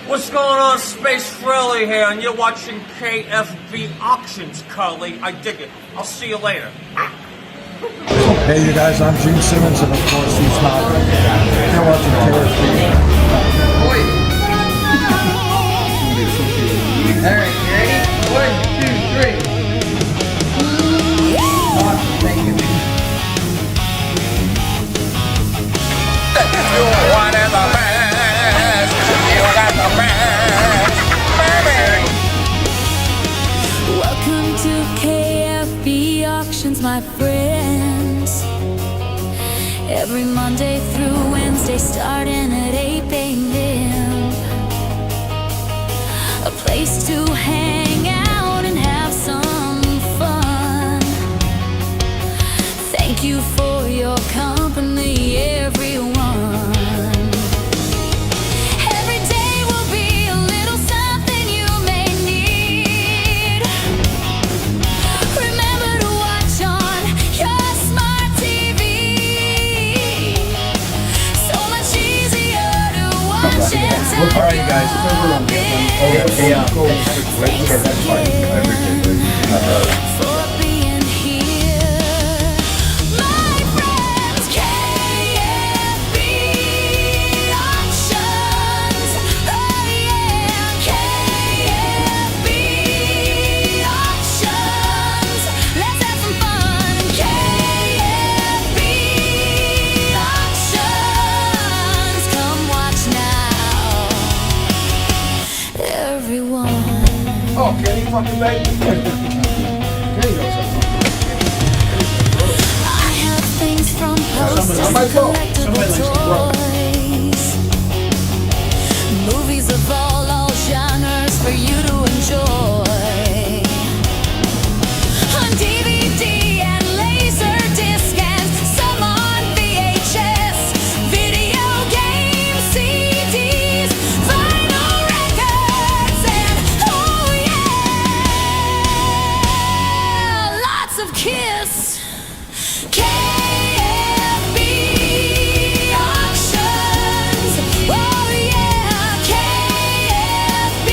What's going on, Space Frilly here, and you're watching KFB Auctions, Carly. I dig it. I'll see you later. Hey, you guys, I'm Gene Simmons, and of course, he's not. You're watching KFB. Alright, you ready? 1, 2, 3. Awesome, thank you. You wanted the best. You got the best, baby. Welcome to KFB Auctions, my friends. Every Monday through Wednesday, starting at 8 a.m. A place to hang out and have some fun. Thank you for your company, everyone. Every day will be a little something you may need. Remember to watch on your smart TV. So much easier to watch it. All right, guys. For being here, my friends. KFB Auctions, oh yeah, KFB Auctions. Let's have some fun. KFB Auctions, come watch now, everyone. Oh, Kenny fucking baby. I have things from posters to collectible toys, movies of all genres for you to enjoy, on DVD and Laserdisc and some on VHS, video games, CDs, vinyl records, and oh yeah, lots of Kiss. KFB Auctions, oh yeah, KFB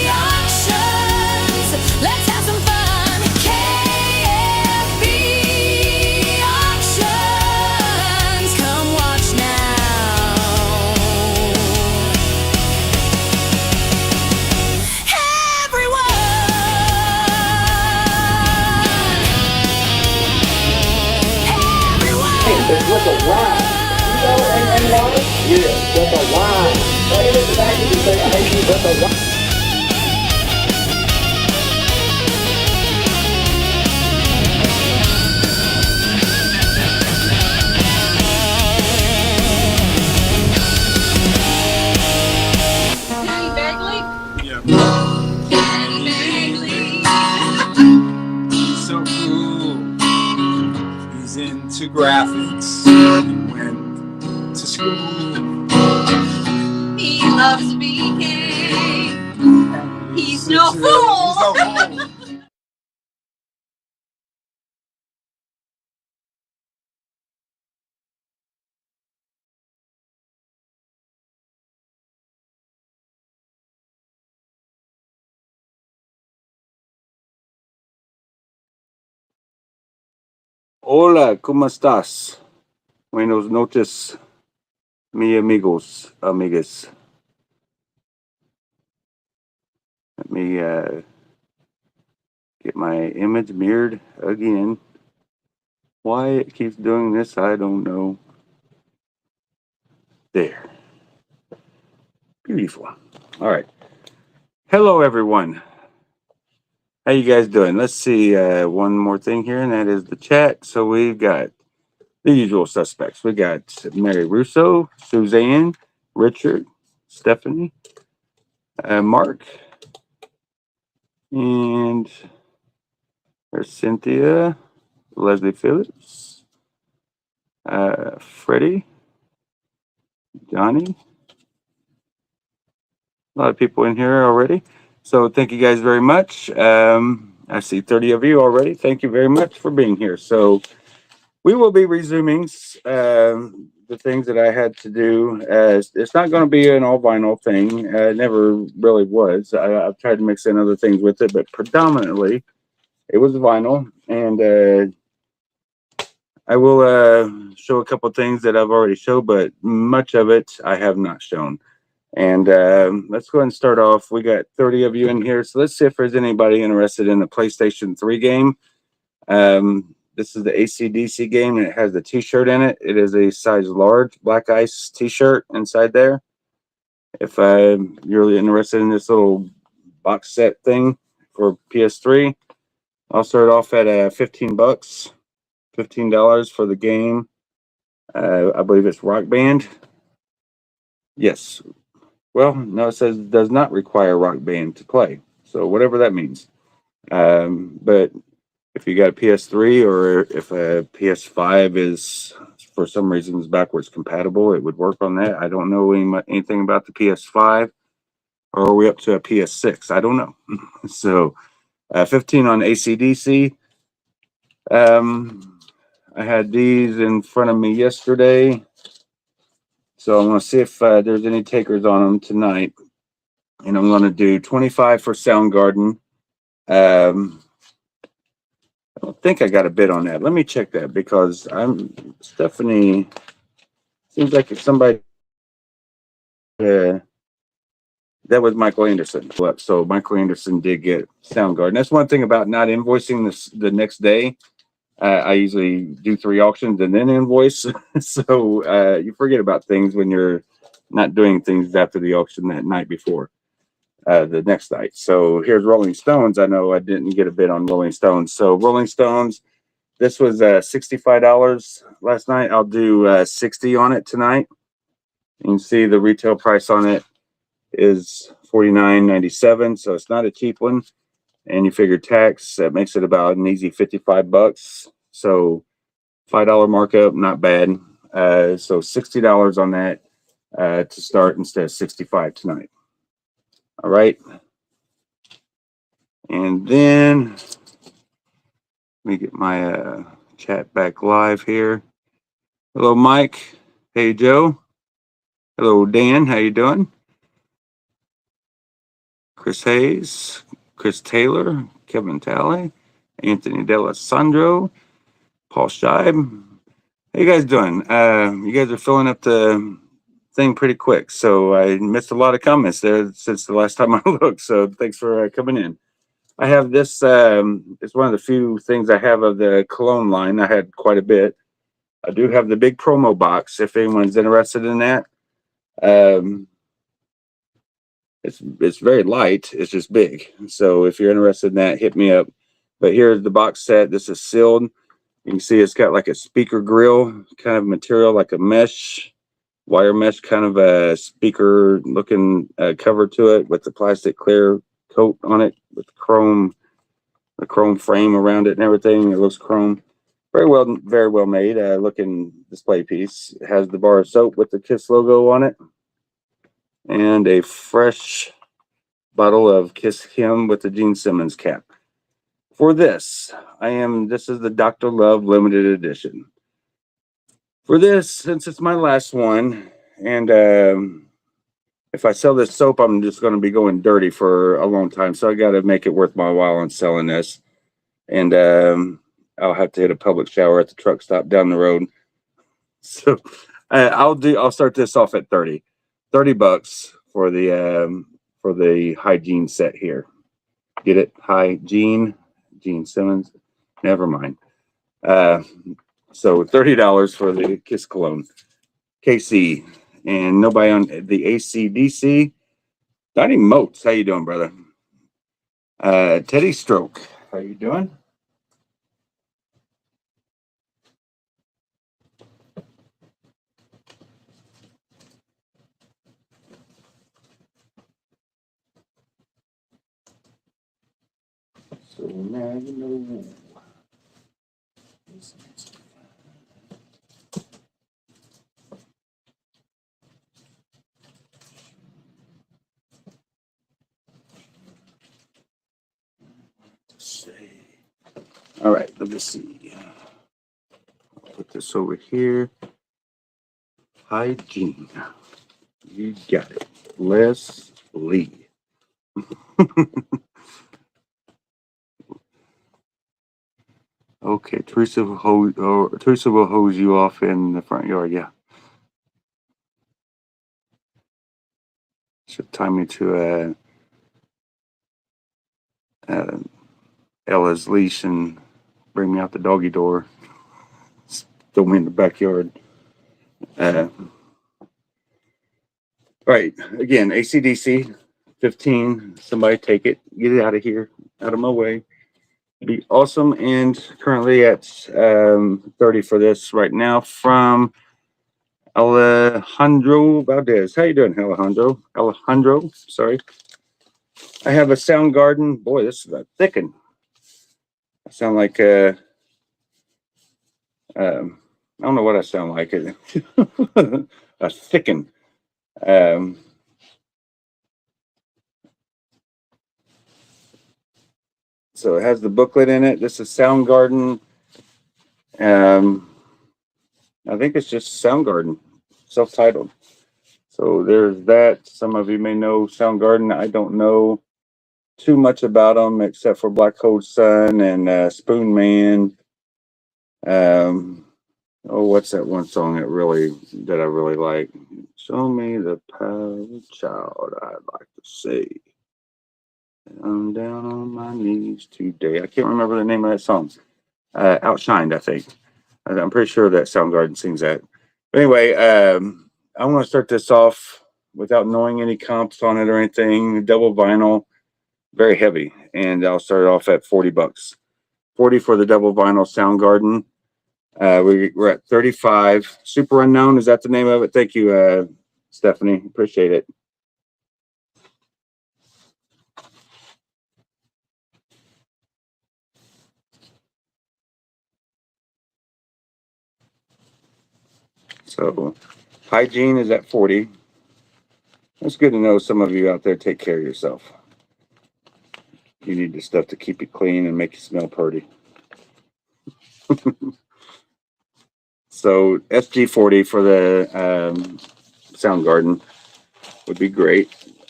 Auctions. Let's have some fun. KFB Auctions, come watch now, It's with a Y. You know N-Y? Yeah, with a Y. Right in the back you can say ID with a Y. Kenny Bagley? He's so cool. He's into graphics. He went to school. He loves speaking. He's no fool. He's no fool. Hola, ¿cómo estás? Buenos noches, mi amigos, amigas. Let me get my image mirrored again. Why it keeps doing this, I don't know. There. Beautiful. All right. Hello, everyone. How you guys doing? Let's see one more thing here, and that is the chat. So we've got the usual suspects. We got Mary Russo, Suzanne, Richard, Stephanie, Mark, and there's Cynthia, Leslie Phillips, Freddie, Johnny. A lot of people in here already. So thank you guys very much. I see 30 of you already. Thank you very much for being here. So we will be resuming the the things that I had to do. It's not going to be an all vinyl thing. It never really was. I've tried to mix in other things with it, but predominantly it was vinyl. And I will show a couple things that I've already showed, but much of it I have not shown. And let's go ahead and start off. We got 30 of you in here, so let's see if there's anybody interested in the PlayStation 3 game. This is the AC/DC game, and it has the T-shirt in it. It is a size large Black Ice T-shirt inside there. If you're really interested in this little box set thing for PS3, I'll start off at 15 bucks, $15 for the game. I believe it's Rock Band. Yes. Well, no, it says does not require Rock Band to play. So whatever that means. But if you got a PS3 or if a PS5 is for some reasons backwards compatible, it would work on that. I don't know anything about the PS5. Or are we up to a PS6? I don't know. So 15 on AC/DC. I had these in front of me yesterday. So I'm going to see if there's any takers on them tonight. And I'm going to do 25 for Soundgarden. I don't think I got a bid on that. Let me check that because Stephanie, seems like if somebody, that was Michael Anderson. So Michael Anderson did get Soundgarden. That's one thing about not invoicing the next day. I usually do 3 auctions and then invoice. So you forget about things when you're not doing things after the auction that night before the next night. So here's Rolling Stones. I know I didn't get a bid on Rolling Stones. So Rolling Stones, this was $65 last night. I'll do 60 on it tonight. You can see the retail price on it is $49.97. So it's not a cheap one. And you figure tax, that makes it about an easy 55 bucks. So $5 markup, not bad. So $60 on that to start instead of 65 tonight. All right. And then let me get my chat back live here. Hello, Mike. Hey, Joe. Hello, Dan. How you doing? Chris Hayes. Chris Taylor, Kevin Talley, Anthony D'Alessandro, Paul Scheib. How you guys doing? You guys are filling up the thing pretty quick. So I missed a lot of comments there since the last time I looked. So thanks for coming in. I have this. It's one of the few things I have of the cologne line. I had quite a bit. I do have the big promo box if anyone's interested in that. It's very light. It's just big. So if you're interested in that, hit me up. But here's the box set. This is sealed. You can see it's got like a speaker grill kind of material, like a mesh, wire mesh kind of a speaker looking cover to it with the plastic clear coat on it with the chrome frame around it and everything. It looks chrome. Very well made looking display piece. It has the bar of soap with the Kiss logo on it. And a fresh bottle of Kiss Him with the Gene Simmons cap. For this, this is the Dr. Love limited edition. For this, since it's my last one, and if I sell this soap, I'm just going to be going dirty for a long time. So I got to make it worth my while on selling this. And I'll have to hit a public shower at the truck stop down the road. So I'll start this off at 30 bucks for the hygiene set here. Get it? Hygiene, Gene Simmons. Never mind. So $30 for the Kiss cologne. KC and nobody on the AC/DC. Donnie Moats, how you doing, brother? Teddy Stroke, how you doing? So now you know. All right, let me see. I'll put this over here. Hygiene. You got it. Leslie. Okay, Teresa will hose you off in the front yard. Yeah. Should tie me to Ella's leash and bring me out the doggy door. Throw me in the backyard. Right. Again, ACDC 15. Somebody take it. Get it out of here. Out of my way. Be awesome. And currently at 30 for this right now from Alejandro Valdez. How you doing, Alejandro, sorry. I have a Soundgarden. Boy, this is a thicken. I sound like I don't know what I sound like. A thicken. So it has the booklet in it. This is Soundgarden. I think it's just Soundgarden, self-titled. So there's that. Some of you may know Soundgarden. I don't know too much about them except for Black Hole Sun and Spoon Man. What's that one song that I really like? Show me the power, child. I'd like to say, I'm down on my knees today. I can't remember the name of that song. Outshined, I think. I'm pretty sure that Soundgarden sings that. But anyway, I want to start this off without knowing any comps on it or anything. Double vinyl, very heavy, and I'll start it off at $40. 40 for the double vinyl Soundgarden. We're at 35. Super Unknown, is that the name of it? Thank you, Stephanie. Appreciate it. So, Hygiene is at 40. It's good to know some of you out there take care of yourself. You need the stuff to keep you clean and make you smell pretty. So SG40 for the Soundgarden would be great.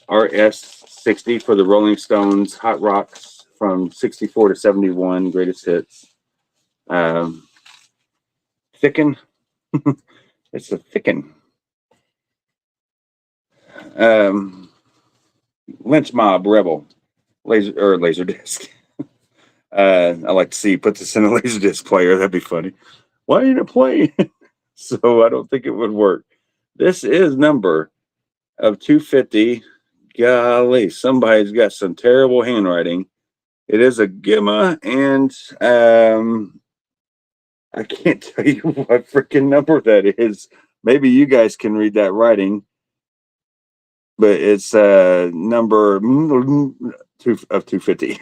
RS60 for the Rolling Stones, Hot Rocks from 64 to 71, greatest hits. Thicken. It's a thicken. Lynch Mob Rebel. Laser disc. I like to see you put this in a Laserdisc player. That'd be funny. Why ain't it playing? So I don't think it would work. This is number of 250. Golly, somebody's got some terrible handwriting. It is a Gemma, and I can't tell you what freaking number that is. Maybe you guys can read that writing, but it's number 250.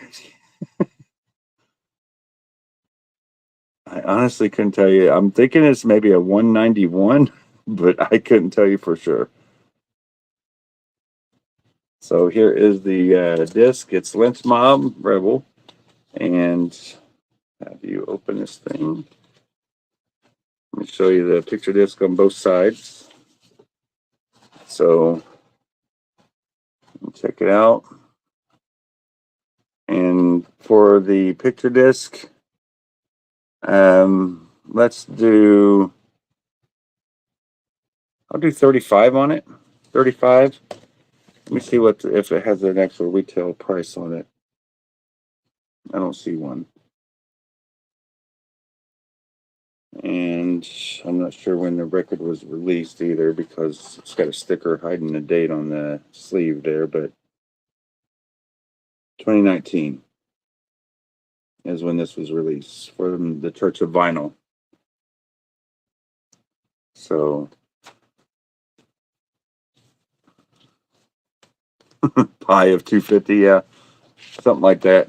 I honestly couldn't tell you. I'm thinking it's maybe a 191, but I couldn't tell you for sure. So here is the disc. It's Lynch Mob Rebel. And how do you open this thing? Let me show you the picture disc on both sides. So check it out. And for the picture disc, let's do, I'll do 35 on it. 35. Let me see if it has an actual retail price on it. I don't see one. And I'm not sure when the record was released either, because it's got a sticker hiding the date on the sleeve there, but 2019 is when this was released from the Church of Vinyl. So pie of 250, yeah, something like that.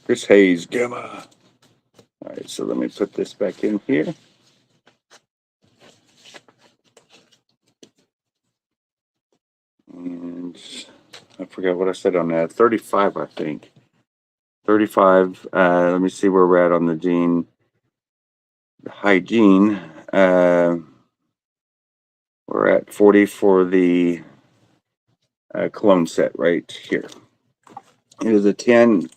Chris Hayes, Gamma. All right, so let me put this back in here. And I forgot what I said on that. 35, I think. 35. Let me see where we're at on the Hygiene. We're at 40 for the cologne set right here. It is a tin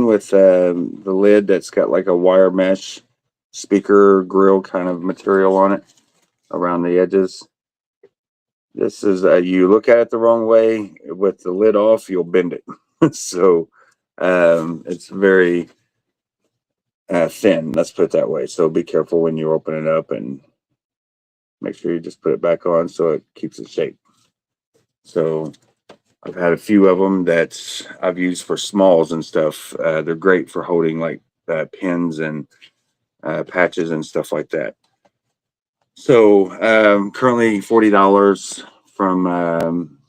with the lid that's got like a wire mesh speaker grill kind of material on it around the edges. This is you look at it the wrong way with the lid off, you'll bend it. So it's very thin. Let's put it that way. So be careful when you open it up and make sure you just put it back on so it keeps its shape. So I've had a few of them that I've used for smalls and stuff. They're great for holding like pins and patches and stuff like that. So currently $40 from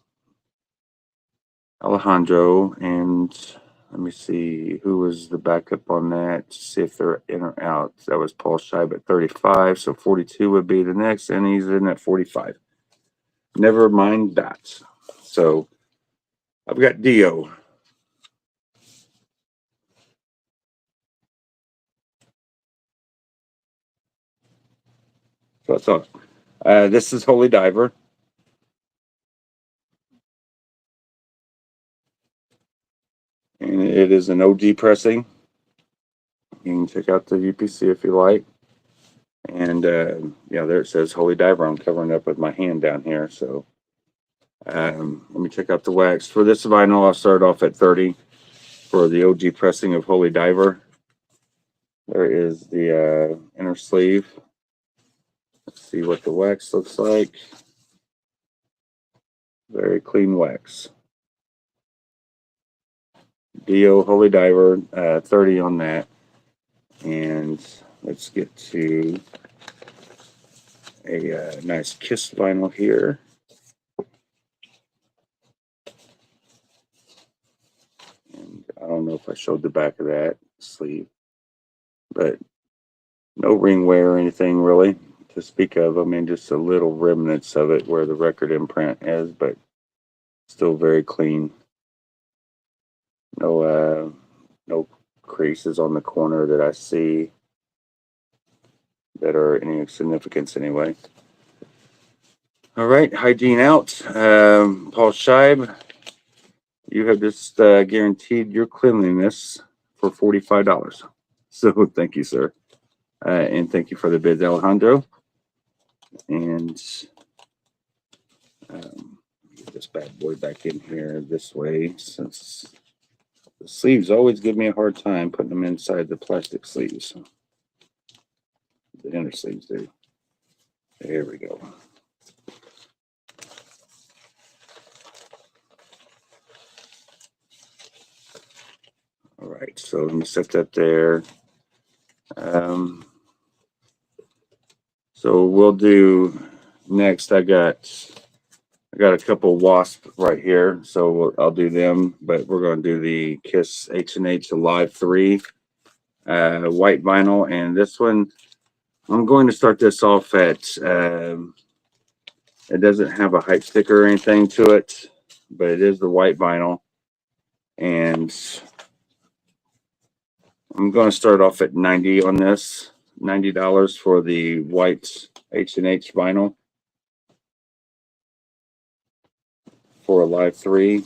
Alejandro, and let me see who was the backup on that. See if they're in or out. That was Paul Scheib at 35, so 42 would be the next, and he's in at 45. Never mind that. So I've got Dio. So that's all. This is Holy Diver. And it is an OG pressing. You can check out the UPC if you like. And yeah, there it says Holy Diver. I'm covering it up with my hand down here. So let me check out the wax. For this vinyl, I'll start off at 30 for the OG pressing of Holy Diver. There is the inner sleeve. Let's see what the wax looks like. Very clean wax. Dio Holy Diver, 30 on that. And let's get to a nice Kiss vinyl here. And I don't know if I showed the back of that sleeve, but no ring wear or anything really to speak of. I mean, just a little remnants of it where the record imprint is, but still very clean. No creases on the corner that I see that are any significance anyway. All right, hygiene out. Paul Scheib, you have just guaranteed your cleanliness for $45. So thank you, sir. And thank you for the bids, Alejandro. And get this bad boy back in here this way, since the sleeves always give me a hard time putting them inside the plastic sleeves. The inner sleeves do. There we go. All right, so let me set that there. So we'll do next. I got a couple Wasp right here, so I'll do them. But we're going to do the Kiss H&H Alive 3 white vinyl, and this one I'm going to start this off at. It doesn't have a hype sticker or anything to it, but it is the white vinyl, and I'm going to start off at 90 on this. $90 for the white H&H vinyl for Alive 3.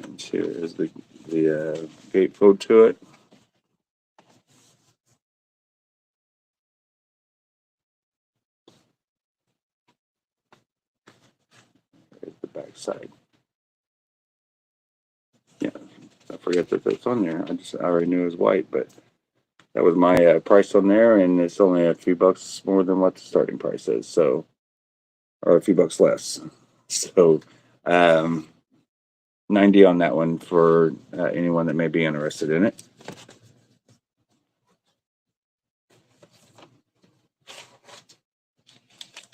And here is the gatefold to it. Here's the back side. Yeah, I forget that that's on there. I already knew it was white, but that was my price on there, and it's only a few bucks more than what the starting price is. So, or a few bucks less. So, 90 on that one for anyone that may be interested in it.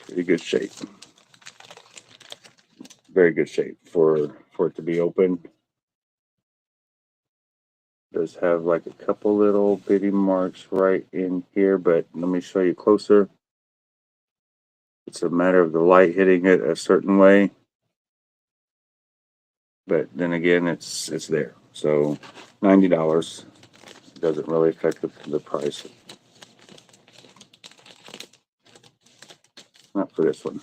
Pretty good shape. Very good shape for it to be open. Does have like a couple little bitty marks right in here, but let me show you closer. It's a matter of the light hitting it a certain way, but then again, it's there. So $90. doesn't really affect the price. Not for this one.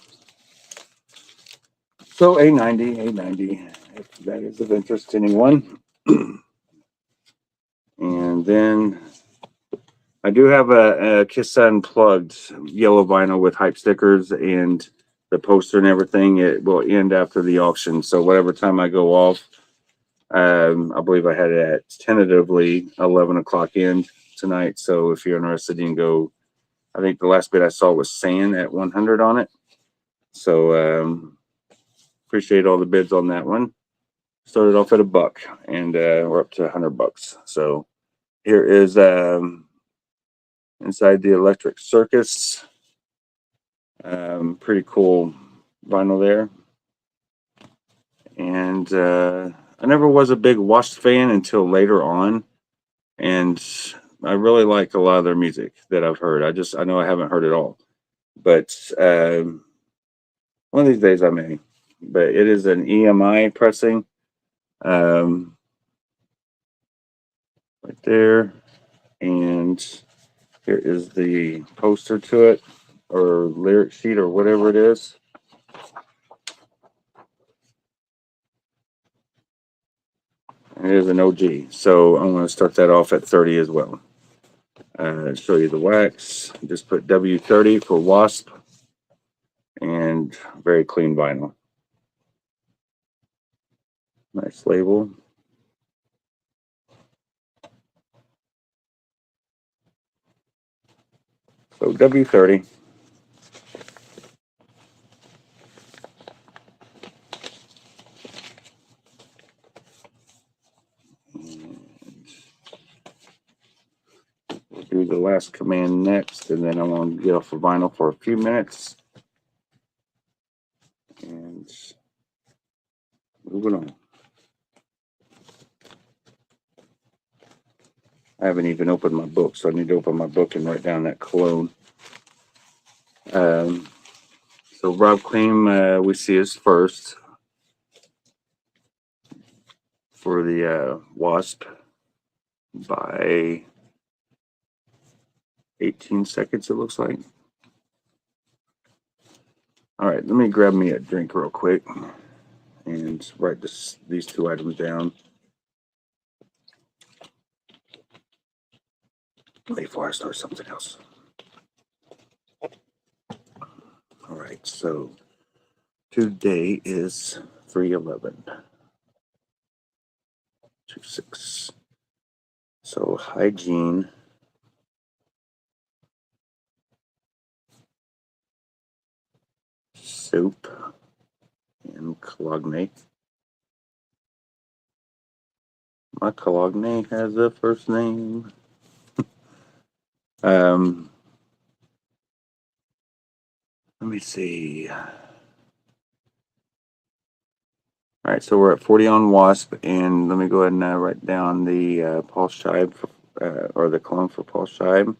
So A90, if that is of interest to anyone. And then I do have a Kiss Unplugged yellow vinyl with hype stickers and the poster and everything. It will end after the auction. So whatever time I go off, I believe I had it at tentatively 11 o'clock end tonight. So if you're interested, you can go. I think the last bid I saw was Sand at 100 on it. So appreciate all the bids on that one. Started off at $1 and we're up to $100. So here is inside the Electric Circus. Pretty cool vinyl there. And I never was a big Wasp fan until later on. And I really like a lot of their music that I've heard. I know I haven't heard it all. But one of these days I may. But it is an EMI pressing. Right there. And here is the poster to it, or lyric sheet, or whatever it is. And it is an OG. So I'm going to start that off at 30 as well. Show you the wax. Just put W30 for Wasp. And very clean vinyl. Nice label. So W30. We'll do the last command next, and then I'm going to get off of vinyl for a few minutes. And moving on. I haven't even opened my book, so I need to open my book and write down that cologne. So Rob Clean, we see is first for the Wasp by 18 seconds, it looks like. All right, let me grab me a drink real quick and write these two items down before I start something else. All right, so today is 3/11/26. So Hygiene, soap, and Cologne. My Cologne has a first name. Let me see. All right, so we're at 40 on Wasp, and let me go ahead and write down the Paul Scheib, or the cologne for Paul Scheib.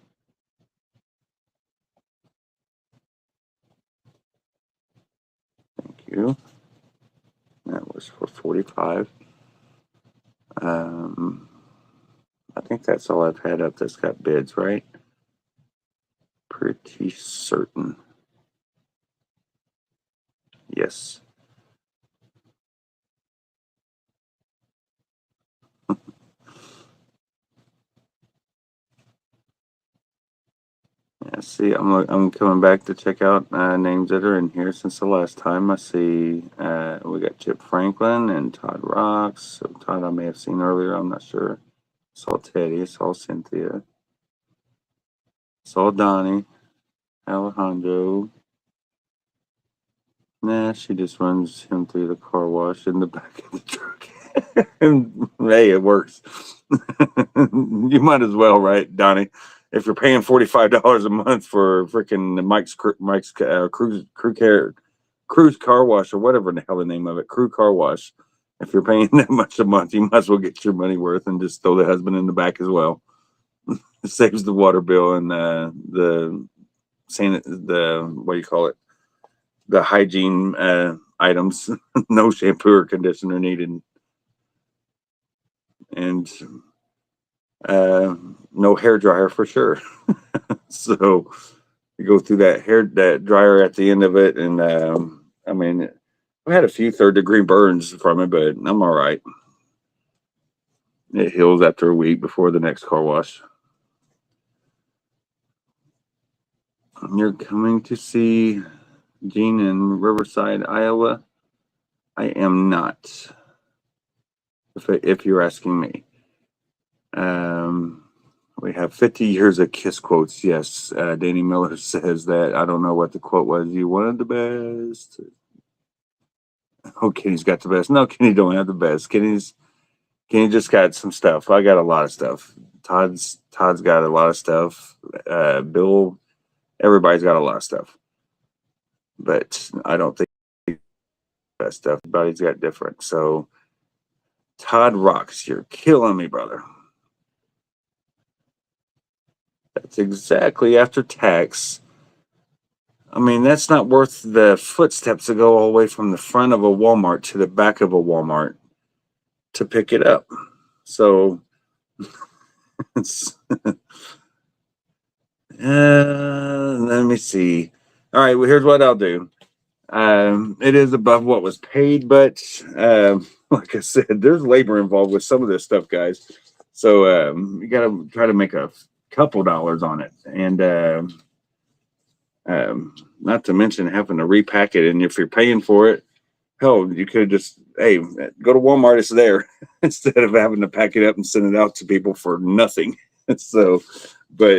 Thank you. That was for 45. I think that's all I've had up that's got bids, right? Pretty certain. Yes. Yeah, see, I'm coming back to check out names that are in here since the last time. I see we got Chip Franklin and Todd Rocks. So Todd I may have seen earlier, I'm not sure. Saw Teddy, saw Cynthia, saw Donnie, Alejandro. Nah, she just runs him through the car wash in the back of the truck. And, hey, it works. You might as well, right, Donnie? If you're paying $45 a month for freaking Mike's Cruise Car Wash, or whatever the hell the name of it, Crew Car Wash. If you're paying that much a month, you might as well get your money worth and just throw the husband in the back as well. It saves the water bill and the what do you call it? The hygiene items. No shampoo or conditioner needed. And No hair dryer for sure. So you go through that dryer at the end of it, and I mean, I had a few third-degree burns from it, but I'm all right. It heals after a week before the next car wash. You're coming to see Gene in Riverside, Iowa? I am not. If you're asking me. We have 50 years of Kiss quotes. Yes, Danny Miller says that. I don't know what the quote was. You wanted the best. Oh, Kenny's got the best. No, Kenny don't have the best. Kenny just got some stuff. I got a lot of stuff. Todd's got a lot of stuff. Bill, everybody's got a lot of stuff. But I don't think that stuff. Everybody's got different. So Todd rocks. You're killing me, brother. That's exactly after tax. I mean, that's not worth the footsteps to go all the way from the front of a Walmart to the back of a Walmart to pick it up. So it's let me see. All right, well, here's what I'll do. It is above what was paid, but like I said, there's labor involved with some of this stuff, guys. So you got to try to make a couple dollars on it, and not to mention having to repack it. And if you're paying for it, hell, you could just go to Walmart. It's there instead of having to pack it up and send it out to people for nothing. So, but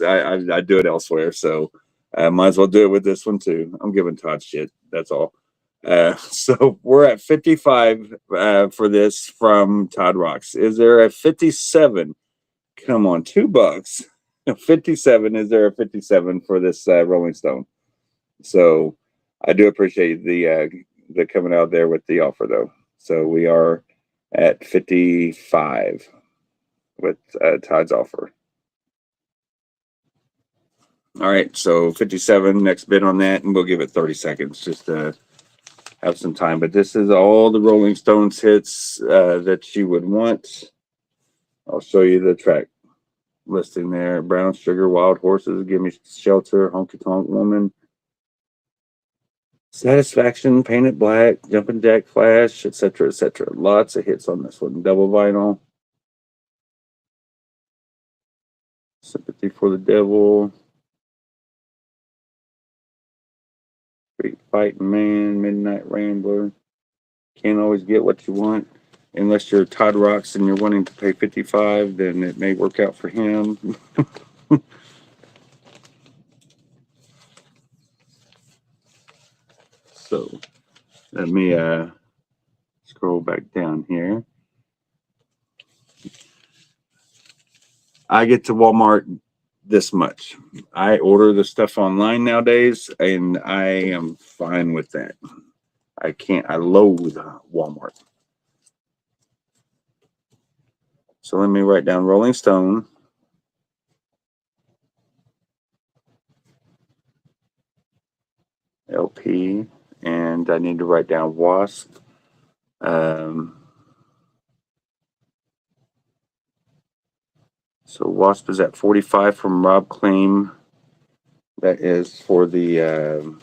I do it elsewhere. So I might as well do it with this one too. I'm giving Todd shit. That's all. So we're at 55 for this from Todd Rocks. Is there a 57? Come on, $2. 57. Is there a 57 for this Rolling Stone? So I do appreciate the coming out there with the offer though. So we are at 55 with Todd's offer. All right, so 57, next bid on that, and we'll give it 30 seconds just to have some time. But this is all the Rolling Stones hits that you would want. I'll show you the track listing there. Brown Sugar, Wild Horses, Give Me Shelter, Honky Tonk Woman, Satisfaction, Painted Black, Jumping Jack Flash, etc., etc. Lots of hits on this one. Double vinyl. Sympathy for the Devil. Street Fighting Man, Midnight Rambler. Can't always get what you want. Unless you're Todd Rocks and you're wanting to pay 55, then it may work out for him. So let me scroll back down here. I get to Walmart this much. I order the stuff online nowadays, and I am fine with that. I loathe Walmart. So let me write down Rolling Stone. LP, and I need to write down Wasp. So Wasp is at 45 from Rob Claim. That is for the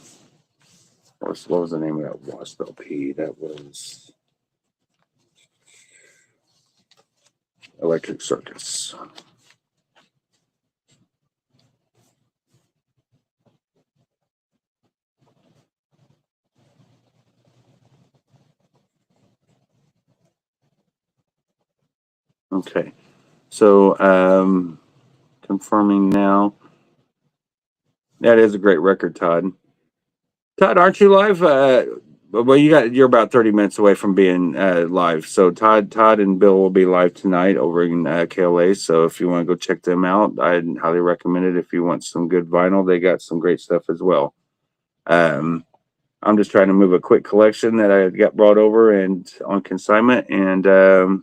what was the name of that Wasp LP? That was Electric Circus. Okay, so confirming now. That is a great record, Todd. Todd, aren't you live? Well, you're about 30 minutes away from being live. So Todd and Bill will be live tonight over in KLA. So if you want to go check them out, I'd highly recommend it. If you want some good vinyl, they got some great stuff as well. I'm just trying to move a quick collection that I got brought over and on consignment, and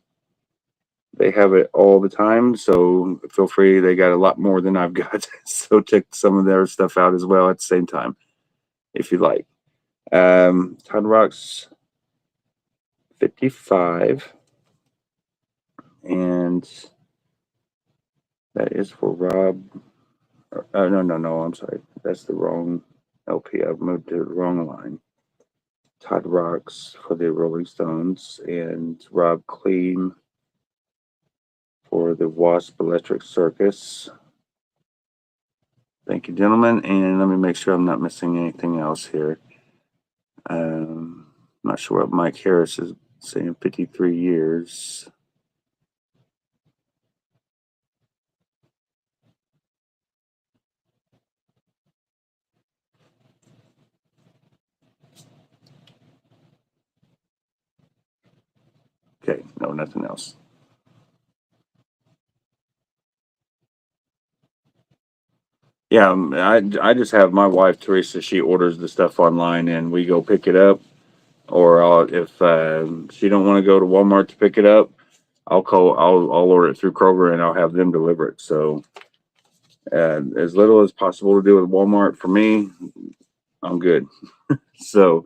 they have it all the time. So feel free. They got a lot more than I've got. So check some of their stuff out as well at the same time, if you like. Todd Rocks 55, and That is for Rob. No. I'm sorry. That's the wrong LP. I've moved to the wrong line. Todd Rocks for the Rolling Stones and Rob Clean for the Wasp Electric Circus. Thank you, gentlemen. And let me make sure I'm not missing anything else here. Not sure what Mike Harris is saying. 53 years. Okay, no, nothing else. Yeah, I just have my wife Teresa. She orders the stuff online, and we go pick it up. Or if she don't want to go to Walmart to pick it up, I'll order it through Kroger, and I'll have them deliver it. So as little as possible to do with Walmart for me, I'm good. So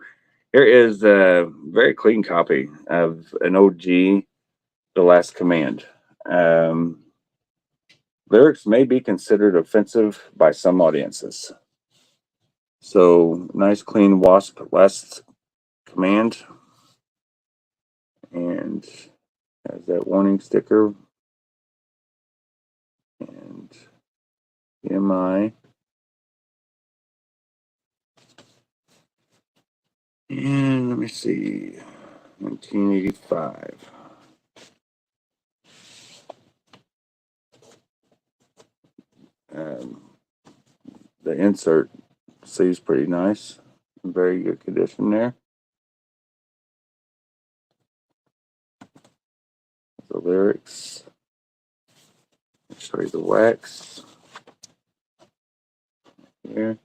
here is a very clean copy of an OG, The Last Command. Lyrics may be considered offensive by some audiences. So nice, clean Wasp Last Command. And has that warning sticker. And EMI. And let me see. 1985. The insert seems pretty nice. Very good condition there. The lyrics. I'll show you the wax. Here.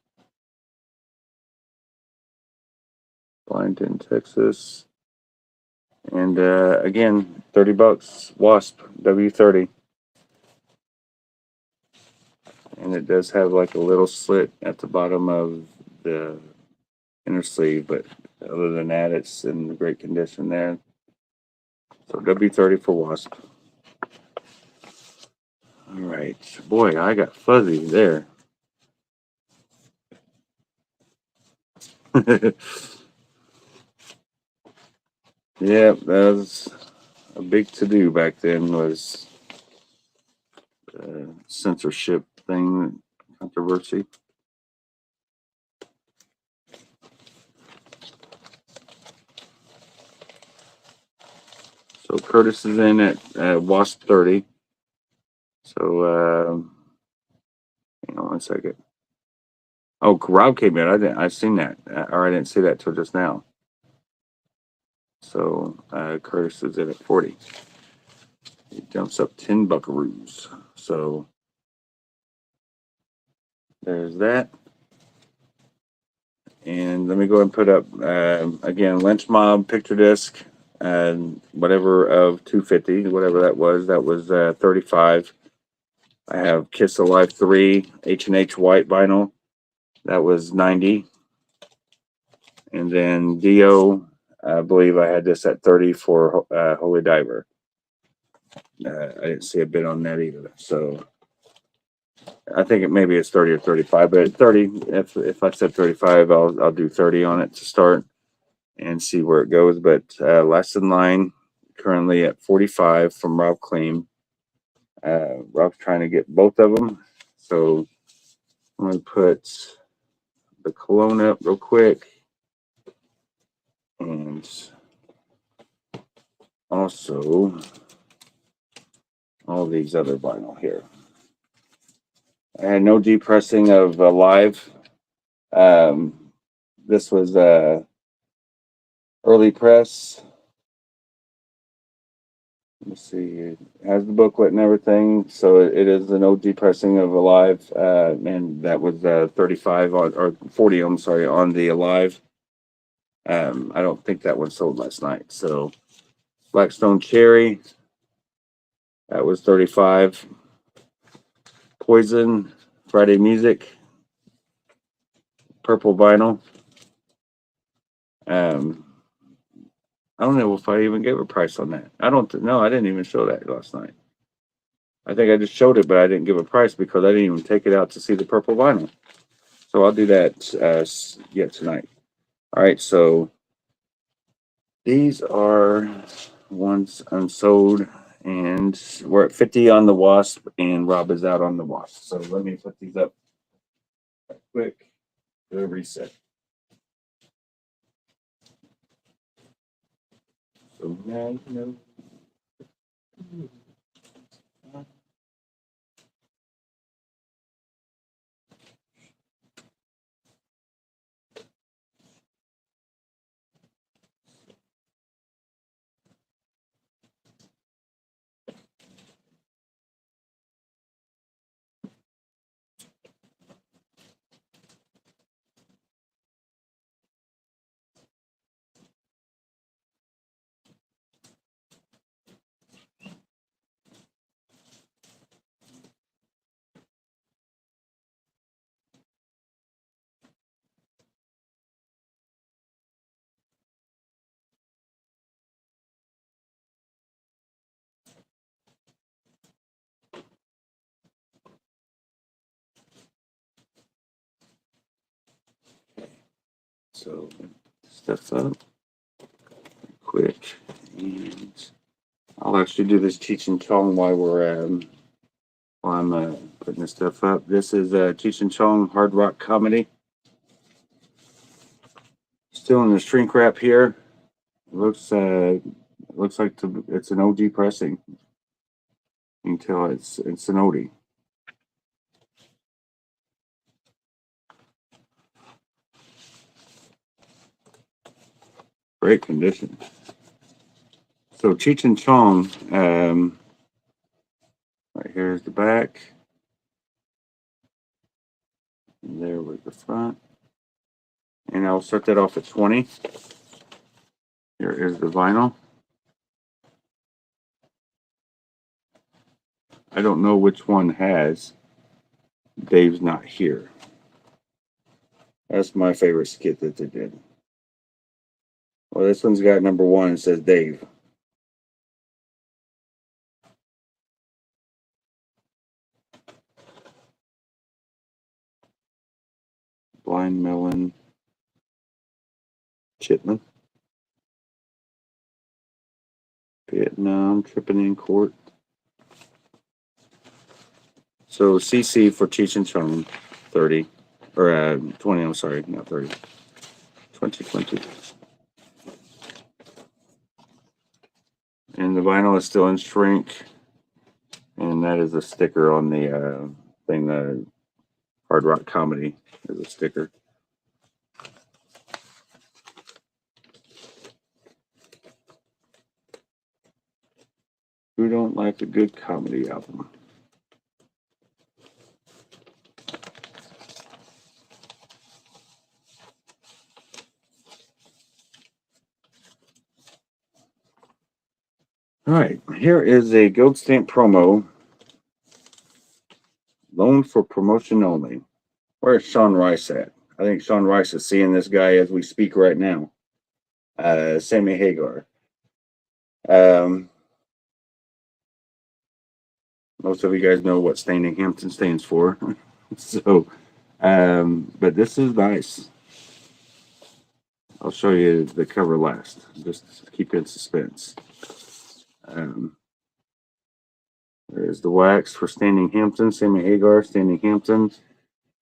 Blindton, Texas. And again, $30. Wasp W30. And it does have like a little slit at the bottom of the inner sleeve, but other than that, it's in great condition there. So W30 for Wasp. All right. Boy, I got fuzzy there. Yeah, that was a big to-do back then, was censorship thing, controversy. So Curtis is in at Wasp 30. So hang on one second. Oh, Rob came in. I've seen that, or I didn't see that till just now. So Curtis is in at 40. He jumps up 10 buckaroos. So there's that. And let me go ahead and put up again, Lynch Mob picture disc, and whatever of 250, whatever that was 35. I have Kiss Alive 3 H&H white vinyl, that was 90. And then Dio, I believe I had this at 30 for Holy Diver. I didn't see a bid on that either, so I think maybe it's 30 or 35, but 30. If I said 35, I'll do 30 on it to start and see where it goes. But last in line, currently at 45 from Rob Clean. Rob's trying to get both of them, so I'm going to put the Cologne up real quick, and also all these other vinyl here. I had no depressing of Live. This was early press. Let's see, it has the booklet and everything, so it is an OG pressing of Alive, and that was 35 on, or 40, I'm sorry, on the Alive. I don't think that one sold last night. So Blackstone Cherry, that was 35. Poison, Friday Music, purple vinyl. I don't know if I even gave a price on that. I don't know. I didn't even show that last night. I think I just showed it, but I didn't give a price because I didn't even take it out to see the purple vinyl. So I'll do that tonight. All right, so these are ones unsold, and we're at 50 on the Wasp, and Rob is out on the Wasp. So let me put these up quick. Do a reset. So now you know. So stuff up quick, and I'll actually do this Cheech and Chong while I'm putting this stuff up. This is Cheech and Chong Hard Rock Comedy. Still in the shrink wrap here. Looks like it's an OG pressing. You can tell it's an oldie. Great condition. So Cheech and Chong, right here is the back. And there was the front. And I'll start that off at 20. Here is the vinyl. I don't know which one has Dave's Not Here. That's my favorite skit that they did. Well, this one's got number 1. It says Dave. Blind Melon. Chipman. Vietnam. Tripping in Court. So CC for Cheech and Chong, 30. Or 20, I'm sorry, not 30. 2020. And the vinyl is still in shrink. And that is a sticker on the thing, the Hard Rock Comedy is a sticker. Who don't like a good comedy album? All right, here is a gold stamp promo. Loan for promotion only. Where's Sean Rice at? I think Sean Rice is seeing this guy as we speak right now. Sammy Hagar. Most of you guys know what Standing Hampton stands for. So, but this is nice. I'll show you the cover last. Just keep in suspense. There's the wax for Standing Hampton, Sammy Hagar, Standing Hampton.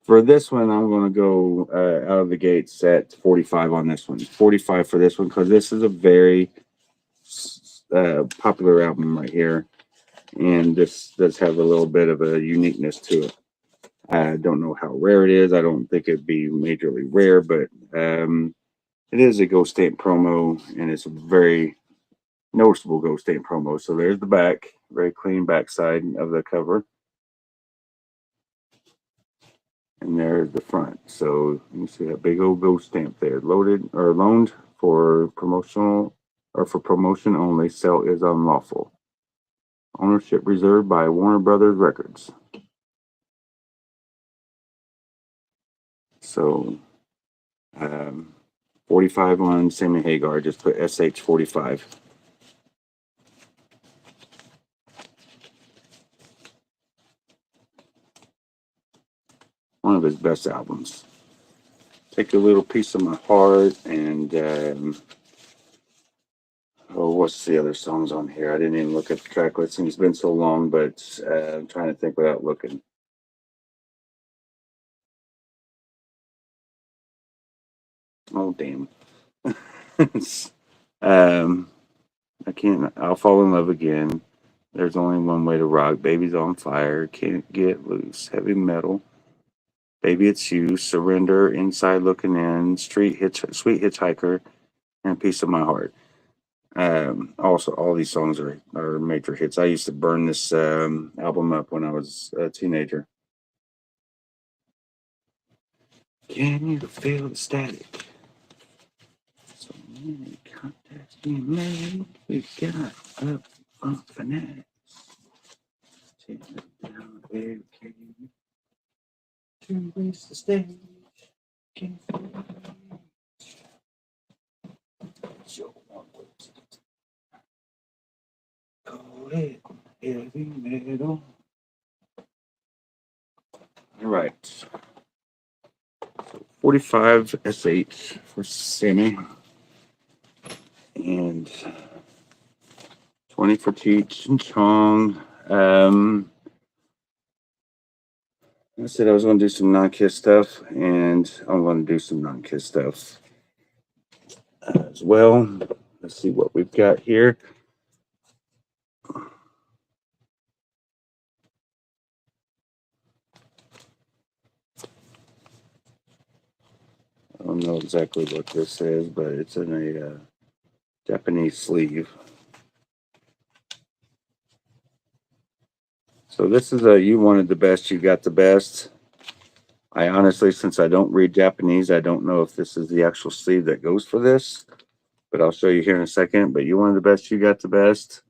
For this one, I'm going to go out of the gates at 45 on this one. 45 for this one because this is a very popular album right here. And this does have a little bit of a uniqueness to it. I don't know how rare it is. I don't think it'd be majorly rare, but it is a Ghost Stamp promo, and it's a very noticeable Ghost Stamp promo. So there's the back, very clean backside of the cover. And there's the front. So you see that big old Ghost Stamp there. Loaded or loaned for promotional or for promotion only. Sale is unlawful. Ownership reserved by Warner Brothers Records. So 45 on Sammy Hagar. Just put SH45. One of his best albums. Take a Little Piece of My Heart, and oh, what's the other songs on here? I didn't even look at the track listing. It's been so long, but I'm trying to think without looking. Oh, damn. I can't. I'll Fall in Love Again. There's Only One Way to Rock. Baby's on Fire. Can't Get Loose. Heavy Metal. Baby It's You. Surrender. Inside Looking In. Sweet Hitchhiker. And Piece of My Heart. Also, all these songs are major hits. I used to burn this album up when I was a teenager. Can you feel the static? So many contacts being made. We got up on fanatics. Take it down, baby. To race the stage. Can't show one way. Call it heavy metal. All right. So 45 SH for Sammy. And 20 for Cheech and Chong. I said I was going to do some non-Kiss stuff, and I'm going to do some non-Kiss stuff as well. Let's see what we've got here. I don't know exactly what this is, but it's in a Japanese sleeve. So this is a You Wanted the Best, You Got the Best. I honestly, since I don't read Japanese, I don't know if this is the actual sleeve that goes for this, but I'll show you here in a second. But You Wanted the Best, You Got the Best.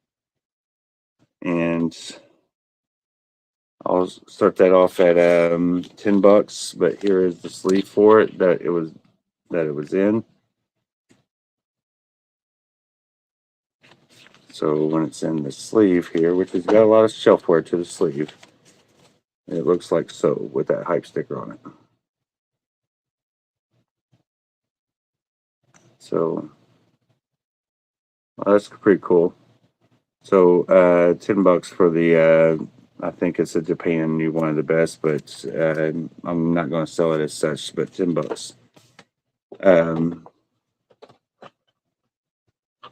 And I'll start that off at $10, but here is the sleeve for it that it was in. So when it's in the sleeve here, which has got a lot of shelf wear to the sleeve, it looks like so with that hype sticker on it. So well, that's pretty cool. So $10 for the I think it's a Japan You Wanted the Best, but I'm not going to sell it as such, but $10.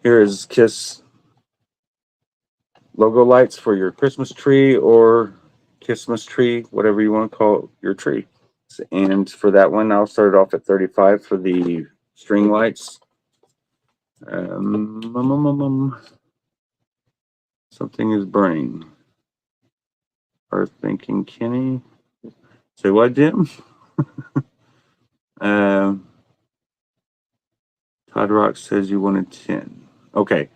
Here is Kiss logo lights for your Christmas tree or Kissmas tree, whatever you want to call your tree. And for that one, I'll start it off at $35 for the string lights. Something is burning. Earth thinking Kenny. Say what, Jim? Todd Rock says you wanted 10. Okay.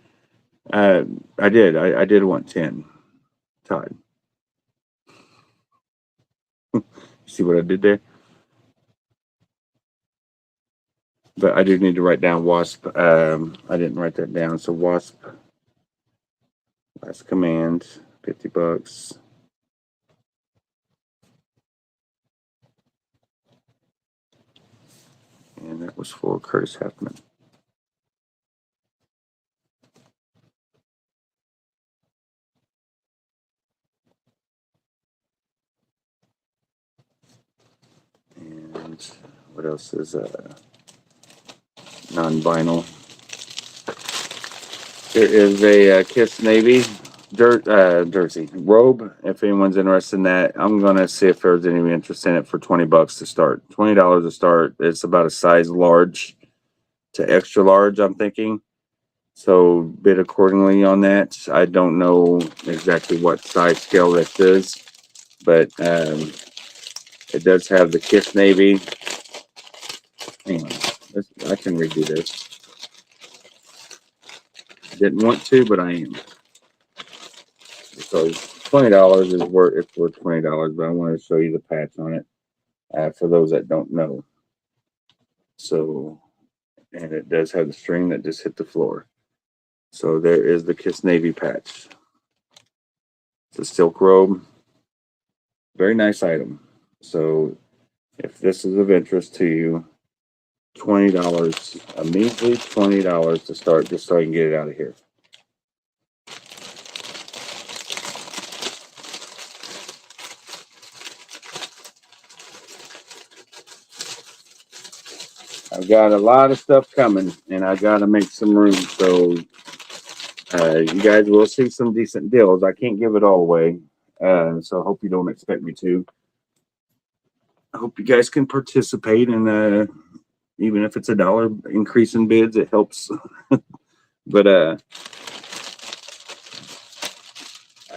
I did. I did want 10. Todd. See what I did there? But I do need to write down WASP. I didn't write that down. So WASP. Last command. $50. And that was for Curtis Huffman. And what else is non-vinyl? There is a Kiss Navy jersey robe. If anyone's interested in that, I'm gonna see if there's any interest in it for $20 to start. $20 to start. It's about a size large to extra large, I'm thinking. So bid accordingly on that. I don't know exactly what size scale this is, but it does have the Kiss Navy. Hang on, I can redo this. Didn't want to, but I am. Because $20 is worth $20, but I wanted to show you the patch on it for those that don't know. So, and it does have the string that just hit the floor. So there is the Kiss Navy patch. It's a silk robe. Very nice item. So if this is of interest to you, $20, a measly $20 to start, just so I can get it out of here. I've got a lot of stuff coming, and I got to make some room. So you guys will see some decent deals. I can't give it all away, so I hope you don't expect me to. I hope you guys can participate, and even if it's $1 increase in bids, it helps. But I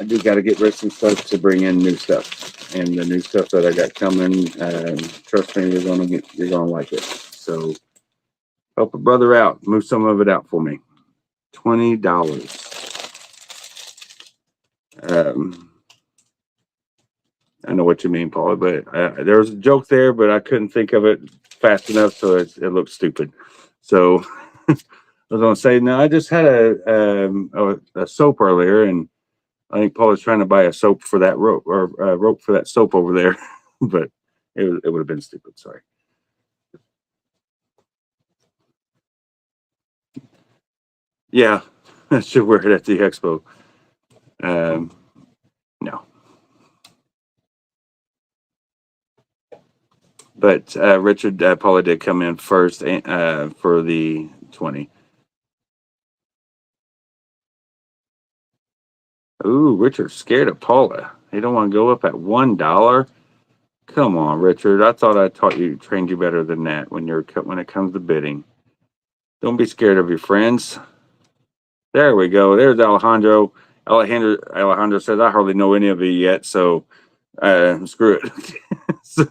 do got to get rid of some stuff to bring in new stuff, and the new stuff that I got coming, trust me, you're gonna like it. So help a brother out, move some of it out for me. $20. I know what you mean, Paula, but there was a joke there, but I couldn't think of it fast enough, so it looked stupid. So I was gonna say, no, I just had a soap earlier, and I think Paula's trying to buy a soap for that rope, or a rope for that soap over there, but it would have been stupid. Sorry. Yeah, I should wear it at the expo. No. But Richard, Paula did come in first for the 20. Ooh, Richard's scared of Paula. He don't want to go up at $1. Come on, Richard. I thought I trained you better than that when it comes to bidding. Don't be scared of your friends. There we go. There's Alejandro. Alejandro says, I hardly know any of you yet, so screw it. So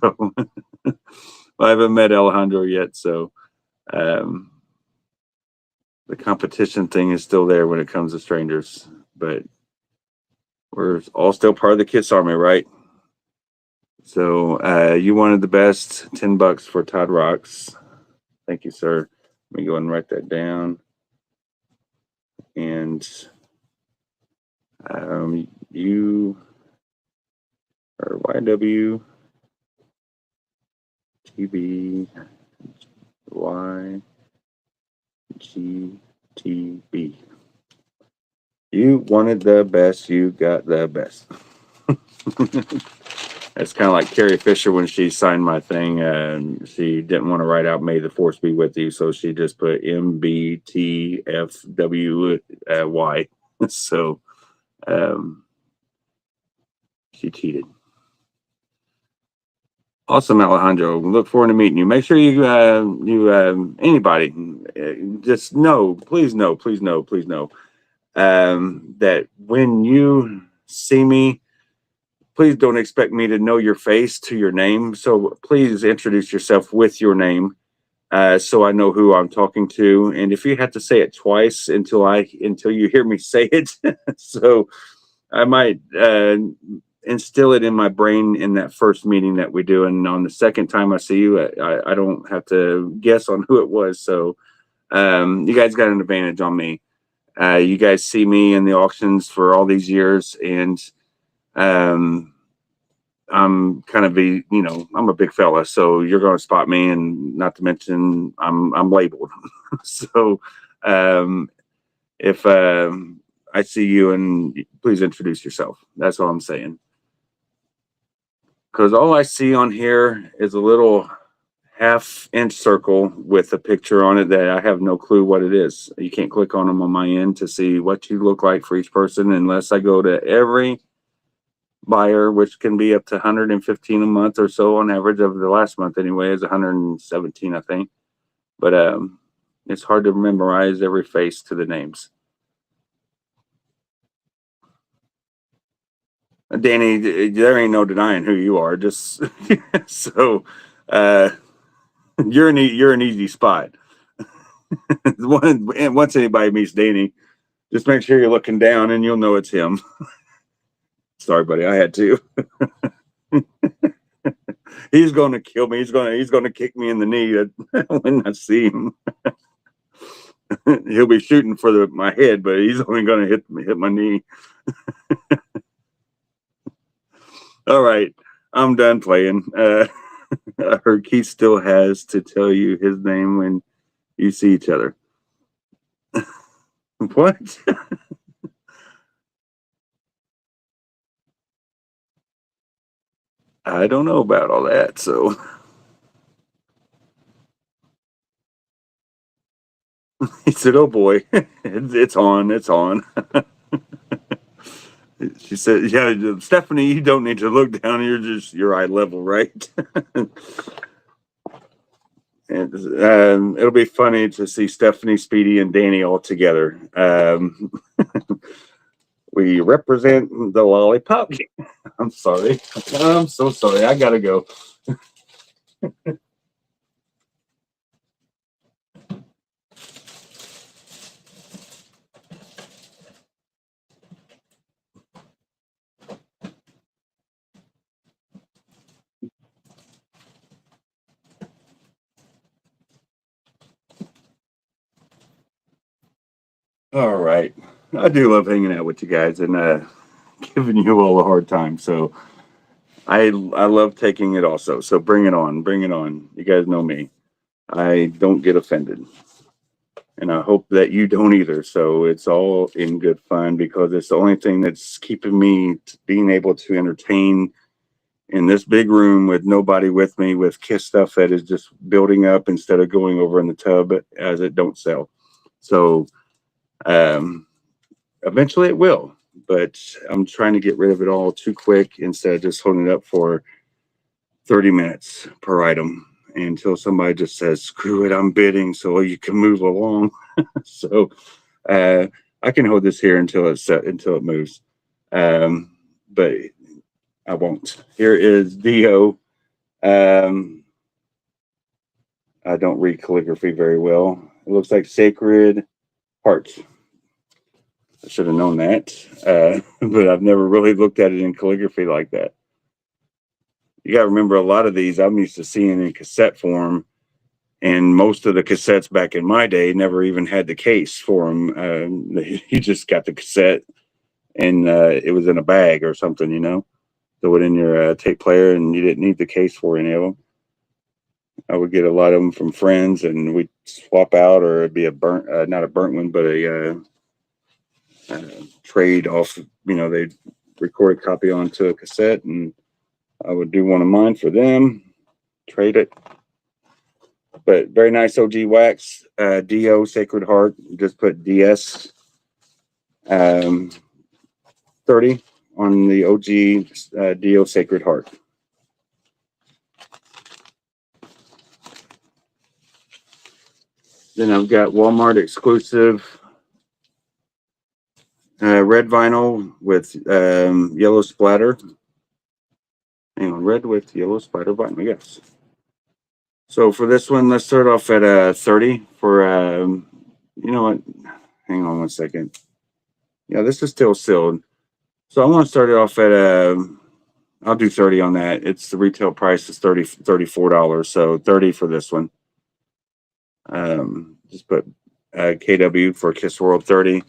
I haven't met Alejandro yet, so the competition thing is still there when it comes to strangers, but we're all still part of the Kiss Army, right? So you wanted the best, $10 for Todd Rocks. Thank you, sir. Let me go and write that down. And you are YW GB YGTB. You wanted the best, you got the best. It's kind of like Carrie Fisher when she signed my thing. She didn't want to write out "May the Force be with you," so she just put MBTFWY. So she cheated. Awesome, Alejandro. Look forward to meeting you. Make sure you anybody just know, please know that when you see me, please don't expect me to know your face to your name. So please introduce yourself with your name, so I know who I'm talking to. And if you have to say it twice until you hear me say it, so I might instill it in my brain in that first meeting that we do. And on the second time I see you, I don't have to guess on who it was. So you guys got an advantage on me. You guys see me in the auctions for all these years, and I'm kind of I'm a big fella, so you're going to spot me, and not to mention I'm labeled. So if I see you, and please introduce yourself. That's all I'm saying. Because all I see on here is a little half-inch circle with a picture on it that I have no clue what it is. You can't click on them on my end to see what you look like for each person unless I go to every buyer, which can be up to 115 a month or so on average. Of the last month anyway is 117, I think. But it's hard to memorize every face to the names. Danny, there ain't no denying who you are. Just so you're an easy spot. Once anybody meets Danny, just make sure you're looking down, and you'll know it's him. Sorry, buddy, I had to. He's going to kill me. He's going to kick me in the knee when I see him. He'll be shooting for my head, but he's only going to hit my knee. All right, I'm done playing. I heard Keith still has to tell you his name when you see each other. What? I don't know about all that, so he said, "Oh boy, it's on, it's on." She said, "Yeah, Stephanie, you don't need to look down. You're eye level, right?" And it'll be funny to see Stephanie, Speedy, and Danny all together. We represent the lollipop. I'm sorry. I'm so sorry. I gotta go. All right. I do love hanging out with you guys and giving you all a hard time. So I love taking it also. So bring it on. Bring it on. You guys know me. I don't get offended. And I hope that you don't either. So it's all in good fun because it's the only thing that's keeping me being able to entertain in this big room with nobody with me with Kiss stuff that is just building up instead of going over in the tub as it don't sell. So eventually it will, but I'm trying to get rid of it all too quick instead of just holding it up for 30 minutes per item until somebody just says, "Screw it, I'm bidding," so you can move along. So I can hold this here until it moves. But I won't. Here is Dio. I don't read calligraphy very well. It looks like Sacred Hearts. I should have known that, but I've never really looked at it in calligraphy like that. You got to remember, a lot of these I'm used to seeing in cassette form, and most of the cassettes back in my day never even had the case for them. You just got the cassette, and it was in a bag or something, throw it in your tape player, and you didn't need the case for any of them. I would get a lot of them from friends, and we'd swap out, or it'd be a burnt, not a burnt one, but a trade off. They'd record a copy onto a cassette, and I would do one of mine for them, trade it. But very nice OG wax, Dio Sacred Heart. Just put DS 30 on the OG Dio Sacred Heart. Then I've got Walmart exclusive red vinyl with yellow splatter. Hang on, red with yellow splatter vinyl, yes. So for this one, let's start off at 30 for, you know what? Hang on 1 second. Yeah, this is still sealed. So I'm going to start it off at, I'll do 30 on that. It's the retail price is $34. So 30 for this one. Just put KW for Kiss World 30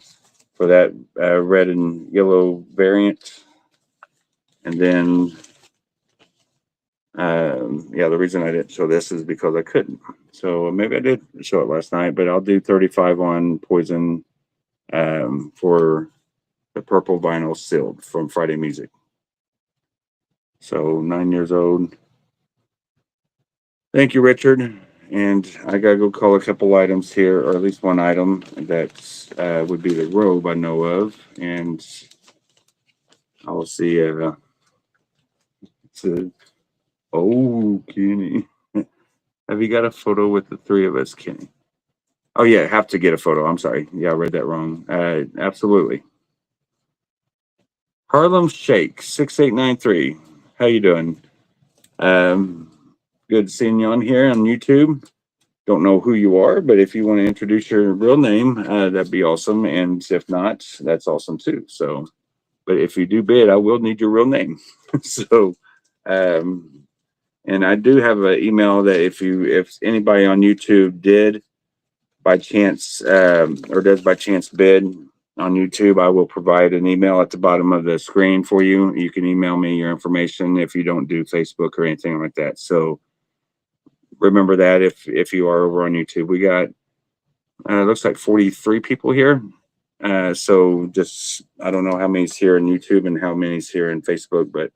for that red and yellow variant. And then, yeah, the reason I didn't show this is because I couldn't. So maybe I did show it last night, but I'll do 35 on Poison for the purple vinyl sealed from Friday Music. So 9 years old. Thank you, Richard. And I gotta go call a couple items here, or at least one item that would be the robe I know of, and I'll see. Oh, Kenny, have you got a photo with the three of us, Kenny? Oh yeah, have to get a photo. I'm sorry. Yeah, I read that wrong. Absolutely. Harlem Shake 6893. How you doing? Good seeing you on here on YouTube. Don't know who you are, but if you want to introduce your real name, that'd be awesome. And if not, that's awesome too. So, but if you do bid, I will need your real name. So, and I do have an email that if anybody on YouTube did by chance or does by chance bid on YouTube, I will provide an email at the bottom of the screen for you. You can email me your information if you don't do Facebook or anything like that. So remember that if you are over on YouTube. We got looks like 43 people here. So just I don't know how many's here on YouTube and how many's here in Facebook, but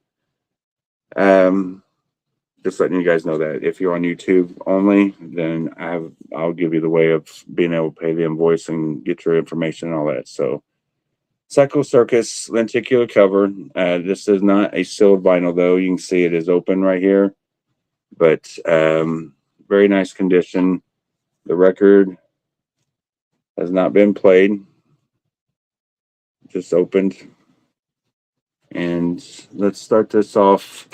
just letting you guys know that if you're on YouTube only, then I'll give you the way of being able to pay the invoice and get your information and all that. So Psycho Circus lenticular cover. This is not a sealed vinyl though. You can see it is open right here, but very nice condition. The record has not been played, just opened. And let's start this off.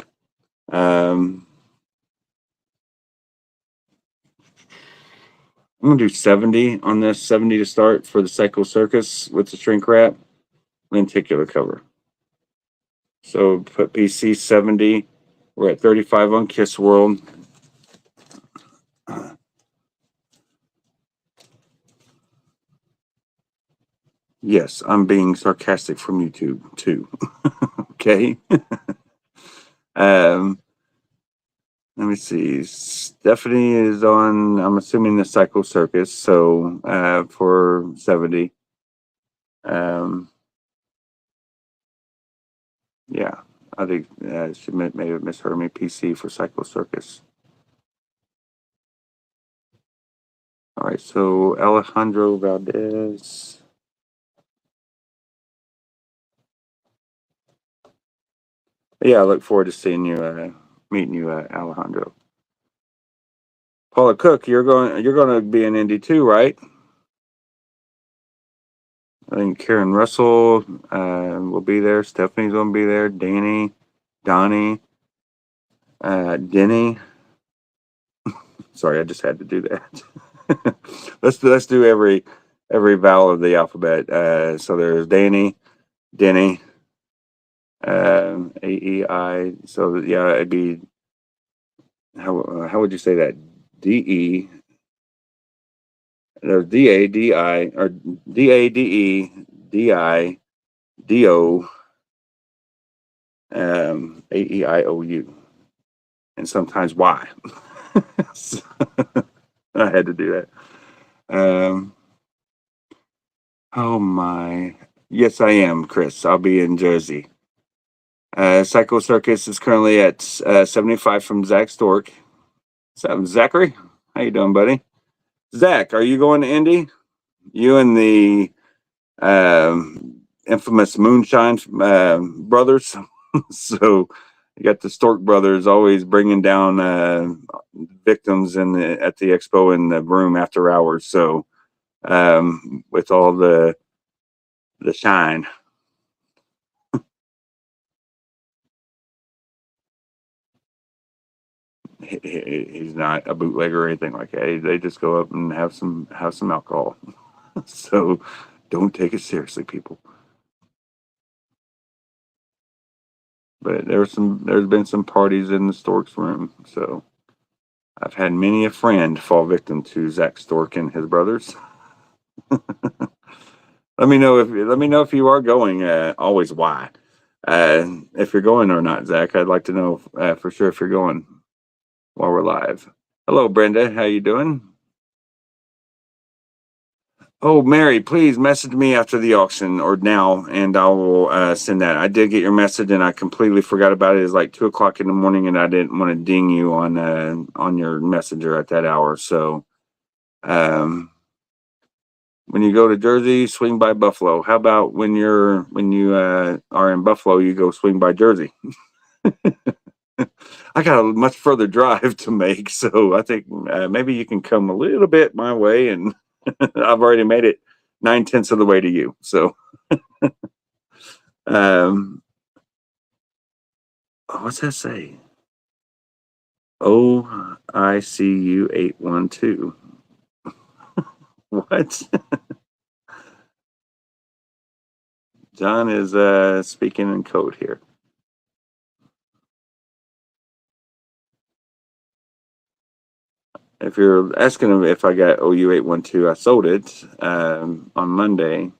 I'm gonna do 70 on this, 70 to start for the Psycho Circus with the shrink wrap lenticular cover. So put PC 70. We're at 35 on Kiss World. Yes, I'm being sarcastic from YouTube too. Okay. Let me see. Stephanie is on, I'm assuming, the Psycho Circus. So for 70. Yeah, I think she may have misheard me. PC for Psycho Circus. All right, so Alejandro Valdez. Yeah, I look forward to seeing you, meeting you, Alejandro. Paula Cook, you're going to be in Indy too, right? I think Karen Russell will be there. Stephanie's going to be there. Danny, Donnie, Denny. Sorry, I just had to do that. let's do every vowel of the alphabet. So there's Danny, Denny, A-E-I. So yeah, it'd be how would you say that? D-E. There's D-A-D-I or D-A-D-E-D-I-D-O, A-E-I-O-U, and sometimes Y. So, I had to do that. Oh my. Yes, I am, Chris. I'll be in Jersey. Psycho Circus is currently at 75 from Zach Stork. Zachary, how you doing, buddy? Zach, are you going to Indy? You and the infamous Moonshine brothers. So you got the Stork brothers always bringing down victims at the expo in the room after hours. So with all the shine. He's not a bootlegger or anything like that. They just go up and have some alcohol. So don't take it seriously, people. But there's been some parties in the Stork's room. So I've had many a friend fall victim to Zach Stork and his brothers. Let me know if you are going. Always why. If you're going or not, Zach. I'd like to know for sure if you're going while we're live. Hello, Brenda. How you doing? Oh, Mary, please message me after the auction or now, and I will send that. I did get your message, and I completely forgot about it. It's like 2:00 in the morning, and I didn't want to ding you on your messenger at that hour. So, when you go to Jersey, swing by Buffalo. How about when you are in Buffalo, you go swing by Jersey? I got a much further drive to make, so I think maybe you can come a little bit my way, and I've already made it 9/10 of the way to you. So, what's that say? OICU 812. What? John is speaking in code here. If you're asking him if I got OU812, I sold it on Monday.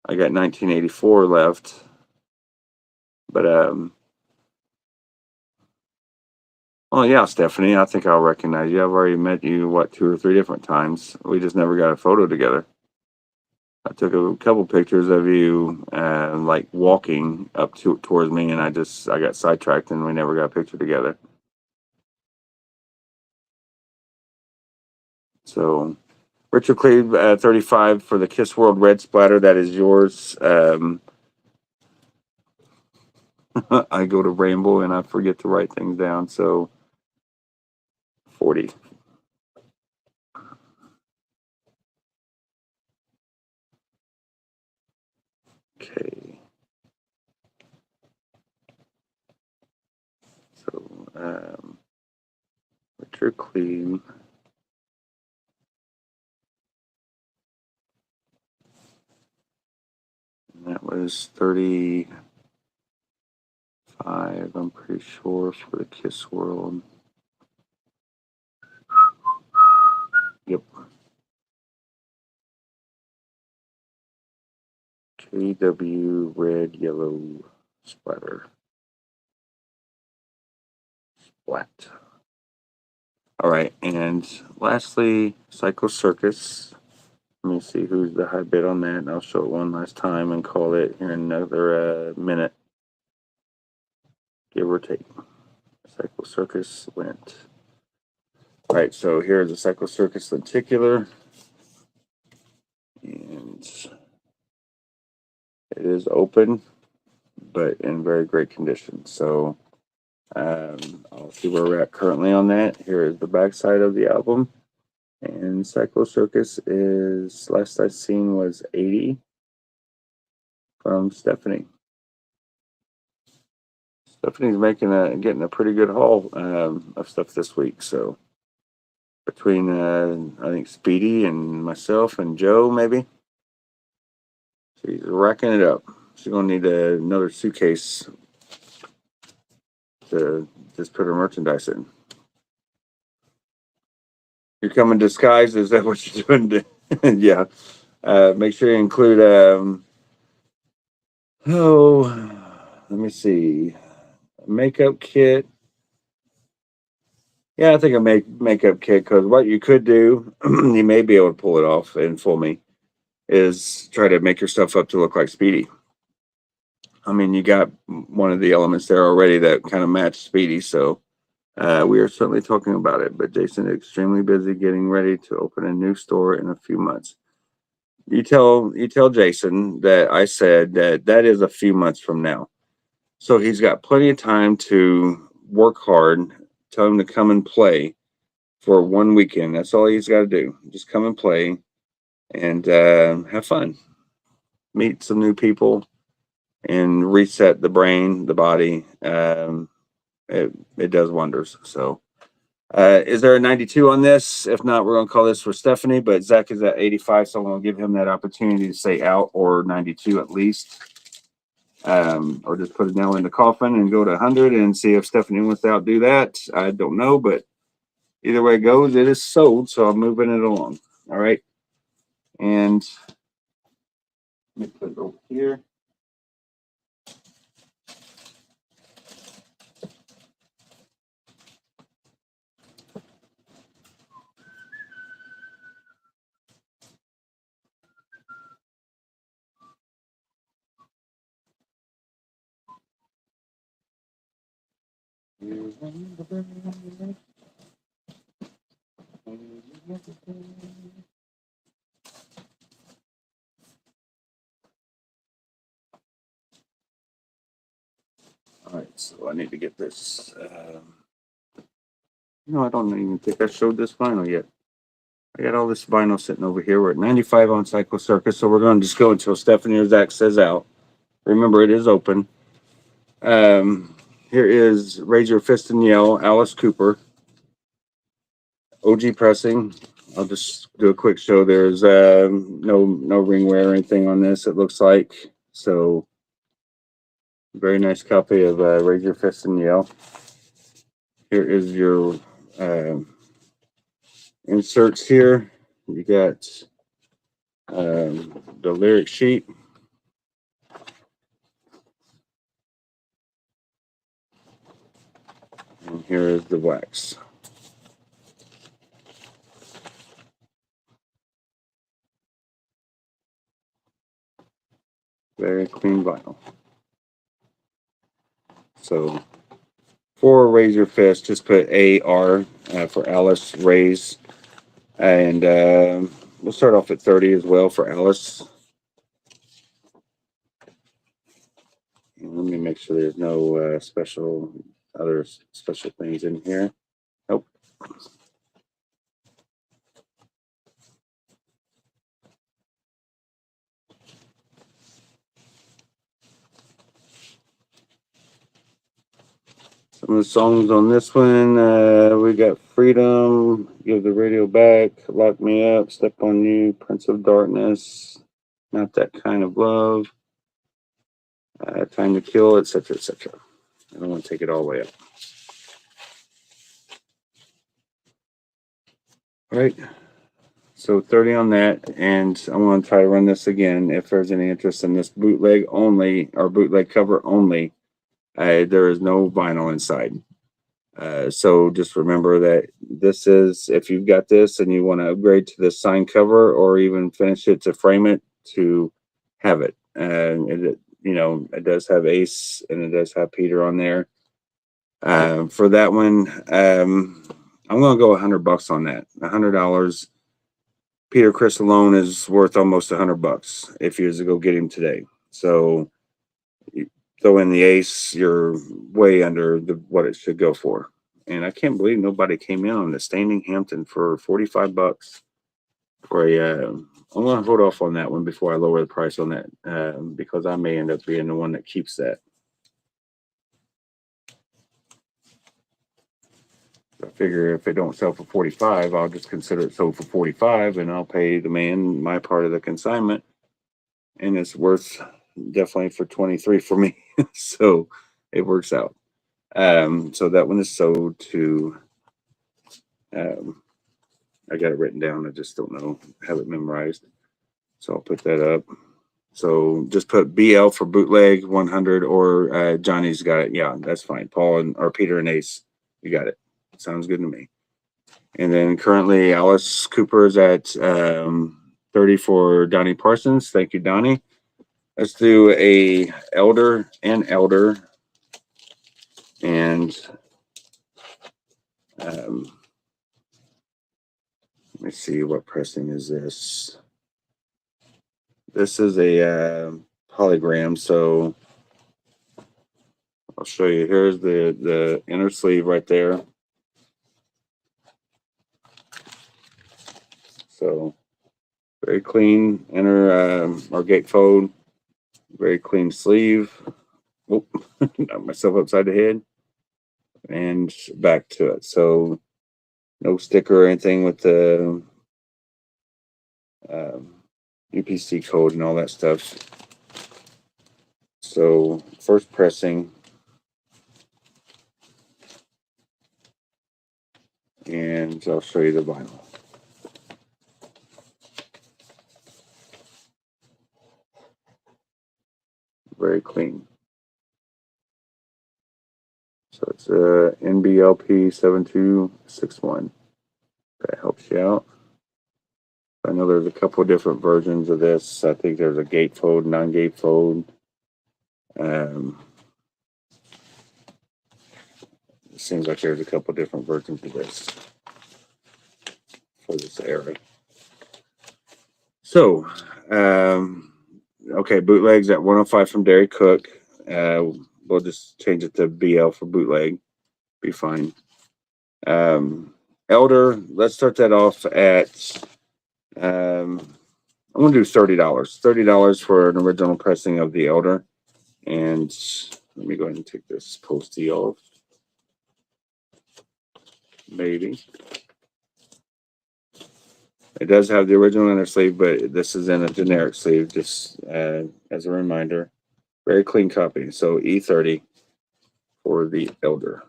I got 1984 left, but Oh yeah, Stephanie, I think I'll recognize you. I've already met you, what, 2 or 3 different times. We just never got a photo together. I took a couple pictures of you, like walking up towards me, and I got sidetracked, and we never got a picture together. So, Richard Cleve, 35 for the Kiss World Red Splatter. That is yours. I go to ramble and I forget to write things down. So, 40. Okay. So, Richard Cleve. That was 35, I'm pretty sure, for the Kiss World. Yep. KW Red Yellow Splatter. Splat. All right, and lastly, Psycho Circus. Let me see who's the high bid on that, and I'll show it one last time and call it here in another minute, give or take. Psycho Circus Lint. All right, so here's the Psycho Circus lenticular, and it is open, but in very great condition. So I'll see where we're at currently on that. Here is the back side of the album. And Psycho Circus is, last I seen, was 80 from Stephanie. Stephanie's getting a pretty good haul of stuff this week. So between I think Speedy and myself and Joe, maybe, she's racking it up. She's gonna need another suitcase to just put her merchandise in. You're coming disguised? Is that what you're doing? Yeah. Make sure you include. Let me see. Makeup kit. Yeah, I think a makeup kit, because what you could do, you may be able to pull it off and fool me, is try to make yourself up to look like Speedy. I mean, you got one of the elements there already that kind of match Speedy, so we are certainly talking about it. But Jason is extremely busy getting ready to open a new store in a few months. You tell Jason that I said that is a few months from now. So he's got plenty of time to work hard. Tell him to come and play for one weekend. That's all he's got to do. Just come and play and have fun. Meet some new people and reset the brain, the body. It does wonders. So is there a 92 on this? If not, we're going to call this for Stephanie, but Zach is at 85, so I'm going to give him that opportunity to say out or 92 at least. Or just put a nail in the coffin and go to 100 and see if Stephanie wants to outdo that. I don't know, but either way it goes, it is sold, so I'm moving it along. All right. And let me put it over here. All right, so I need to get this. No, I don't even think I showed this vinyl yet. I got all this vinyl sitting over here. We're at 95 on Psycho Circus, so we're going to just go until Stephanie or Zach says out. Remember, it is open. Here is Raise Your Fist and Yell, Alice Cooper. OG pressing. I'll just do a quick show. There's no ring wear or anything on this, it looks like. So, very nice copy of Raise Your Fist and Yell. Here is your inserts here. You got the lyric sheet. And here is the wax. Very clean vinyl. So for Raise Your Fist, just put AR for Alice Raise. And we'll start off at 30 as well for Alice. And let me make sure there's no other special things in here. Nope. Some of the songs on this one, we got Freedom, Give the Radio Back, Lock Me Up, Step on You, Prince of Darkness, Not That Kind of Love, Time to Kill, etc., etc. I don't want to take it all the way up. All right. So 30 on that, and I want to try to run this again. If there's any interest in this bootleg only, or bootleg cover only, there is no vinyl inside. So just remember that this is, if you've got this and you want to upgrade to this signed cover or even finish it to frame it, to have it. And it, you know, it does have Ace and it does have Peter on there. For that one, I'm going to go $100 on that. $100. Peter Criss alone is worth almost $100 if you was to go get him today. So you throw in the Ace, you're way under what it should go for. And I can't believe nobody came in on the Standing Hampton for $45 for a. I'm going to hold off on that one before I lower the price on that, because I may end up being the one that keeps that. I figure if it don't sell for 45, I'll just consider it sold for 45, and I'll pay the man my part of the consignment, and it's worth definitely for 23 for me. So it works out. So that one is sold to. I got it written down. I just don't know, have it memorized. So I'll put that up. So just put BL for bootleg 100, or Johnny's got it. Yeah, that's fine. Paul or Peter and Ace, you got it. Sounds good to me. And then currently Alice Cooper is at 30 for Donnie Parsons. Thank you, Donnie. Let's do a Elder and Elder. And let me see, what pressing is this? This is a polygram, so I'll show you. Here's the inner sleeve right there. So very clean inner or gatefold, very clean sleeve. Oh, knocked myself upside the head. And back to it. So no sticker or anything with the UPC code and all that stuff. So first pressing, and I'll show you the vinyl. Very clean. So it's a NBLP 7261. That helps you out. I know there's a couple of different versions of this. I think there's a gatefold, non-gatefold. It seems like there's a couple of different versions of this for this era. So, okay, bootlegs at 105 from Derry Cook. We'll just change it to BL for bootleg. Be fine. Elder, let's start that off at, I'm going to do $30. $30 for an original pressing of the Elder. And let me go ahead and take this postie off. Maybe. It does have the original inner sleeve, but this is in a generic sleeve, just as a reminder. Very clean copy. So E30 for the Elder.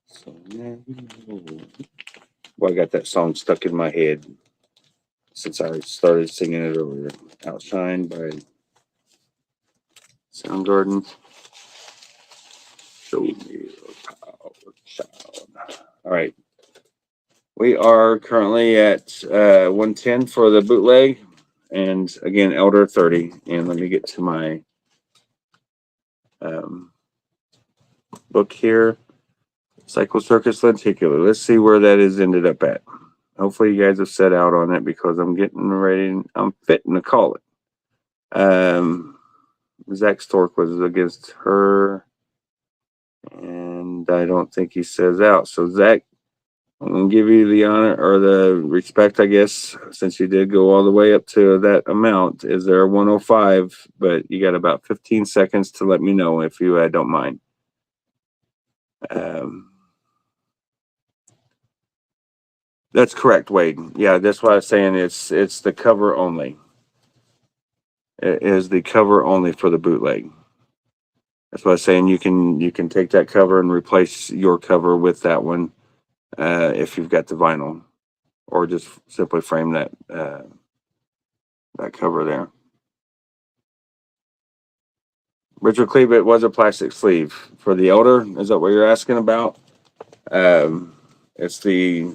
So now, well, I got that song stuck in my head since I started singing it earlier. Outshine by Soundgarden. Show me your power, child. All right. We are currently at 110 for the bootleg. And again, Elder 30. And let me get to my book here. Cycle Circus Lenticular. Let's see where that is ended up at. Hopefully you guys have set out on it because I'm getting ready. I'm fitting to call it. Zach Stork was against her. And I don't think he says out. So Zach, I'm going to give you the honor or the respect, I guess, since you did go all the way up to that amount. Is there a 105? But you got about 15 seconds to let me know if you don't mind. That's correct, Wade. Yeah, that's what I was saying. It's the cover only. It is the cover only for the bootleg. That's what I was saying. You can take that cover and replace your cover with that one if you've got the vinyl, or just simply frame that that cover there. Richard Cleve, it was a plastic sleeve for the Elder. Is that what you're asking about? It's the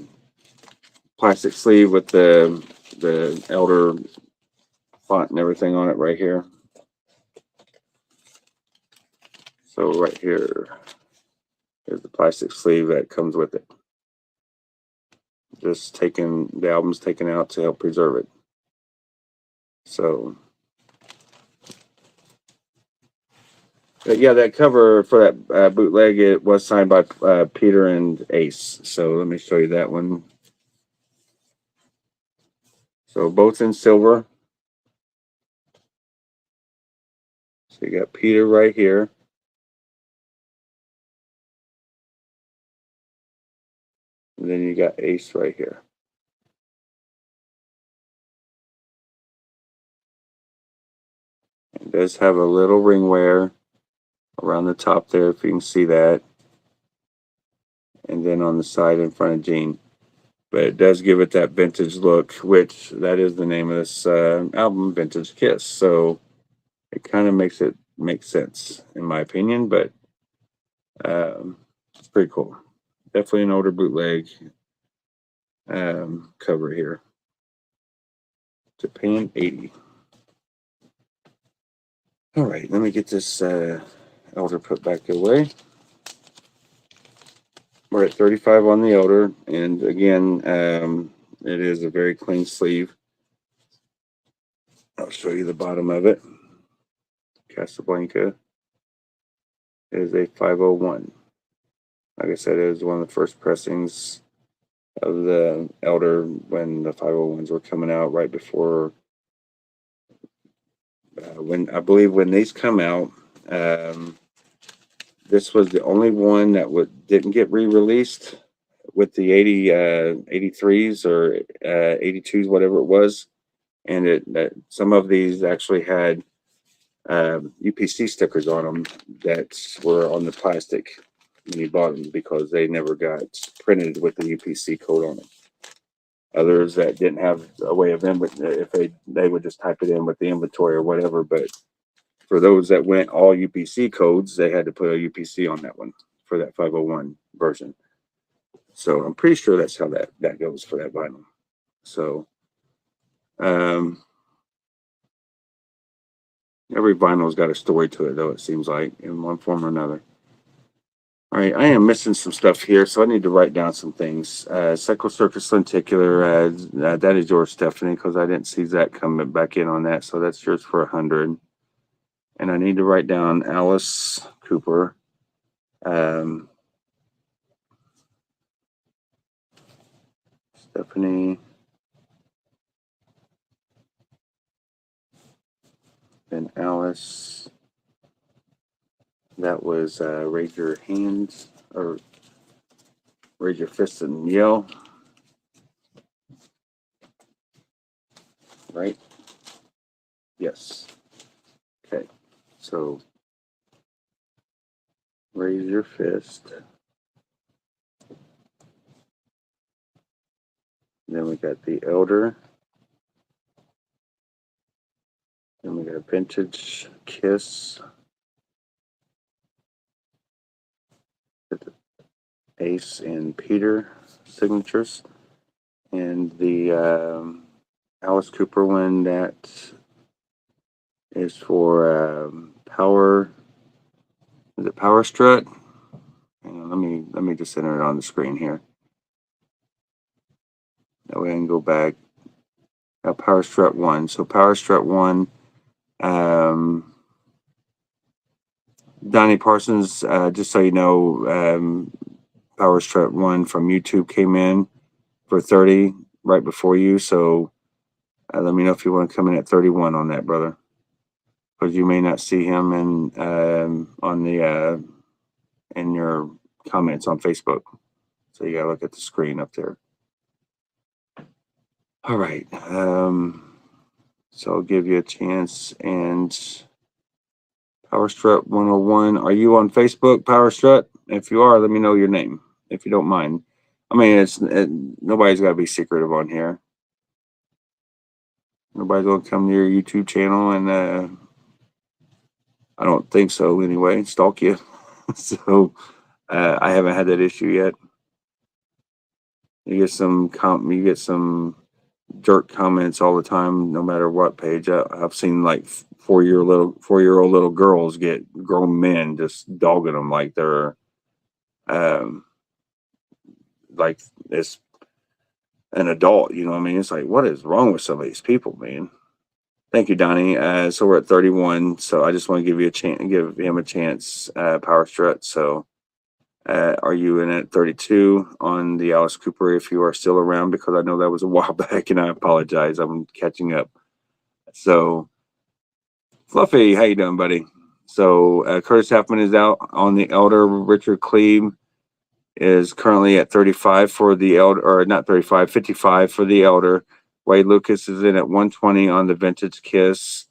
plastic sleeve with the Elder font and everything on it right here. So right here is the plastic sleeve that comes with it. Just the album's taken out to help preserve it. So, but yeah, that cover for that bootleg, it was signed by Peter and Ace. So let me show you that one. So both in silver. So you got Peter right here. And then you got Ace right here. It does have a little ring wear around the top there, if you can see that. And then on the side in front of Gene. But it does give it that vintage look, which that is the name of this album, Vintage Kiss. So it kind of makes it make sense, in my opinion, but it's pretty cool. Definitely an older bootleg cover here. Japan 80. All right, let me get this Elder put back away. We're at 35 on the Elder, and again, it is a very clean sleeve. I'll show you the bottom of it. Casablanca is a 501. Like I said, it was one of the first pressings of the Elder when the 501s were coming out right before. When I believe when these come out, this was the only one that didn't get re-released with the 83s or 82s, whatever it was. And some of these actually had UPC stickers on them that were on the plastic when you bought them because they never got printed with the UPC code on them. Others that didn't have a way of if they would just type it in with the inventory or whatever. But for those that went all UPC codes, they had to put a UPC on that one for that 501 version. So I'm pretty sure that's how that goes for that vinyl. So every vinyl's got a story to it, though, it seems like, in one form or another. All right, I am missing some stuff here, so I need to write down some things. Cycle Circus Lenticular, that is yours, Stephanie, because I didn't see Zach coming back in on that, so that's yours for 100. And I need to write down Alice Cooper. Stephanie. Then Alice. That was raise your hands or raise your fists and yell. Right? Yes. Okay. So raise your fist. Then we got the Elder. Then we got Vintage Kiss. Ace and Peter signatures. And the Alice Cooper one, that is for Power. Is it Power Strut? Hang on, let me just enter it on the screen here. That way I can go back. Power Strut 1. So Power Strut 1, Donnie Parsons, just so you know, Power Strut 1 from YouTube came in for 30 right before you. So let me know if you want to come in at 31 on that, brother. Because you may not see him in on the in your comments on Facebook. So you gotta look at the screen up there. All right. So I'll give you a chance. And Power Strut 101. Are you on Facebook, Power Strut? If you are, let me know your name, if you don't mind. I mean, nobody's got to be secretive on here. Nobody's gonna come to your YouTube channel and I don't think so anyway, stalk you. So I haven't had that issue yet. You get some jerk comments all the time, no matter what page. I've seen like 4-year-old little girls get grown men just dogging them like they're like it's an adult. You know what I mean? It's like, what is wrong with some of these people, man? Thank you, Donnie. So we're at 31. So I just want to give him a chance, Power Strut. So are you in at 32 on the Alice Cooper if you are still around? Because I know that was a while back and I apologize. I'm catching up. So Fluffy, how you doing, buddy? So Curtis Halfman is out on the Elder. Richard Cleve is currently at 35 for the Elder, or not 35, 55 for the Elder. Wade Lucas is in at 120 on the Vintage Kiss.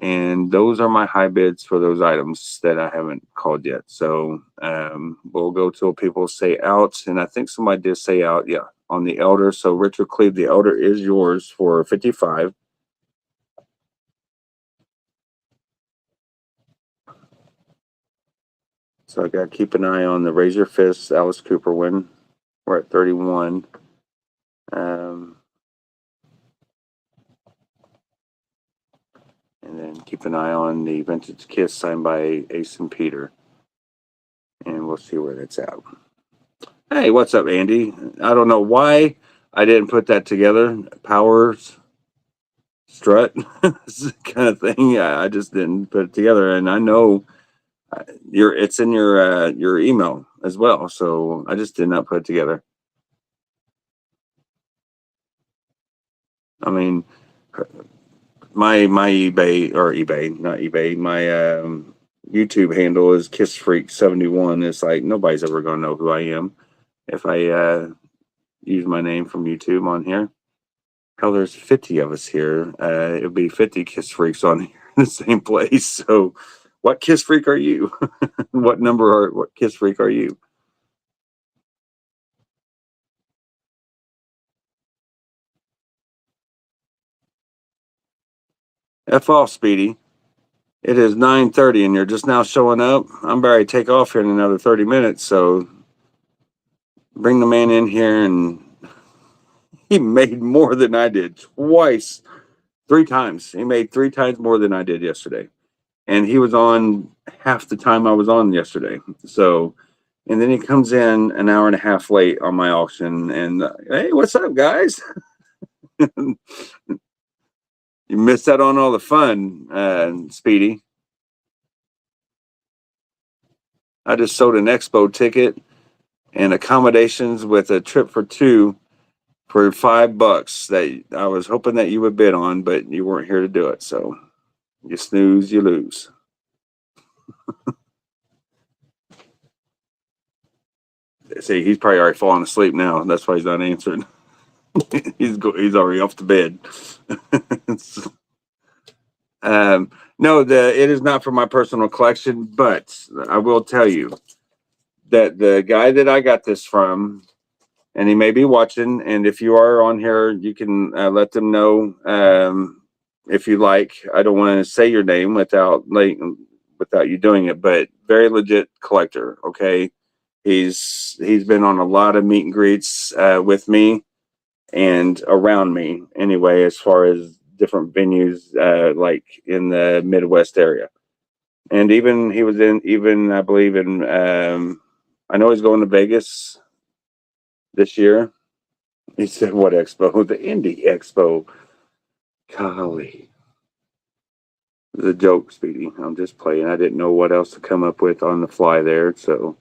And those are my high bids for those items that I haven't called yet. So we'll go till people say out. And I think somebody did say out, yeah, on the Elder. So Richard Cleve, the Elder is yours for 55. So I got to keep an eye on the Razor Fist Alice Cooper win. We're at 31. And then keep an eye on the Vintage Kiss signed by Ace and Peter. And we'll see where that's at. Hey, what's up, Andy? I don't know why I didn't put that together. Powers Strut kind of thing. Yeah, I just didn't put it together. And I know it's in your email as well. So I just did not put it together. I mean, my eBay, not eBay, my YouTube handle is KissFreak71. It's like nobody's ever gonna know who I am if I use my name from YouTube on here. Hell, there's 50 of us here. It'll be 50 Kiss Freaks on here in the same place. So what Kiss Freak are you? What Kiss Freak are you? F off, Speedy. It is 9:30 and you're just now showing up. I'm about to take off here in another 30 minutes. So bring the man in here, and he made more than I did twice, 3 times. He made 3 times more than I did yesterday. And he was on half the time I was on yesterday. So, and then he comes in an hour and a half late on my auction and, hey, what's up, guys? You missed out on all the fun, Speedy. I just sold an expo ticket and accommodations with a trip for 2 for $5 that I was hoping that you would bid on, but you weren't here to do it. So you snooze, you lose. See, he's probably already falling asleep now. That's why he's not answering. He's already off to bed. No, it is not for my personal collection, but I will tell you that the guy that I got this from, and he may be watching, and if you are on here, you can let them know if you like. I don't want to say your name without you doing it, but very legit collector. Okay, He's been on a lot of meet and greets with me and around me anyway, as far as different venues like in the Midwest area. And even he was in I believe in I know he's going to Vegas this year. He said, "What expo?" The Indie Expo. Golly, the joke, Speedy. I'm just playing. I didn't know what else to come up with on the fly there, so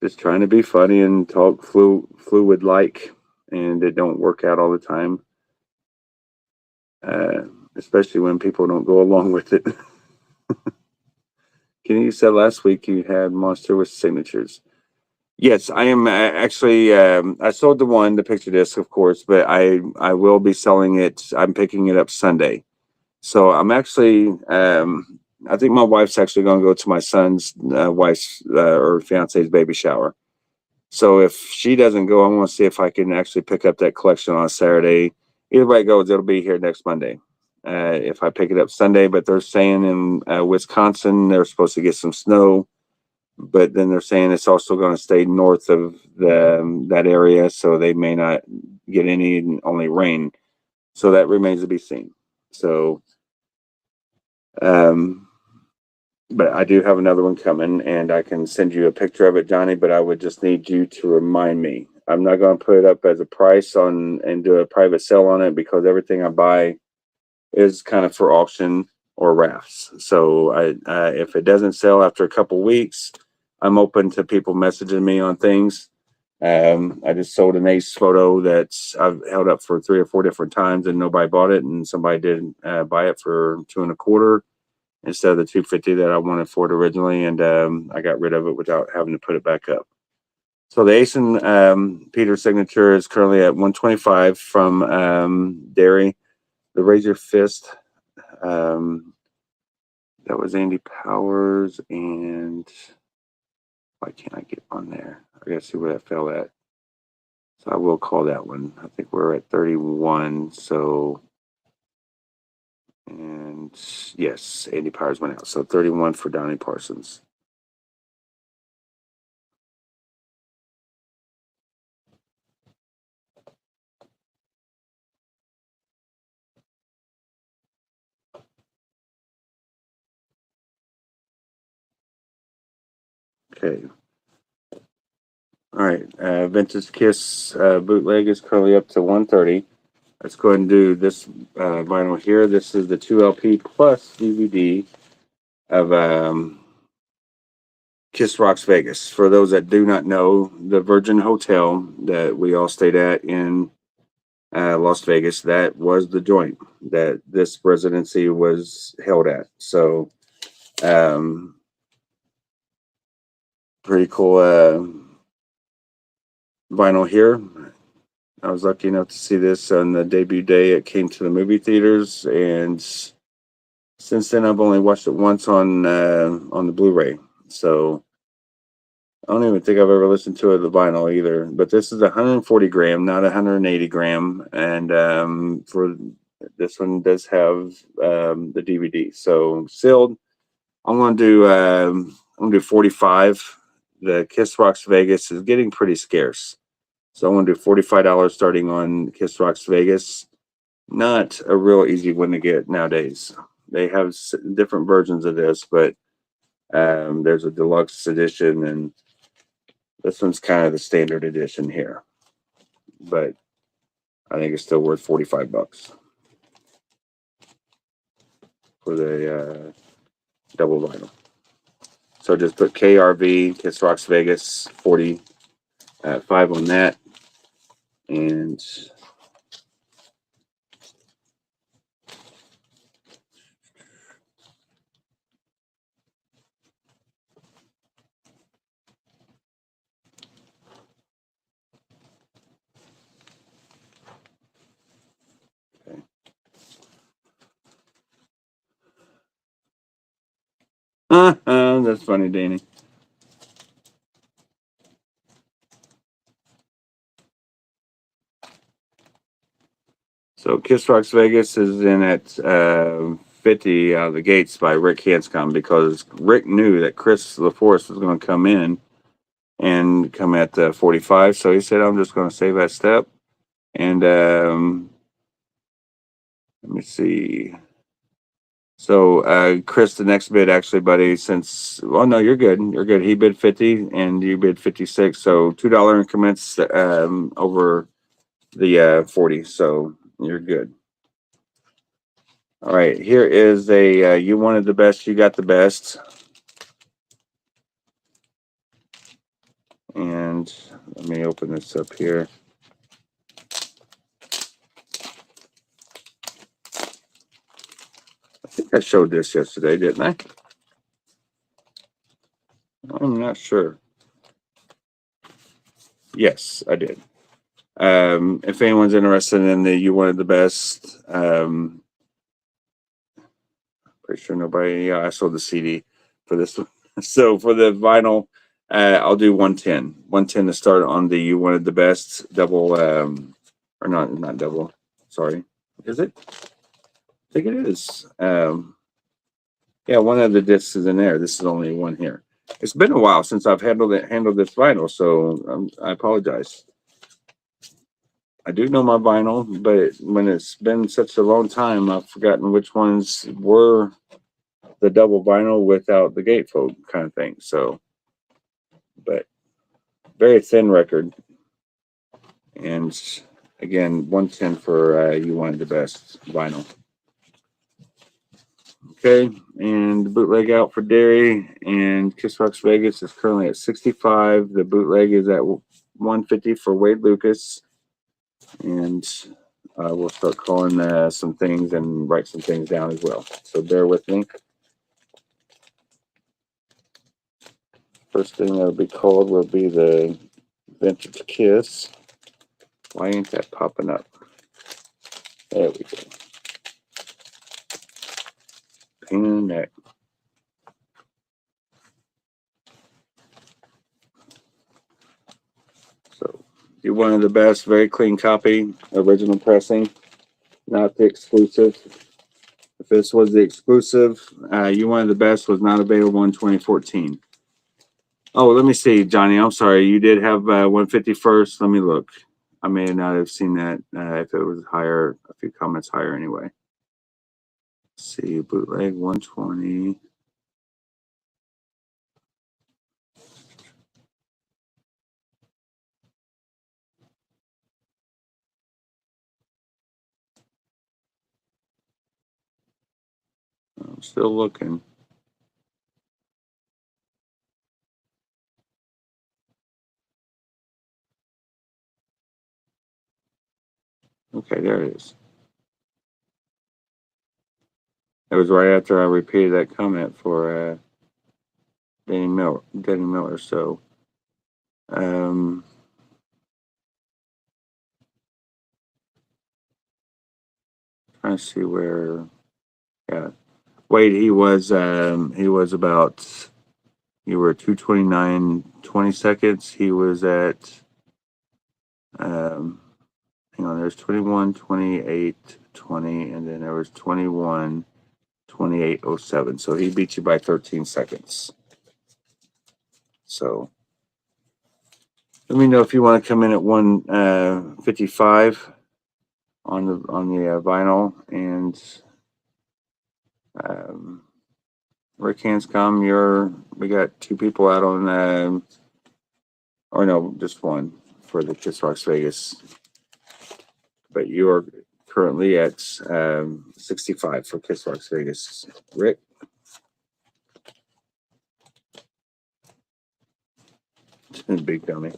just trying to be funny and talk fluid like, and it don't work out all the time, especially when people don't go along with it. You said last week you had Monster with signatures. Yes, I am actually. I sold the picture disc, of course, but I will be selling it. I'm picking it up Sunday, so I'm actually. I think my wife's actually going to go to my son's wife's or fiance's baby shower. So if she doesn't go, I want to see if I can actually pick up that collection on Saturday. Either way it goes, it'll be here next Monday. If I pick it up Sunday, but they're saying in Wisconsin they're supposed to get some snow, but then they're saying it's also going to stay north of that area, so they may not get any, only rain. So that remains to be seen. So, but I do have another one coming, and I can send you a picture of it, Johnny. But I would just need you to remind me. I'm not going to put it up as a price on and do a private sale on it, because everything I buy is kind of for auction or rafts. So if it doesn't sell after a couple weeks, I'm open to people messaging me on things. I just sold an Ace photo that I've held up for 3 or 4 different times and nobody bought it, and somebody did buy it for $2.25 instead of the $250 that I wanted for it originally, and I got rid of it without having to put it back up. So the Ace and Peter signature is currently at $125 from Dairy. The Raise Your Fist, that was Andy Powers, and why can't I get on there? I gotta see where that fell at. So I will call that one. I think we're at 31. So, and yes, Andy Powers went out. So 31 for Donnie Parsons. Okay. All right. Vintage Kiss bootleg is currently up to 130. Let's go ahead and do this vinyl here. This is the 2LP plus DVD of Kiss Rocks Vegas. For those that do not know, the Virgin Hotel that we all stayed at in Las Vegas, that was the joint that this residency was held at. So, pretty cool vinyl here. I was lucky enough to see this on the debut day. It came to the movie theaters, and since then I've only watched it once on the Blu-ray. So I don't even think I've ever listened to it the vinyl either. But this is 140 gram, not 180 gram, and for this one does have the DVD. So sealed. I'm gonna do 45. The Kiss Rocks Vegas is getting pretty scarce. So I'm going to do $45 starting on Kiss Rocks Vegas. Not a real easy one to get nowadays. They have different versions of this, but there's a deluxe edition, and this one's kind of the standard edition here. But I think it's still worth 45 bucks for the double vinyl. So just put KRV, Kiss Rocks Vegas, 45 on that. And that's funny, Danny. So Kiss Rocks Vegas is in at 50 out of the gates by Rick Hanscom, because Rick knew that Chris LaForce was going to come in and come at 45. So he said, I'm just going to save that step. And let me see. So, Chris, the next bid, actually, buddy, since, well, no, you're good. You're good. He bid 50 and you bid 56. So $2 increments over the 40. So you're good. All right. Here is a, you wanted the best, you got the best. And let me open this up here. I think I showed this yesterday, didn't I? I'm not sure. Yes, I did. If anyone's interested in the you wanted the best, pretty sure nobody. Yeah, I sold the CD for this one. So for the vinyl, I'll do 110. 110 to start on the you wanted the best double, or not double. Sorry, is it? I think it is. Yeah, one of the discs is in there. This is only one here. It's been a while since I've handled this vinyl, so I apologize. I do know my vinyl, but when it's been such a long time, I've forgotten which ones were the double vinyl without the gatefold kind of thing. So, but very thin record. And again, 110 for you wanted the best vinyl. Okay, and the bootleg out for Derry and Kiss Rocks Vegas is currently at 65. The bootleg is at 150 for Wade Lucas. And we'll start calling some things and write some things down as well. So bear with me. First thing that'll be called will be the Vintage Kiss. Why ain't that popping up? There we go. Pain in the neck. So you wanted the best, very clean copy, original pressing, not the exclusive. If this was the exclusive, you wanted the best was not available in 2014. Oh, let me see, Johnny. I'm sorry. You did have 151st. Let me look. I may not have seen that if it was higher, a few comments higher anyway. Let's see, bootleg 120. I'm still looking. Okay, there it is. It was right after I repeated that comment for Danny Miller. So, trying to see where, yeah, Wade, he was about, you were 2:29:20 seconds. He was at, hang on, there's 21:28:20, and then there was 21:28:07. So he beat you by 13 seconds. So let me know if you want to come in at 155 on the vinyl, and Rick Hanscom, we got two people out on or no, just one for the Kiss Rocks Vegas, but you are currently at 65 for Kiss Rocks Vegas. Rick. Big dummy.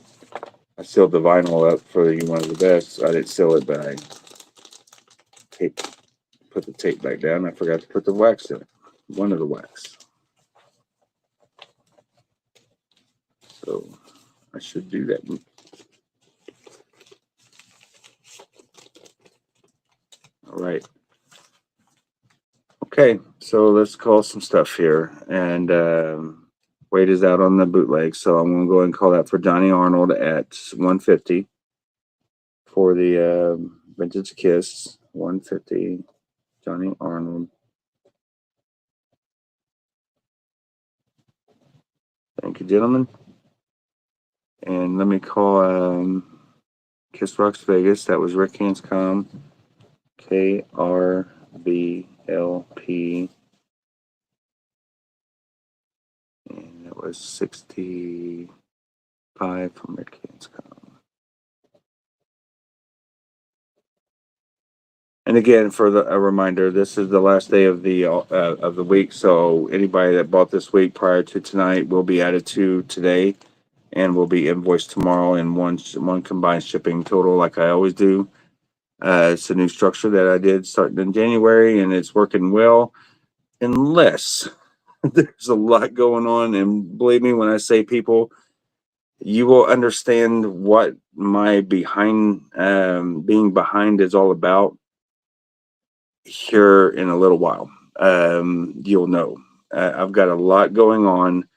I sealed the vinyl up for you one of the best. I didn't seal it, but I put the tape back down. I forgot to put the wax in it. One of the wax. So I should do that. All right. Okay, so let's call some stuff here. And Wade is out on the bootleg, so I'm going to go ahead and call that for Johnny Arnold at 150 for the Vintage Kiss. 150, Johnny Arnold. Thank you, gentlemen. And let me call Kiss Rocks Vegas. That was Rick Hanscom, KRBLP, and it was 65 from Rick Hanscom. And again, for a reminder, this is the last day of the week. So anybody that bought this week prior to tonight will be added to today, and will be invoiced tomorrow in one combined shipping total, like I always do. It's a new structure that I did starting in January, and it's working well, unless there's a lot going on. And believe me when I say, people, you will understand what my being behind is all about here in a little while. You'll know. I've got a lot going on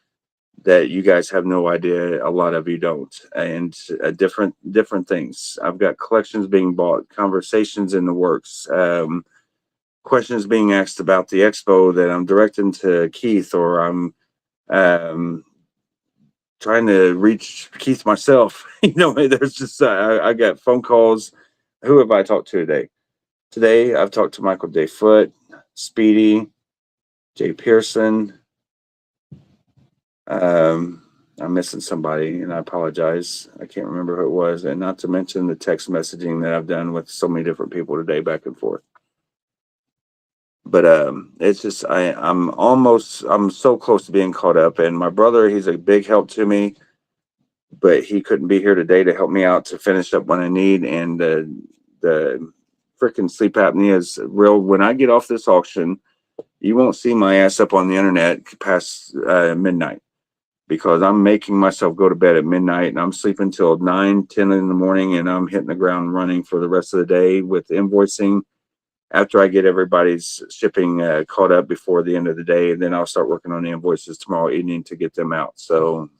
that you guys have no idea. A lot of you don't, and different things. I've got collections being bought, conversations in the works, questions being asked about the expo that I'm directing to Keith, or I'm trying to reach Keith myself. There's just I got phone calls. Who have I talked to today? Today, I've talked to Michael J. Foot, Speedy, Jay Pearson. I'm missing somebody, and I apologize. I can't remember who it was. And not to mention the text messaging that I've done with so many different people today, back and forth. But it's just I'm so close to being caught up. And my brother, he's a big help to me, but he couldn't be here today to help me out to finish up what I need. And the freaking sleep apnea is real. When I get off this auction, you won't see my ass up on the internet past midnight, because I'm making myself go to bed at midnight, and I'm sleeping till 9, 10 in the morning, and I'm hitting the ground running for the rest of the day with invoicing after I get everybody's shipping caught up before the end of the day. And then I'll start working on the invoices tomorrow evening to get them out. So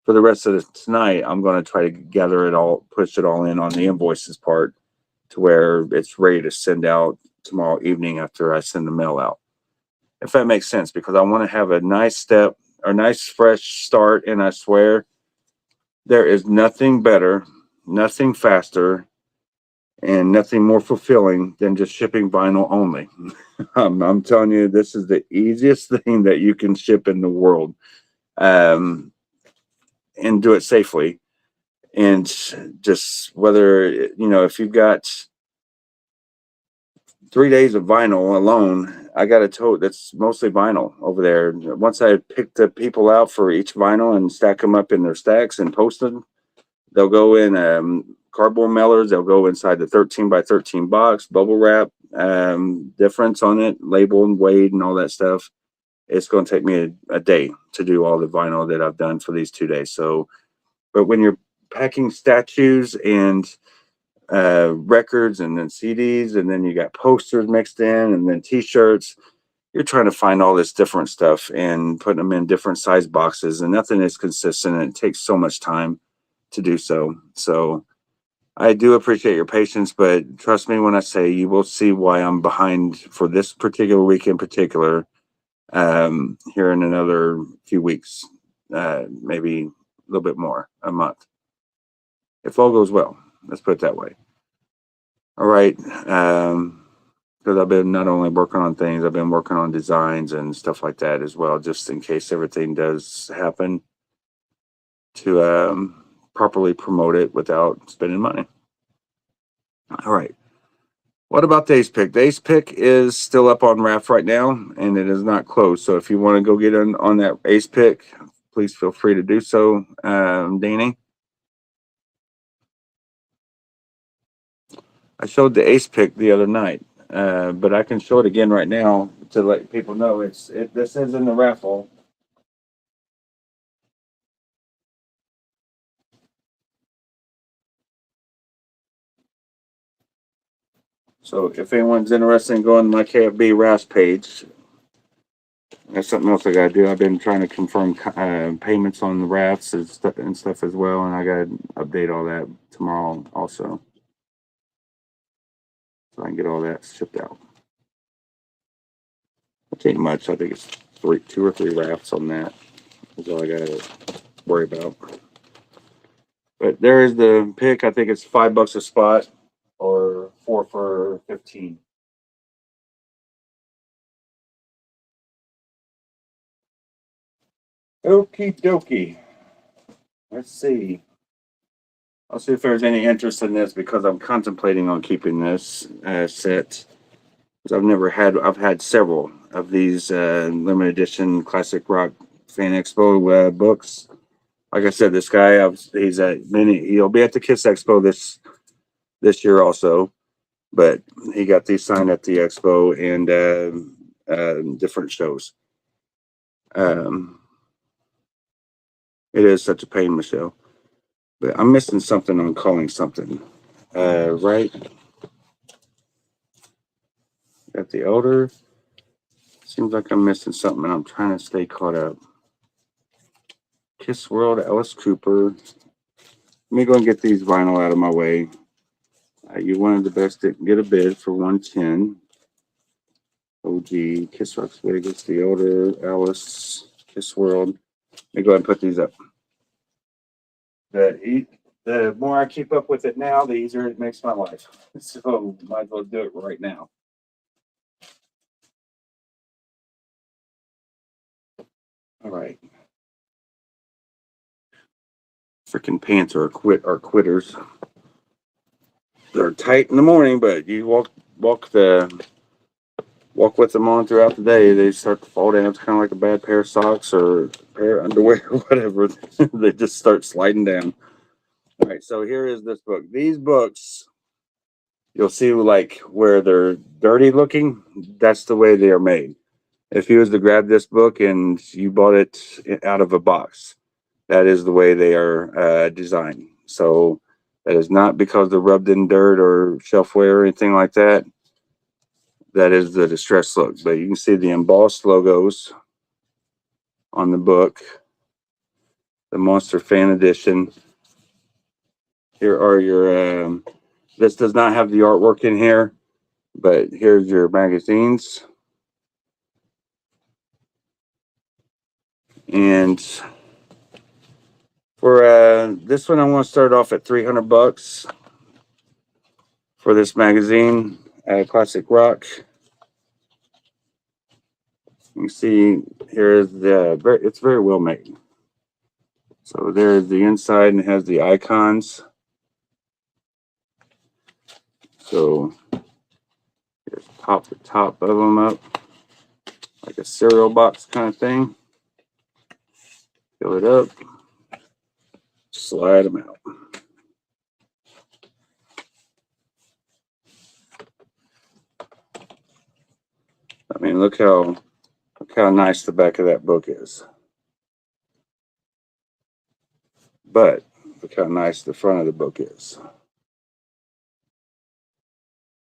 for the rest of tonight, I'm going to try to gather it all, push it all in on the invoices part, to where it's ready to send out tomorrow evening after I send the mail out. If that makes sense, because I want to have a nice fresh start. And I swear, there is nothing better, nothing faster, and nothing more fulfilling than just shipping vinyl only. I'm telling you, this is the easiest thing that you can ship in the world, and do it safely. And just whether, if you've got 3 days of vinyl alone, I got a tote that's mostly vinyl over there. Once I pick the people out for each vinyl and stack them up in their stacks and post them, they'll go in cardboard mailers. They'll go inside the 13 by 13 box, bubble wrap, difference on it, label and weighed and all that stuff. It's going to take me a day to do all the vinyl that I've done for these 2 days. So, but when you're packing statues and records, and then CDs, and then you got posters mixed in, and then t-shirts, you're trying to find all this different stuff and putting them in different size boxes, and nothing is consistent, and it takes so much time to do so. So I do appreciate your patience, but trust me when I say you will see why I'm behind for this particular week in particular, here in another few weeks, maybe a little bit more, a month, if all goes well. Let's put it that way. All right. Because I've been not only working on things, I've been working on designs and stuff like that as well, just in case everything does happen, to properly promote it without spending money. All right. What about the Ace Pick? The Ace Pick is still up on RAF right now, and it is not closed. So if you want to go get on that Ace Pick, please feel free to do so, Danny. I showed the Ace Pick the other night, but I can show it again right now to let people know this is in the raffle. So if anyone's interested in going to my KFB RAS page, that's something else I got to do. I've been trying to confirm payments on the rafts and stuff as well, and I got to update all that tomorrow also, so I can get all that shipped out. It ain't much. I think it's 2 or 3 rafts on that. That's all I got to worry about. But there is the pick. I think it's $5 a spot or 4 for 15. Okie dokie. Let's see. I'll see if there's any interest in this because I'm contemplating on keeping this set. I've had several of these limited edition classic rock fan expo books. Like I said, this guy, he'll be at the Kiss Expo this year also, but he got these signed at the expo and different shows. It is such a pain, Michelle, but I'm missing something on calling something. Right? Got the Elder. Seems like I'm missing something, and I'm trying to stay caught up. Kiss World, Alice Cooper. Let me go and get these vinyl out of my way. You wanted the best to get a bid for 110. OG, Kiss Rocks Vegas, The Elder, Alice, Kiss World. Let me go ahead and put these up. The more I keep up with it now, the easier it makes my life. So might as well do it right now. All right. Freaking pants are quitters. They're tight in the morning, but you walk with them on throughout the day, they start to fall down. It's kind of like a bad pair of socks or a pair of underwear or whatever. They just start sliding down. All right, so here is this book. These books, you'll see like where they're dirty looking. That's the way they are made. If you was to grab this book and you bought it out of a box, that is the way they are designed. So that is not because they're rubbed in dirt or shelfware or anything like that. That is the distressed look. But you can see the embossed logos on the book. The Monster Fan Edition. Here are your, this does not have the artwork in here, but here's your magazines. And for this one, I want to start off at $300 for this magazine, Classic Rock. You can see here is it's very well made. So there's the inside and it has the icons. So here's pop the top of them up like a cereal box kind of thing. Fill it up, slide them out. I mean, look how nice the back of that book is. But look how nice the front of the book is.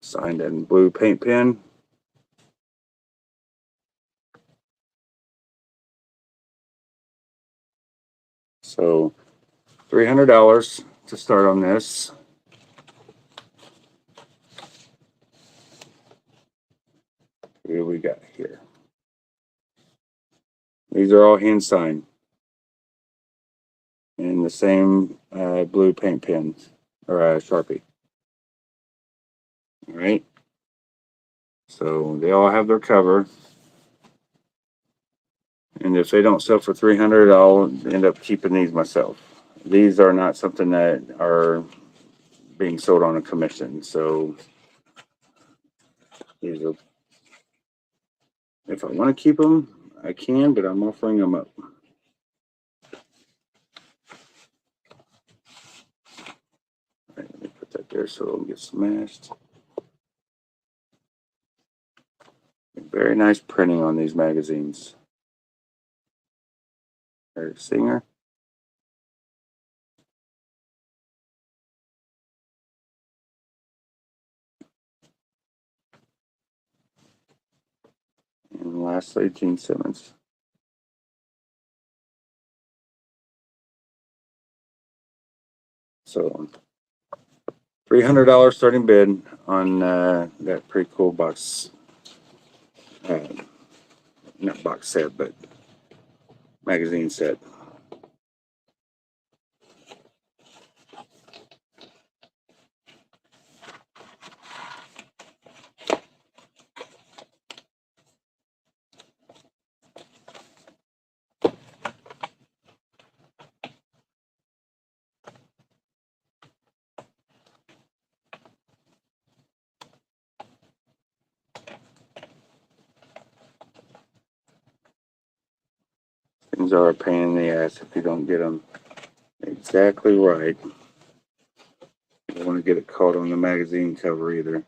Signed in blue paint pen. So $300 to start on this. What do we got here? These are all hand signed in the same blue paint pen or Sharpie. All right. So they all have their cover. And if they don't sell for $300, I'll end up keeping these myself. These are not something that are being sold on a commission. So these are, if I want to keep them, I can, but I'm offering them up. All right, let me put that there so it don't get smashed. Very nice printing on these magazines. There's Singer. And lastly, Gene Simmons. So $300 starting bid on that pretty cool box. Not box set, but magazine set. Things are a pain in the ass if you don't get them exactly right. You don't want to get it caught on the magazine cover either.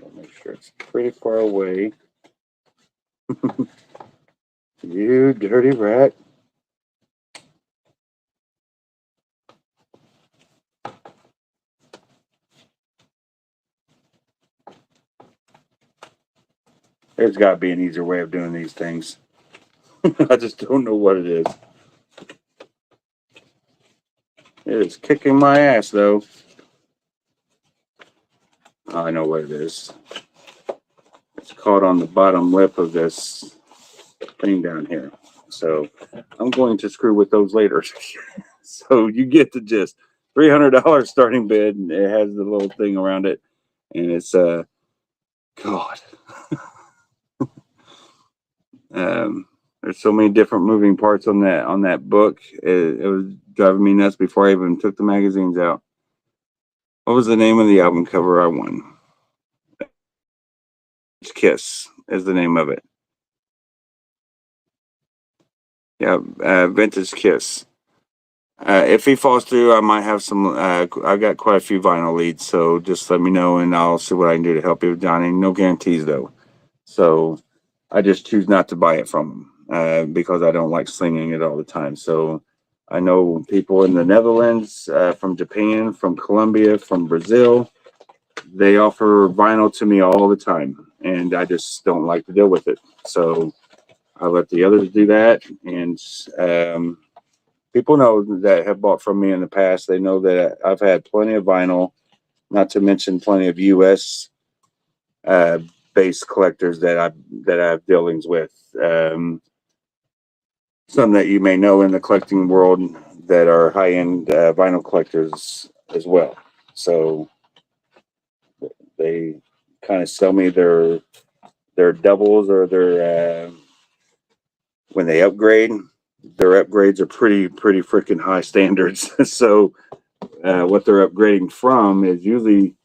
Gotta make sure it's pretty far away. You dirty rat. There's got to be an easier way of doing these things. I just don't know what it is. It is kicking my ass, though. I know what it is. It's caught on the bottom lip of this thing down here. So I'm going to screw with those later. So you get the gist. $300 starting bid, and it has the little thing around it, and it's God. There's so many different moving parts on that book. It was driving me nuts before I even took the magazines out. What was the name of the album cover I won? Kiss is the name of it. Yeah, Vintage Kiss. If he falls through, I might have some. I've got quite a few vinyl leads, so just let me know and I'll see what I can do to help you, Johnny. No guarantees though. So I just choose not to buy it from him because I don't like slinging it all the time. So I know people in the Netherlands, from Japan, from Colombia, from Brazil. They offer vinyl to me all the time, and I just don't like to deal with it. So I let the others do that, and people know that have bought from me in the past. They know that I've had plenty of vinyl, not to mention plenty of U.S. Based collectors that I have dealings with. Some that you may know in the collecting world that are high end vinyl collectors as well. So they kind of sell me their doubles or their when they upgrade. Their upgrades are pretty freaking high standards. So what they're upgrading from is usually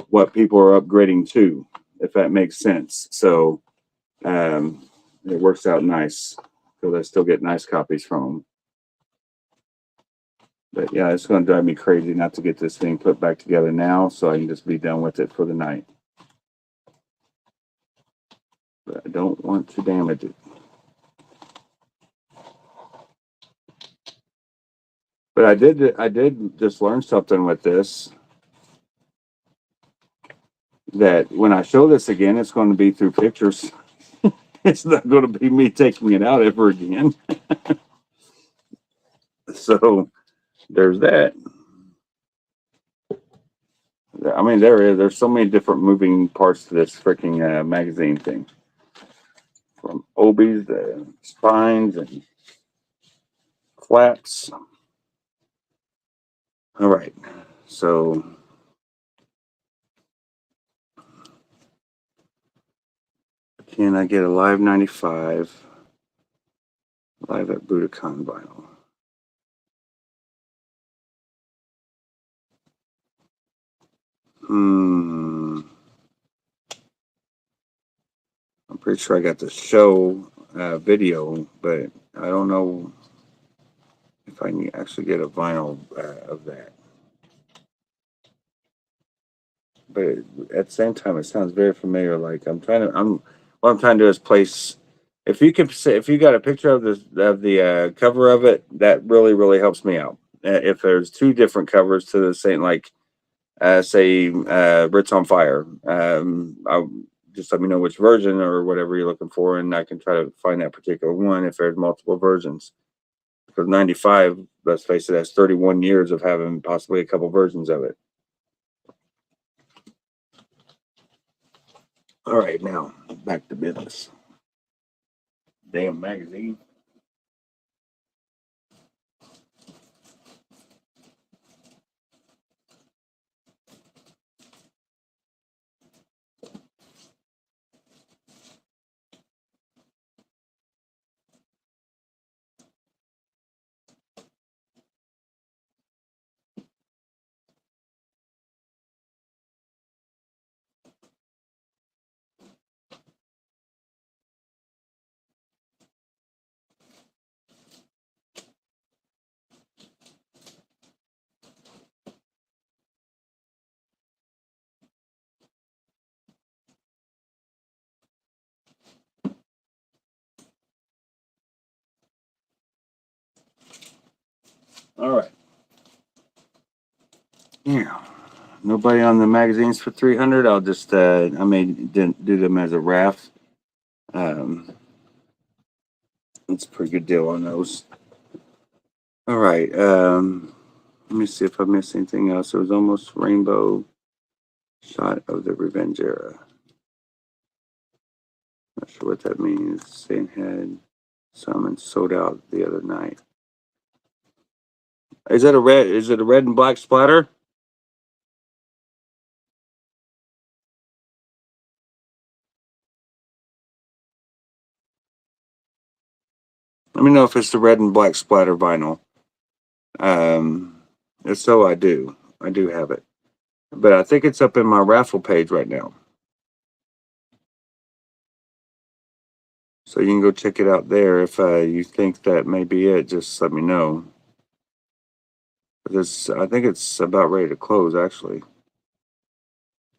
what people are upgrading to, if that makes sense. So it works out nice because I still get nice copies from them. But yeah, it's going to drive me crazy not to get this thing put back together now so I can just be done with it for the night. But I don't want to damage it. But I did just learn something with this, that when I show this again, it's going to be through pictures. It's not going to be me taking it out ever again. So there's that. I mean, there's so many different moving parts to this freaking magazine thing, from obies to spines and flaps. All right, so can I get a Live 95 live at Budokan vinyl? I'm pretty sure I got the show video, but I don't know if I can actually get a vinyl of that. But at the same time, it sounds very familiar. Like what I'm trying to do is place. If you got a picture of the cover of it, that really helps me out. If there's two different covers to the same, like say Ritz on Fire, I'll just let me know which version or whatever you're looking for, and I can try to find that particular one if there's multiple versions. Because 95, let's face it, that's 31 years of having possibly a couple versions of it. All right, now back to business. Damn magazine. All right. Yeah. Nobody on the magazines for 300. I'll just I may do them as a raft. It's a pretty good deal on those. All right. Let me see if I missed anything else. It was almost rainbow shot of the Revenge era. Not sure what that means. Saying had some sold out the other night. Is it a red? Is it a red and black splatter? Let me know if it's the red and black splatter vinyl. If so, I do have it, but I think it's up in my raffle page right now. So you can go check it out there. If you think that may be it, just let me know. I think it's about ready to close, actually.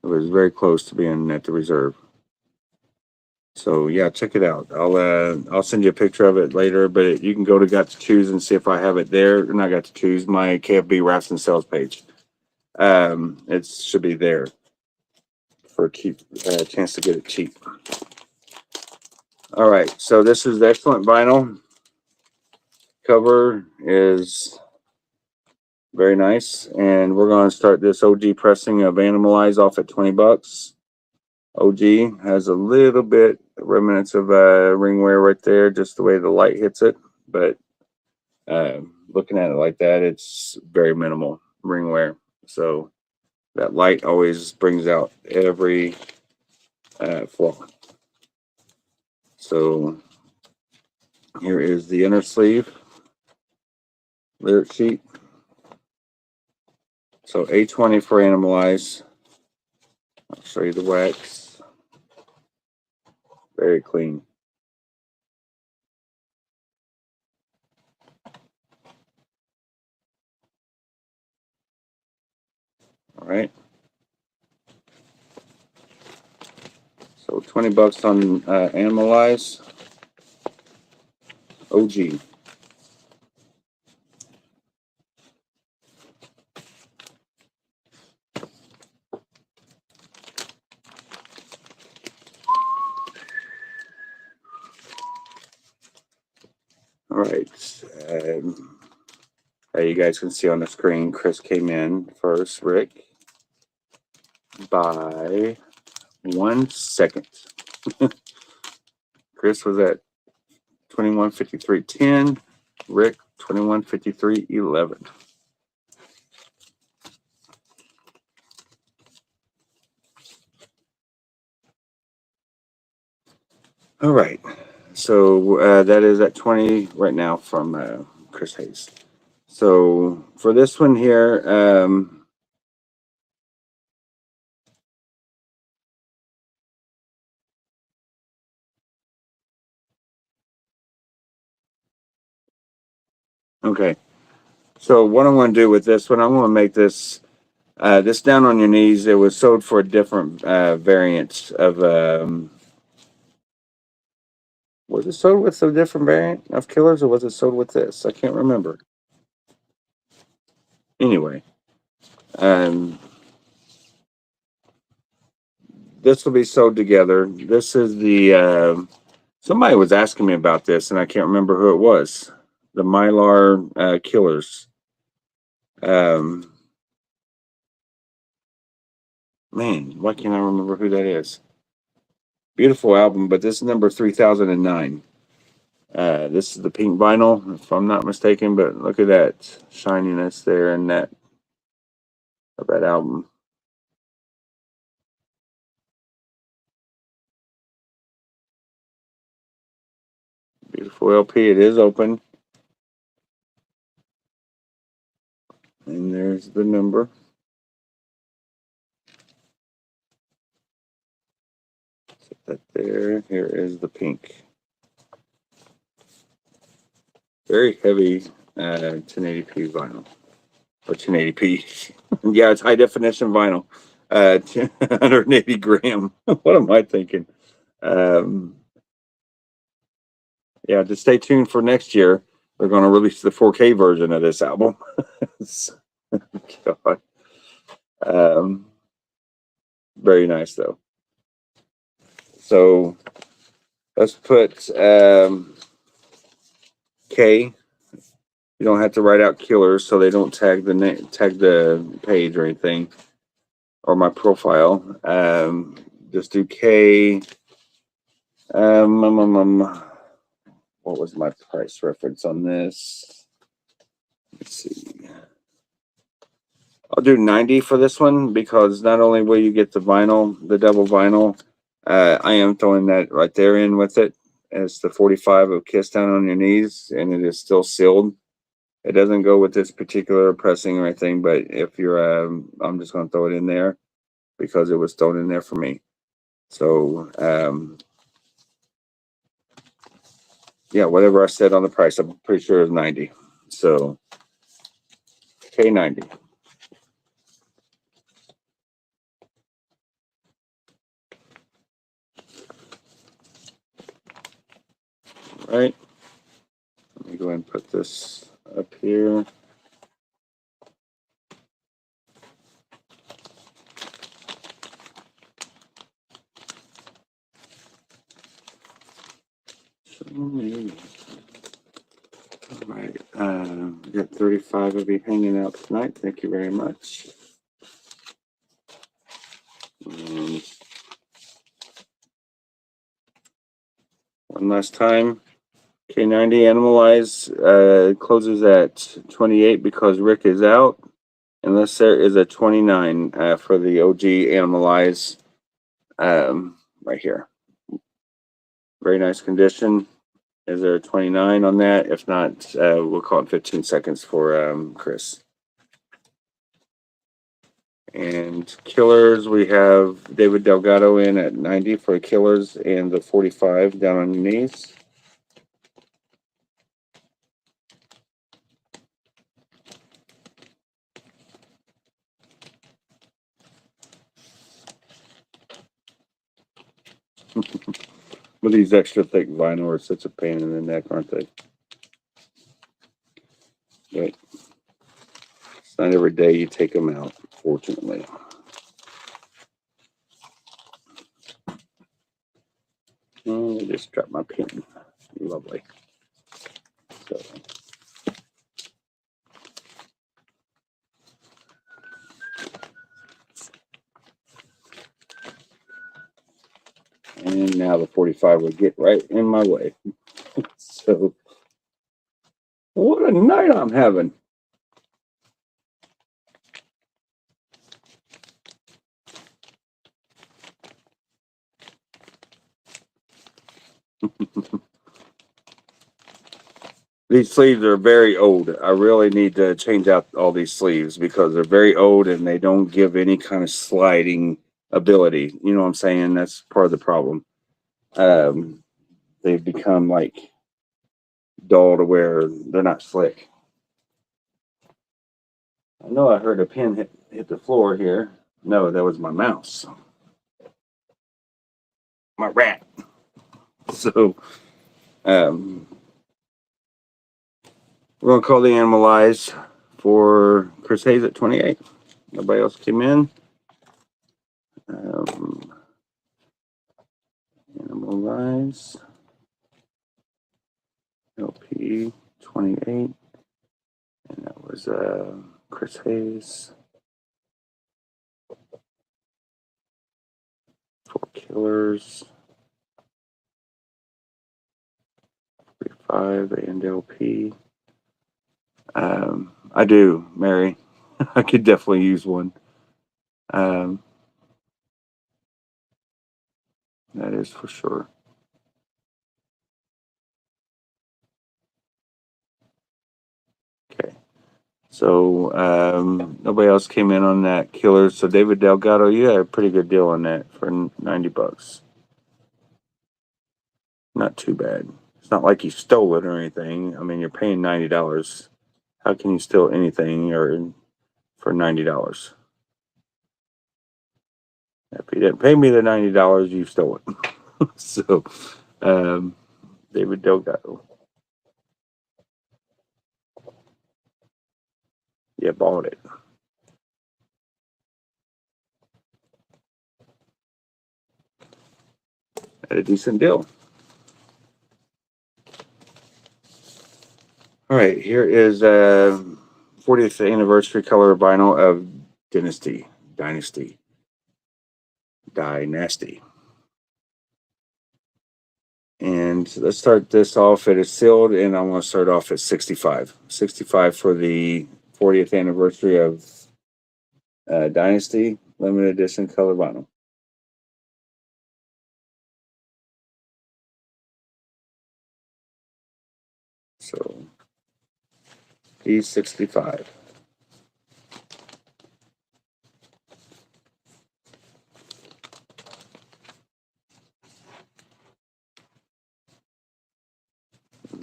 It was very close to being at the reserve. So yeah, check it out. I'll send you a picture of it later, but you can go to Got to Choose and see if I have it there. Not Got to Choose, my KFB Rafts and Sales page. It should be there for a cheap chance to get it cheap. All right, so this is the Excellent Vinyl. Cover is very nice, and we're going to start this OG pressing of Animalize off at $20. OG has a little bit remnants of ring wear right there, just the way the light hits it, but looking at it like that, it's very minimal ring wear. So that light always brings out every flaw. So here is the inner sleeve lyric sheet. So A20 for Animalize. I'll show you the wax. Very clean. All right. So $20 on Animalize. OG. All right. You guys can see on the screen, Chris came in first, Rick, by 1 second. Chris was at 21:53.10. Rick 21:53.11. All right. So that is at 20 right now from Chris Hayes. So for this one here, okay. So what I'm going to do with this one, I'm going to make this this down on your knees. It was sold for a different variant of. Was it sold with a different variant of Killers, or was it sold with this? I can't remember. Anyway, this will be sewed together. This is the. Somebody was asking me about this, and I can't remember who it was. The Mylar Killers. Man, why can't I remember who that is? Beautiful album, but this is number 3009. This is the pink vinyl, if I'm not mistaken, but look at that shininess there and that of that album. Beautiful LP. It is open. And there's the number. Set that there. Here is the pink. Very heavy 1080p vinyl. Or 1080p. Yeah, it's high definition vinyl. 180 gram. What am I thinking? Yeah, just stay tuned for next year. We're going to release the 4K version of this album. God. Very nice though. So let's put K. You don't have to write out killers, so they don't tag the page or anything, or my profile. Just do K. What was my price reference on this? Let's see. I'll do 90 for this one because not only will you get the vinyl, the double vinyl, I am throwing that right there in with it as the 45 of Kiss Down on Your Knees, and it is still sealed. It doesn't go with this particular pressing or anything, but if you're, I'm just going to throw it in there because it was thrown in there for me. So, yeah, whatever I said on the price, I'm pretty sure it's 90. So, K90. Right. Let me go ahead and put this up here. All right. We got 35 of you hanging out tonight. Thank you very much. And one last time. K90 Animalize closes at 28 because Rick is out. Unless there is a 29 for the OG Animalize right here. Very nice condition. Is there a 29 on that? If not, we'll call it 15 seconds for Chris. And Killers, we have David Delgado in at 90 for Killers and the 45 Down on Your Knees. With these extra thick vinyl are such a pain in the neck, aren't they? But it's not every day you take them out, fortunately. Oh, I just dropped my pen. Lovely. So. And now the 45 would get right in my way. So, what a night I'm having. These sleeves are very old. I really need to change out all these sleeves because they're very old and they don't give any kind of sliding ability. You know what I'm saying? That's part of the problem. They've become like dull to where they're not slick. I know I heard a pin hit the floor here. No, that was my mouse. My rat. So, we're going to call the Animalize for Chris Hayes at 28. Nobody else came in. Animalize. LP 28. And that was Chris Hayes. 4 Killers. 35 and LP. I do, Mary. I could definitely use one. That is for sure. Okay. So nobody else came in on that Killer. So David Delgado, you had a pretty good deal on that for $90. Not too bad. It's not like you stole it or anything. I mean, you're paying $90. How can you steal anything or for $90? If you didn't pay me the $90, you stole it. So, David Delgado. you bought it. At a decent deal. All right, here is 40th anniversary color vinyl of Dynasty. And let's start this off. It is sealed, and I'm going to start off at 65. 65 for the 40th anniversary of Dynasty limited edition color vinyl. So he's 65.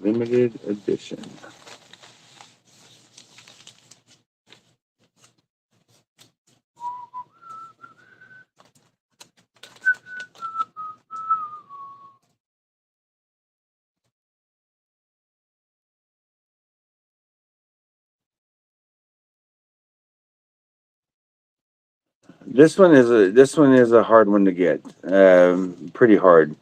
Limited edition. This one is a hard one to get. Pretty hard.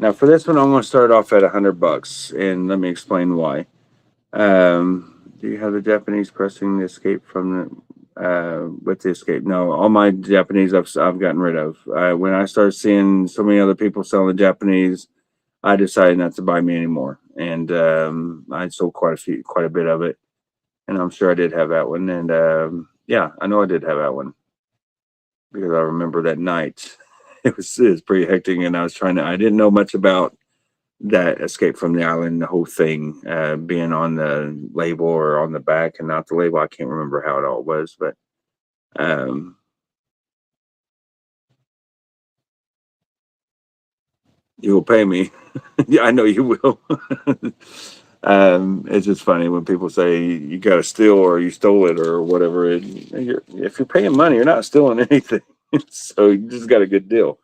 Now for this one, I'm going to start off at $100, and let me explain why. Do you have the Japanese pressing the escape from the with the escape? No, all my Japanese I've gotten rid of. When I started seeing so many other people selling the Japanese, I decided not to buy me anymore, and I sold quite a bit of it, and I'm sure I did have that one, and yeah, I know I did have that one because I remember that night. It was pretty hectic, and I didn't know much about that Escape from the Island, the whole thing, being on the label or on the back and not the label. I can't remember how it all was, but you will pay me. Yeah, I know you will. It's just funny when people say you got to steal or you stole it or whatever. If you're paying money, you're not stealing anything. So you just got a good deal.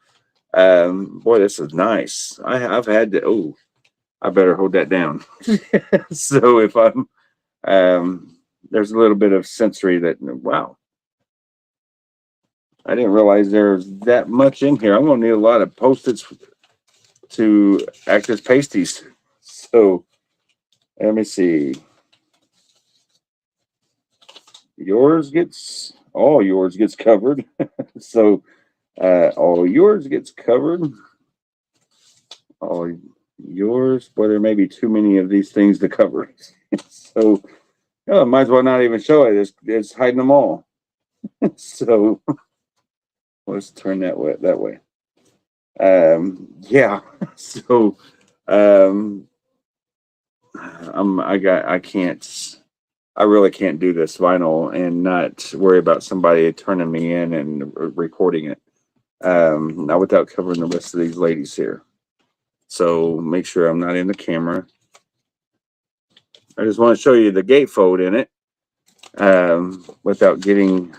Boy, this is nice. I've had to. Oh, I better hold that down. So if I'm, there's a little bit of sensory that, wow, I didn't realize there's that much in here. I'm gonna need a lot of Post-its to act as pasties. So let me see. All yours gets covered. So all yours gets covered. All yours, but there may be too many of these things to cover. So might as well not even show it. It's hiding them all. So let's turn that way. Yeah. So I really can't do this vinyl and not worry about somebody turning me in and recording it. Not without covering the rest of these ladies here. So make sure I'm not in the camera. I just want to show you the gatefold in it without getting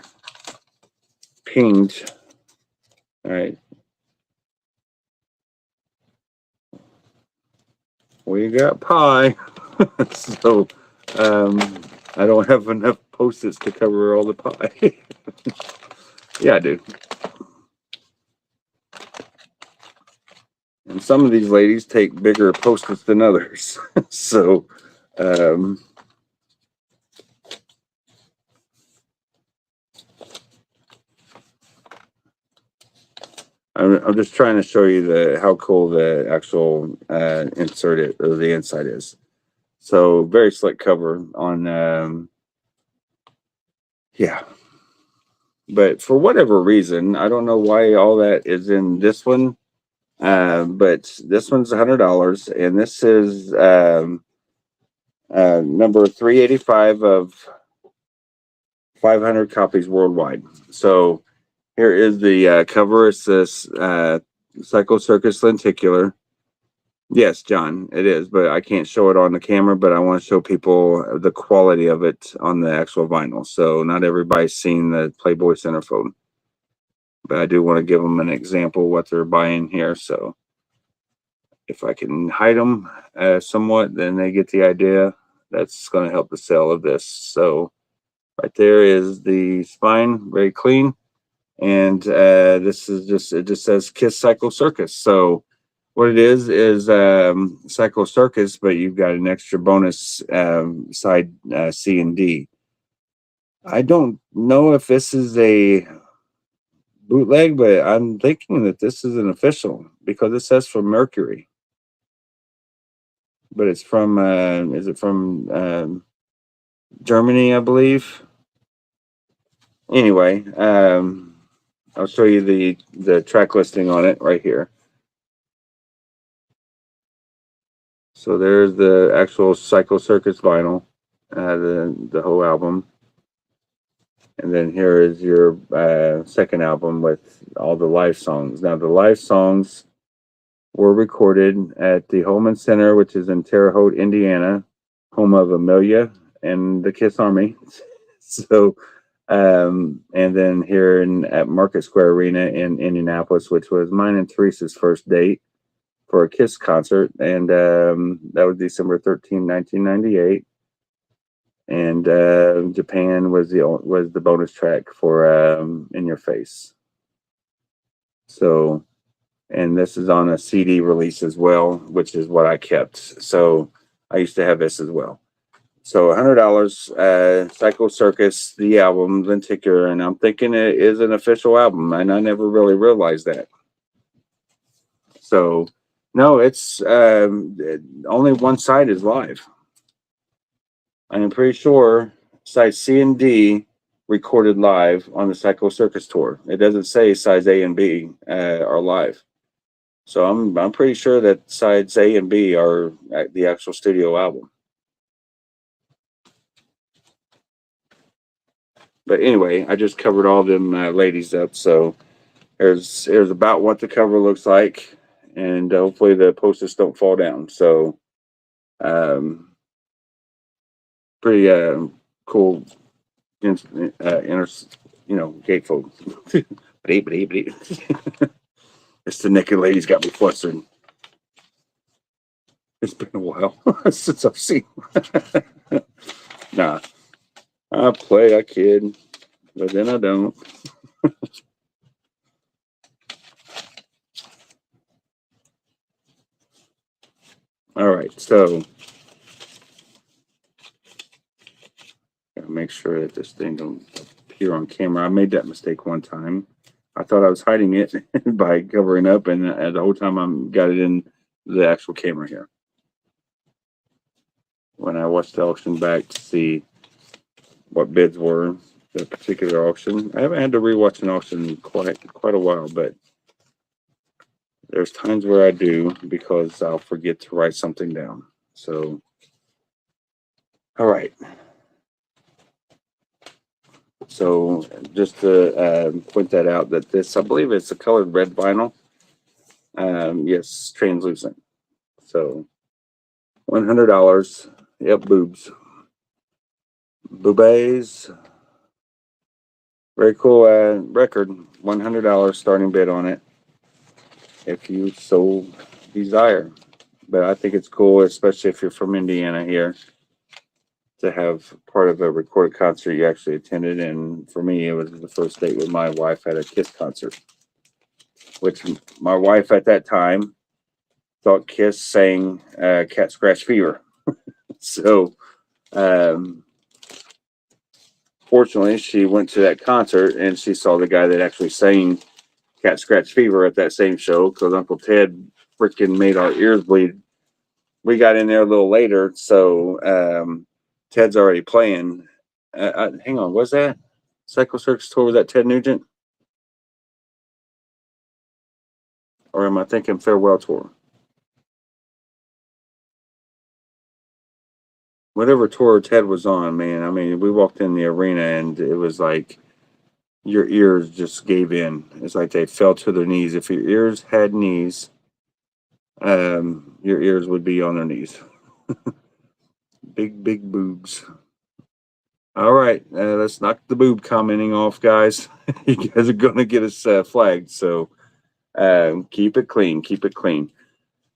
pinged. All right. We got pie. So I don't have enough Post-its to cover all the pie. Yeah, I do. And some of these ladies take bigger Post-its than others. So I'm just trying to show you how cool the actual insert or the inside is. So very slick cover on yeah. But for whatever reason, I don't know why all that is in this one. But this one's $100, and this is number 385 of 500 copies worldwide. So here is the cover. It's this Psycho Circus lenticular. Yes, John, it is, but I can't show it on the camera, but I want to show people the quality of it on the actual vinyl. So not everybody's seen the Playboy centerfold, but I do want to give them an example of what they're buying here. So if I can hide them somewhat, then they get the idea. That's going to help the sale of this. So Right there is the spine, very clean. And this is just, it just says Kiss Psycho Circus. So what it is Psycho Circus, but you've got an extra bonus side C and D. I don't know if this is a bootleg, but I'm thinking that this is an official because it says from Mercury. But it's from, is it from Germany, I believe? Anyway, I'll show you the track listing on it right here. So there's the actual Psycho Circus vinyl, the whole album. And then here is your second album with all the live songs. Now, the live songs were recorded at the Holman Center, which is in Terre Haute, Indiana, home of Amelia and the Kiss Army. So, and then here at Market Square Arena in Indianapolis, which was mine and Teresa's first date for a Kiss concert. And that was December 13, 1998. And Japan was the bonus track for In Your Face. So, and this is on a CD release as well, which is what I kept. So I used to have this as well. So $100, Psycho Circus, the album, Lenticular, and I'm thinking it is an official album, and I never really realized that. So no, it's only one side is live. I'm pretty sure sides C and D recorded live on the Psycho Circus tour. It doesn't say sides A and B are live. So I'm pretty sure that sides A and B are the actual studio album. But anyway, I just covered all them ladies up. So here's about what the cover looks like, and hopefully the posters don't fall down. So pretty cool, gatefold. It's the naked ladies got me flustered. It's been a while since I've seen. Nah, I play, I kid, but then I don't. All right, so gotta make sure that this thing don't appear on camera. I made that mistake one time. I thought I was hiding it by covering up, and the whole time I'm got it in the actual camera here. When I watched the auction back to see what bids were, the particular auction, I haven't had to rewatch an auction in quite a while, but there's times where I do because I'll forget to write something down. So, all right. So just to point that out, that this, I believe it's a colored red vinyl. Yes, translucent. So $100. Yep, boobs. Boobies. Very cool record. $100 starting bid on it, if you so desire. But I think it's cool, especially if you're from Indiana here, to have part of a recorded concert you actually attended. And for me, it was the first date with my wife at a Kiss concert, which my wife at that time thought Kiss sang Cat Scratch Fever. So fortunately, she went to that concert and she saw the guy that actually sang Cat Scratch Fever at that same show, because Uncle Ted freaking made our ears bleed. We got in there a little later, so Ted's already playing. Hang on, was that Psycho Circus tour? Was that Ted Nugent? Or am I thinking Farewell Tour? Whatever tour Ted was on, man. I mean, we walked in the arena and it was like your ears just gave in. It's like they fell to their knees. If your ears had knees, your ears would be on their knees. Big boobs. All right, let's knock the boob commenting off, guys. You guys are gonna get us flagged, so keep it clean. Keep it clean.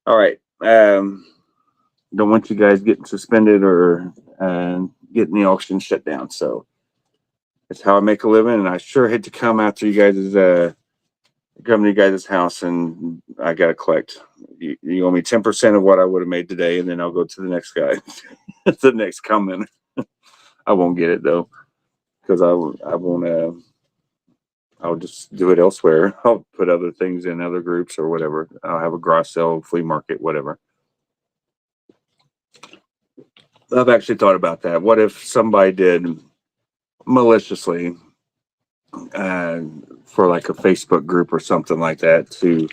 All right. Don't want you guys getting suspended or getting the auction shut down. So It's how I make a living, and I sure hate to come after you guys' come to you guys' house and I gotta collect. You owe me 10% of what I would have made today, and then I'll go to the next guy, the next comment. I won't get it though, because I won't. I'll just do it elsewhere. I'll put other things in other groups or whatever. I'll have a garage sale, flea market, whatever. I've actually thought about that. What if somebody did maliciously for like a Facebook group or something like that to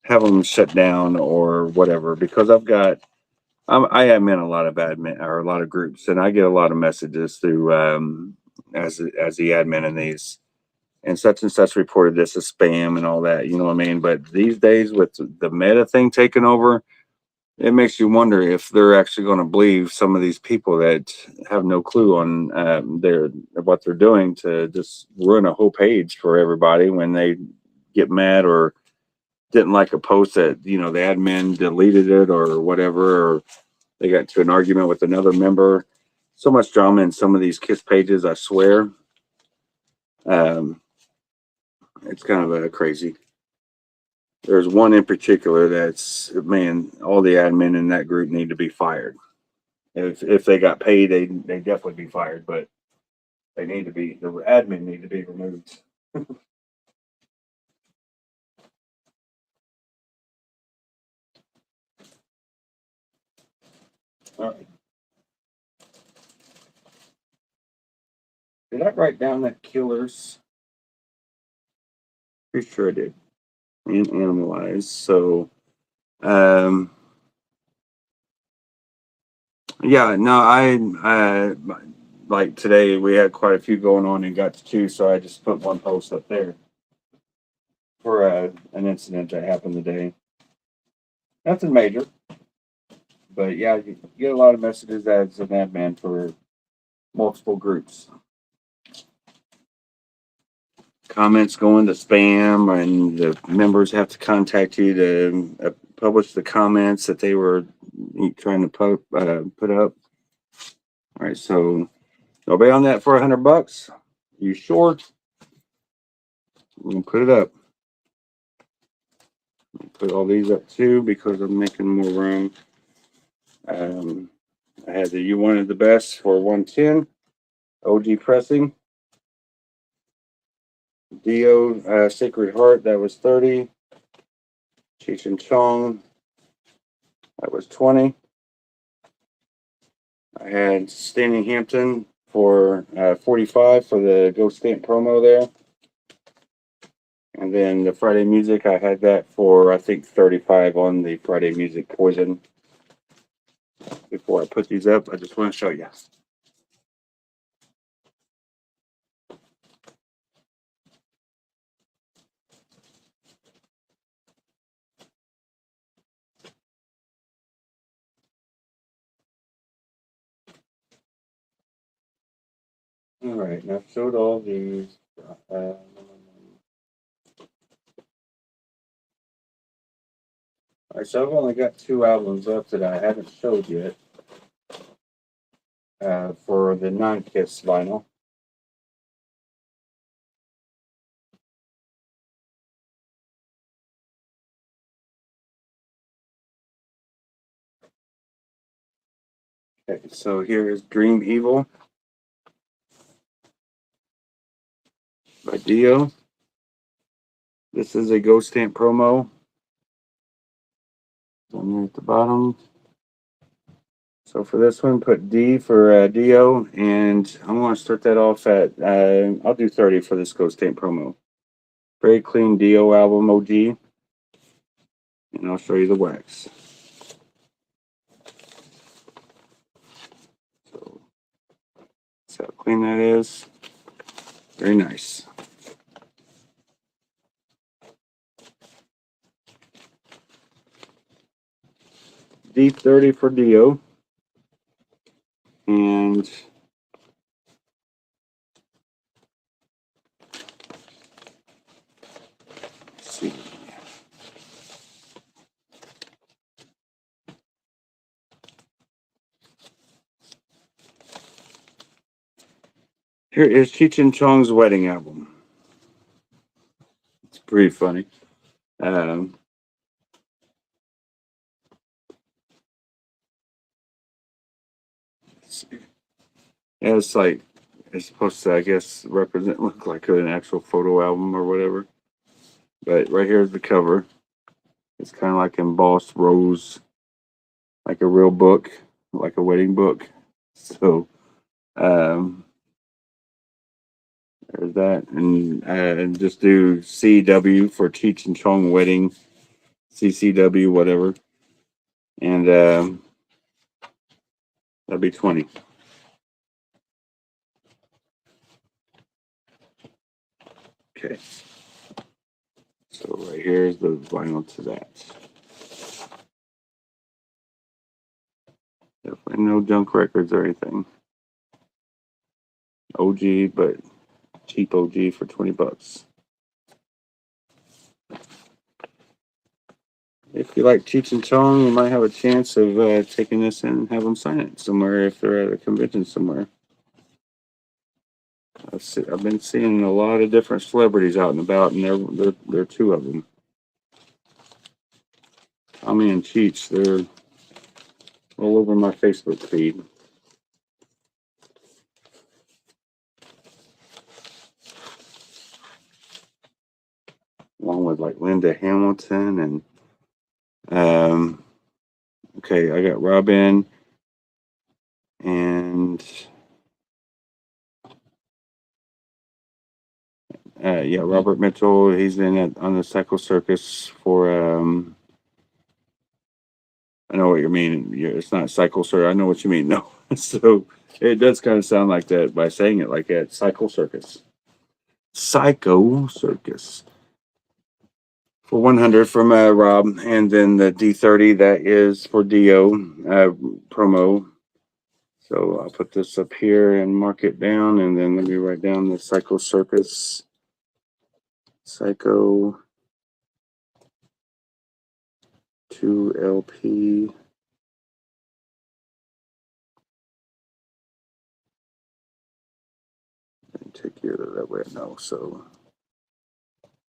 have them shut down or whatever? Because I am in a lot of admin or a lot of groups, and I get a lot of messages through as the admin in these, and such reported this as spam and all that. You know what I mean? But these days with the Meta thing taking over, it makes you wonder if they're actually going to believe some of these people that have no clue on what they're doing to just ruin a whole page for everybody when they get mad or didn't like a post that the admin deleted it or whatever, or they got into an argument with another member. So much drama in some of these KISS pages, I swear. It's kind of crazy. There's one in particular that's, man, all the admin in that group need to be fired. If they got paid, they definitely be fired, but the admin need to be removed. All right. Did I write down that killers? Pretty sure I did. And animalize. So, yeah, no, I like today we had quite a few going on and got to two, so I just put one post up there for an incident that happened today. Nothing major, but yeah, you get a lot of messages as an admin for multiple groups. Comments going to spam, and the members have to contact you to publish the comments that they were trying to put up. All right, so I'll be on that for $100. You sure? We'll put it up. Put all these up too because I'm making more room. I had the You Wanted the Best for 110. OG Pressing. Dio Sacred Heart, that was 30. Cheech and Chong, that was 20. I had Standing Hampton for 45 for the Ghost Stamp promo there. And then the Friday Music, I had that for, I think, 35 on the Friday Music Poison. Before I put these up, I just want to show you. All right, now I've showed all these. All right, so I've only got 2 albums left that I haven't showed yet for the non-KISS vinyl. Okay, so here is Dream Evil by Dio. This is a Ghost Stamp promo. Down there at the bottom. So for this one, put D for Dio, and I want to start that off at, I'll do 30 for this Ghost Stamp promo. Very clean Dio album, OG. And I'll show you the wax. So that's how clean that is. Very nice. D30 for Dio. And let's see. Here is Cheech and Chong's wedding album. It's pretty funny. Um, yeah, it's like it's supposed to, I guess, look like an actual photo album or whatever. But right here's the cover. It's kind of like embossed rose, like a real book, like a wedding book. So there's that, and just do CW for Cheech and Chong wedding, CCW whatever, and that'd be 20. Okay. So right here is the vinyl to that. Definitely no junk records or anything. OG, but cheap OG for $20. If you like Cheech and Chong, you might have a chance of taking this in and have them sign it somewhere if they're at a convention somewhere. I've been seeing a lot of different celebrities out and about, and there are two of them. Tommy and Cheech, they're all over my Facebook feed. Along with like Linda Hamilton and okay, I got Robin and yeah, Robert Mitchell. He's in on the Psycho Circus for I know what you mean. It's not Psycho Circus. I know what you mean. No, so it does kind of sound like that by saying it like that. Psycho Circus. Psycho Circus. For 100 from Rob, and then the D30 that is for Dio promo. So I'll put this up here and mark it down, and then let me write down the Psycho Circus. Psycho 2LP. Take you that way. No, so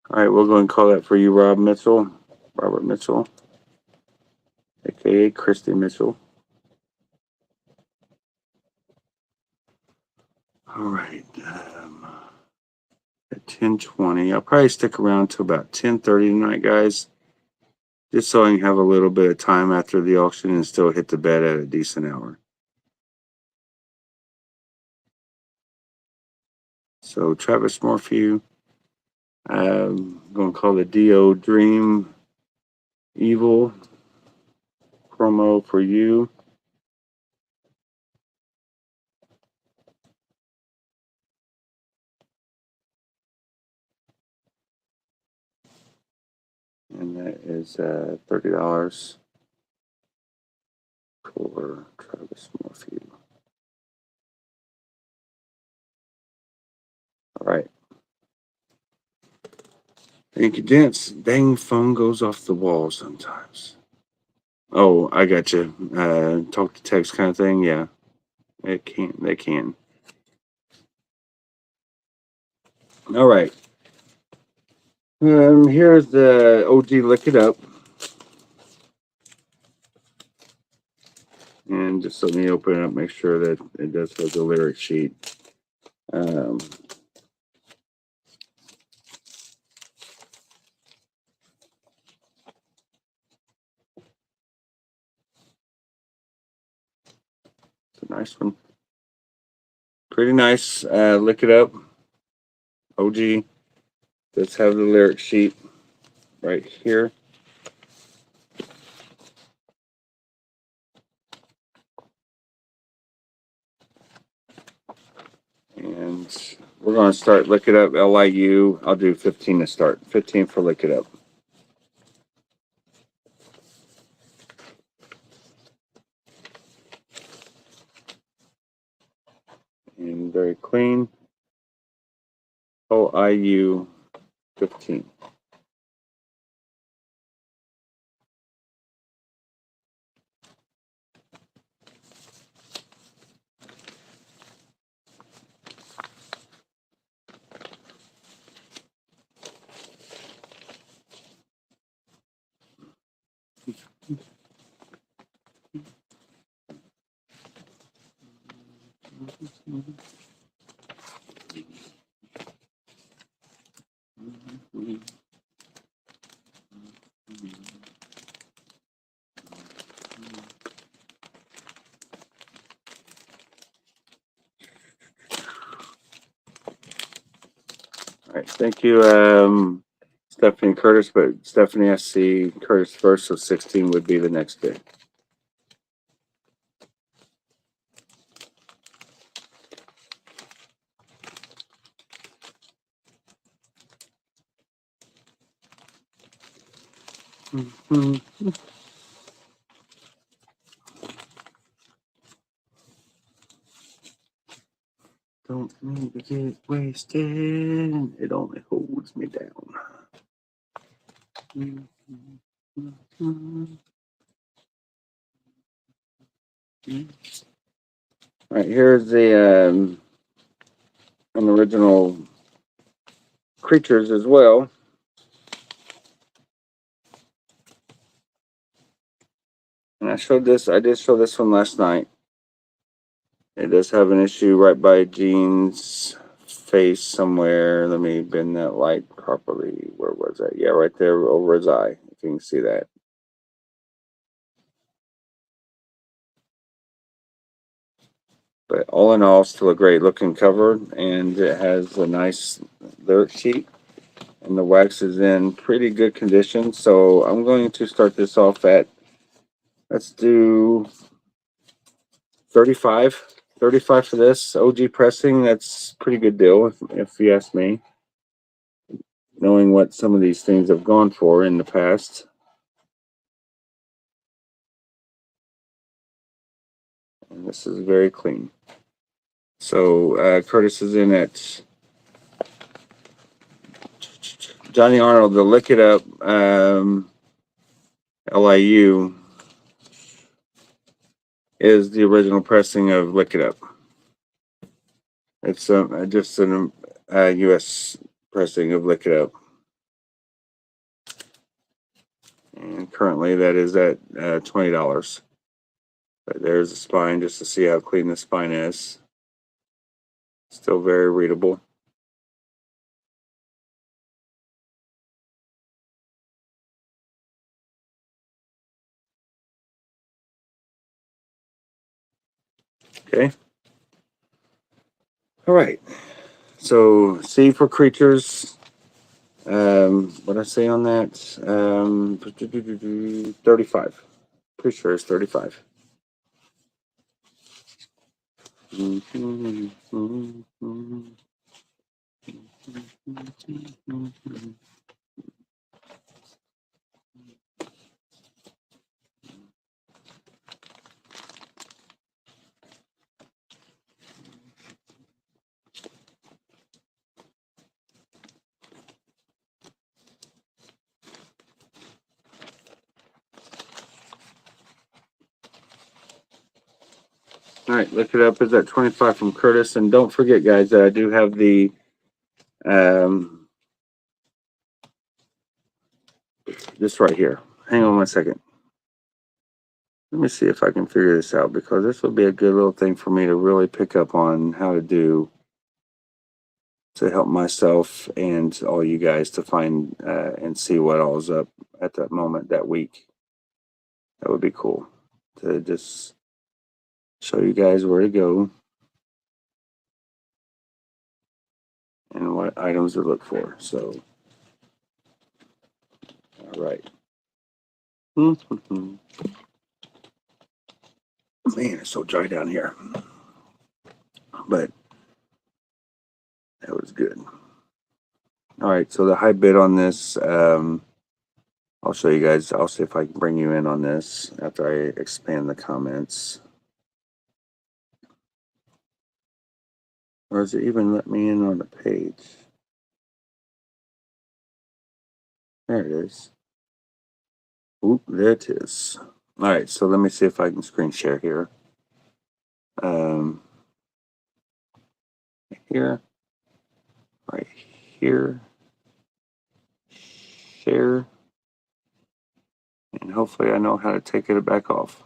all right, we'll go and call that for you, Robert Mitchell, aka Christy Mitchell. All right, at 10:20, I'll probably stick around to about 10:30 tonight, guys, just so I can have a little bit of time after the auction and still hit the bed at a decent hour. So Travis Morphew, I'm going to call the Dio Dream Evil promo for you. And that is $30 for Travis Morphew. All right. Thank you, gents. Dang, phone goes off the wall sometimes. Oh, I got you. Talk to text kind of thing. Yeah, they can. All right. Here's the OG Lick It Up. And just let me open it up, make sure that it does have the lyric sheet. It's a nice one. Pretty nice. Lick It Up. OG. Let's have the lyric sheet right here. And we're going to start Lick It Up LIU. I'll do 15 to start. 15 for Lick It Up. And very clean. OIU 15. All right, thank you, Stephanie Curtis. But Stephanie, I see Curtis first, so 16 would be the next bid. Don't need to get wasted. It only holds me down. All right, here's the an original creatures as well. And I did show this one last night. It does have an issue right by Gene's face somewhere. Let me bend that light properly. Where was that? Yeah, right there over his eye, if you can see that. But all in all, still a great looking cover, and it has a nice lyric sheet, and the wax is in pretty good condition. So I'm going to start this off at, let's do 35. 35 for this OG pressing. That's pretty good deal, if you ask me. Knowing what some of these things have gone for in the past. And this is very clean. So Curtis is in at Johnny Arnold, the Lick It Up LIU is the original pressing of Lick It Up. It's just an US pressing of Lick It Up. And currently that is at $20. But there's the spine just to see how clean the spine is. Still very readable. Okay. All right. So C for creatures. What I say on that? 35. Pretty sure it's 35. All right, Look It Up is at 25 from Curtis. And don't forget, guys, that I do have the this right here. Hang on one second. Let me see if I can figure this out, because this will be a good little thing for me to really pick up on how to do to help myself and all you guys to find and see what all is up at that moment that week. That would be cool to just show you guys where to go and what items to look for. So, all right. Man, it's so dry down here. But that was good. All right, so the high bid on this, I'll show you guys. I'll see if I can bring you in on this after I expand the comments. Or does it even let me in on the page? There it is. Oop, there it is. All right, so let me see if I can screen share here. Here, right here, share. And hopefully I know how to take it back off.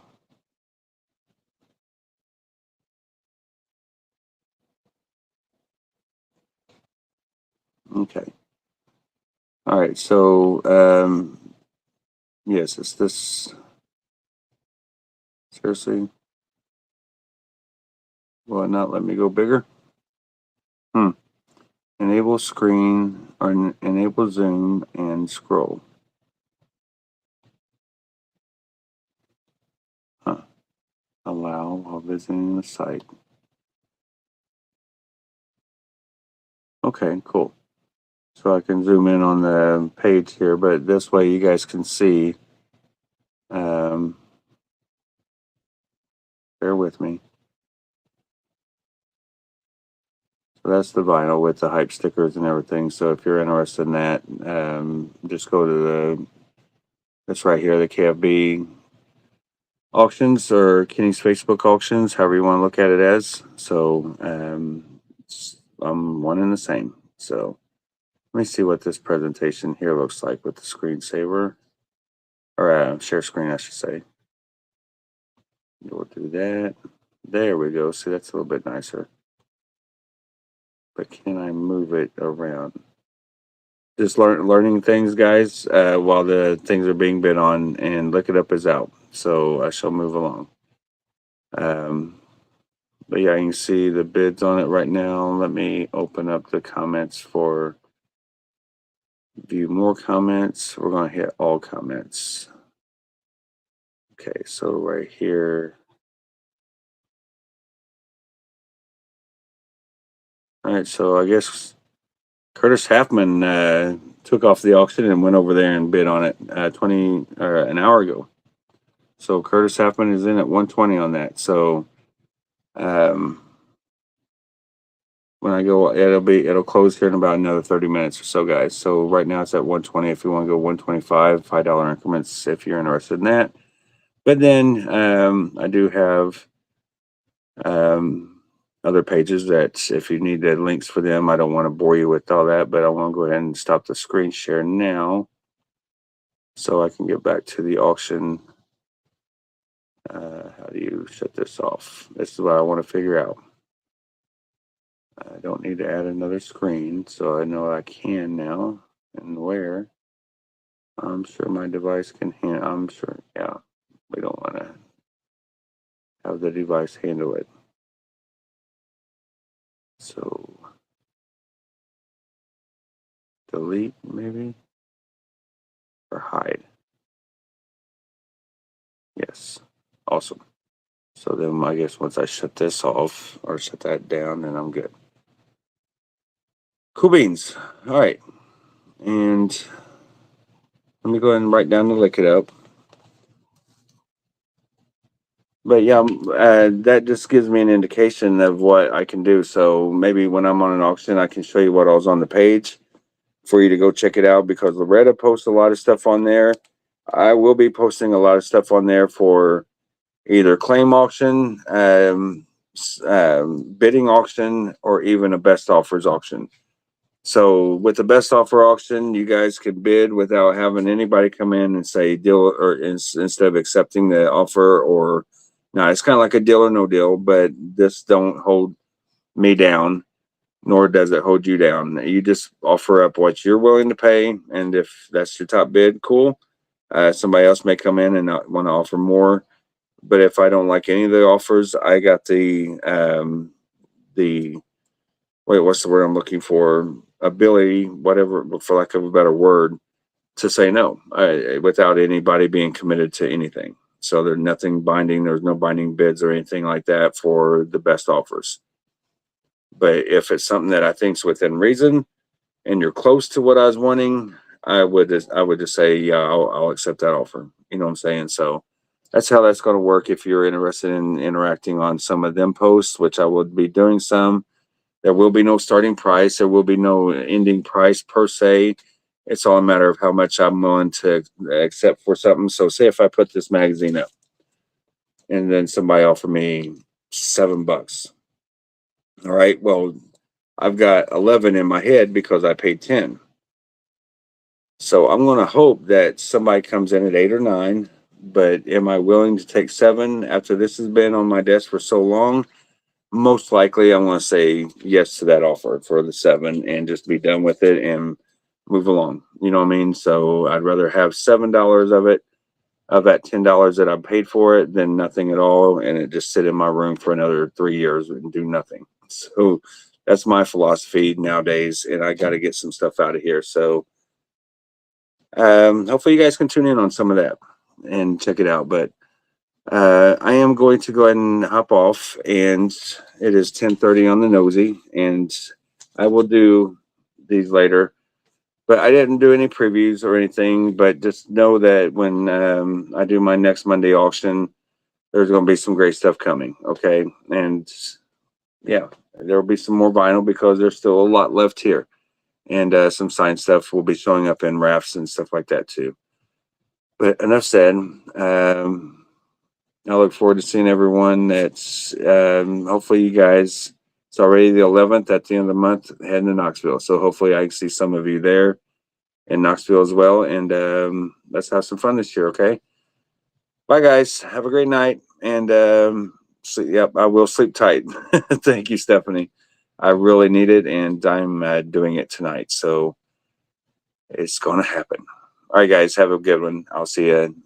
Okay. All right, so yes, it's this. Seriously? Will it not let me go bigger? Enable screen or enable zoom and scroll. Allow while visiting the site. Okay, cool. So I can zoom in on the page here, but this way you guys can see. Bear with me. So that's the vinyl with the hype stickers and everything. So if you're interested in that, just go to that's right here, the KFB auctions or Kenny's Facebook auctions, however you want to look at it as. So I'm one and the same. So let me see what this presentation here looks like with the screensaver or share screen, I should say. We'll do that. There we go. See, that's a little bit nicer. But can I move it around? Just learning things, guys, while the things are being bid on, and Look It Up is out. So I shall move along. But yeah, you can see the bids on it right now. Let me open up the comments for view more comments. We're going to hit all comments. Okay, so right here. All right, so I guess Curtis Halfman took off the auction and went over there and bid on it an hour ago. So Curtis Halfman is in at 120 on that. So when I go, it'll close here in about another 30 minutes or so, guys. So right now it's at 120. If you want to go 125, $5 increments if you're interested in that. But then I do have other pages that if you need the links for them, I don't want to bore you with all that, but I want to go ahead and stop the screen share now so I can get back to the auction. How do you shut this off? This is what I want to figure out. I don't need to add another screen, so I know I can now. And where? I'm sure my device can handle. I'm sure, yeah. We don't want to have the device handle it. So delete maybe, or hide. Yes, awesome. So then I guess once I shut this off or shut that down, then I'm good. Cool beans. All right. And let me go ahead and write down the Lick It Up. But yeah, that just gives me an indication of what I can do. So maybe when I'm on an auction, I can show you what all's on the page for you to go check it out, because Loretta posts a lot of stuff on there. I will be posting a lot of stuff on there for either claim auction, bidding auction, or even a best offers auction. So with the best offer auction, you guys can bid without having anybody come in and say deal, or instead of accepting the offer, or no, it's kind of like a deal or no deal, but this don't hold me down, nor does it hold you down. You just offer up what you're willing to pay, and if that's your top bid, cool. Somebody else may come in and not want to offer more, but if I don't like any of the offers, I got the what's the word I'm looking for? Ability, whatever, for lack of a better word, to say no without anybody being committed to anything. So there's nothing binding. There's no binding bids or anything like that for the best offers. But if it's something that I think is within reason and you're close to what I was wanting, I would just say, yeah, I'll accept that offer. You know what I'm saying? So that's how that's going to work. If you're interested in interacting on some of them posts, which I would be doing some, there will be no starting price. There will be no ending price per se. It's all a matter of how much I'm willing to accept for something. So say if I put this magazine up and then somebody offered me $7. All right. Well, I've got 11 in my head because I paid 10. So I'm going to hope that somebody comes in at 8 or 9. But am I willing to take 7 after this has been on my desk for so long? Most likely, I'm going to say yes to that offer for the 7 and just be done with it and move along. You know what I mean? So I'd rather have $7 of it, of that $10 that I paid for it, than nothing at all, and it just sit in my room for another 3 years and do nothing. So that's my philosophy nowadays, and I got to get some stuff out of here. So hopefully you guys can tune in on some of that and check it out. But I am going to go ahead and hop off, and it is 10:30 on the nosy, and I will do these later. But I didn't do any previews or anything, but just know that when I do my next Monday auction, there's going to be some great stuff coming, okay? And yeah, there will be some more vinyl because there's still a lot left here. And some signed stuff will be showing up in rafts and stuff like that too. But enough said. I look forward to seeing everyone. That's hopefully you guys. It's already the 11th at the end of the month, heading to Knoxville. So hopefully I can see some of you there in Knoxville as well. And let's have some fun this year, okay? Bye, guys. Have a great night. And yep, I will sleep tight. Thank you, Stephanie. I really need it, and I'm doing it tonight. So it's going to happen. All right, guys. Have a good one. I'll see you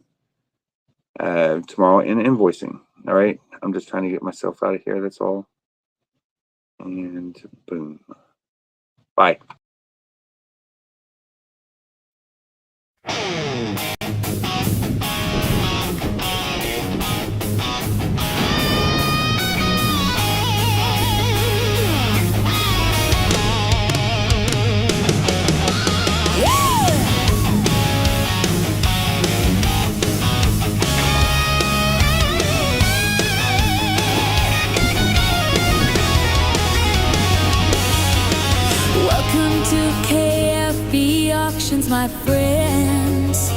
tomorrow in invoicing. All right. I'm just trying to get myself out of here. That's all. And boom. Bye. Welcome to KFB Auctions, my friends.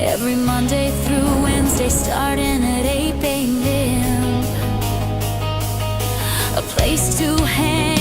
Every Monday through Wednesday, starting at 8 a.m. A place to hang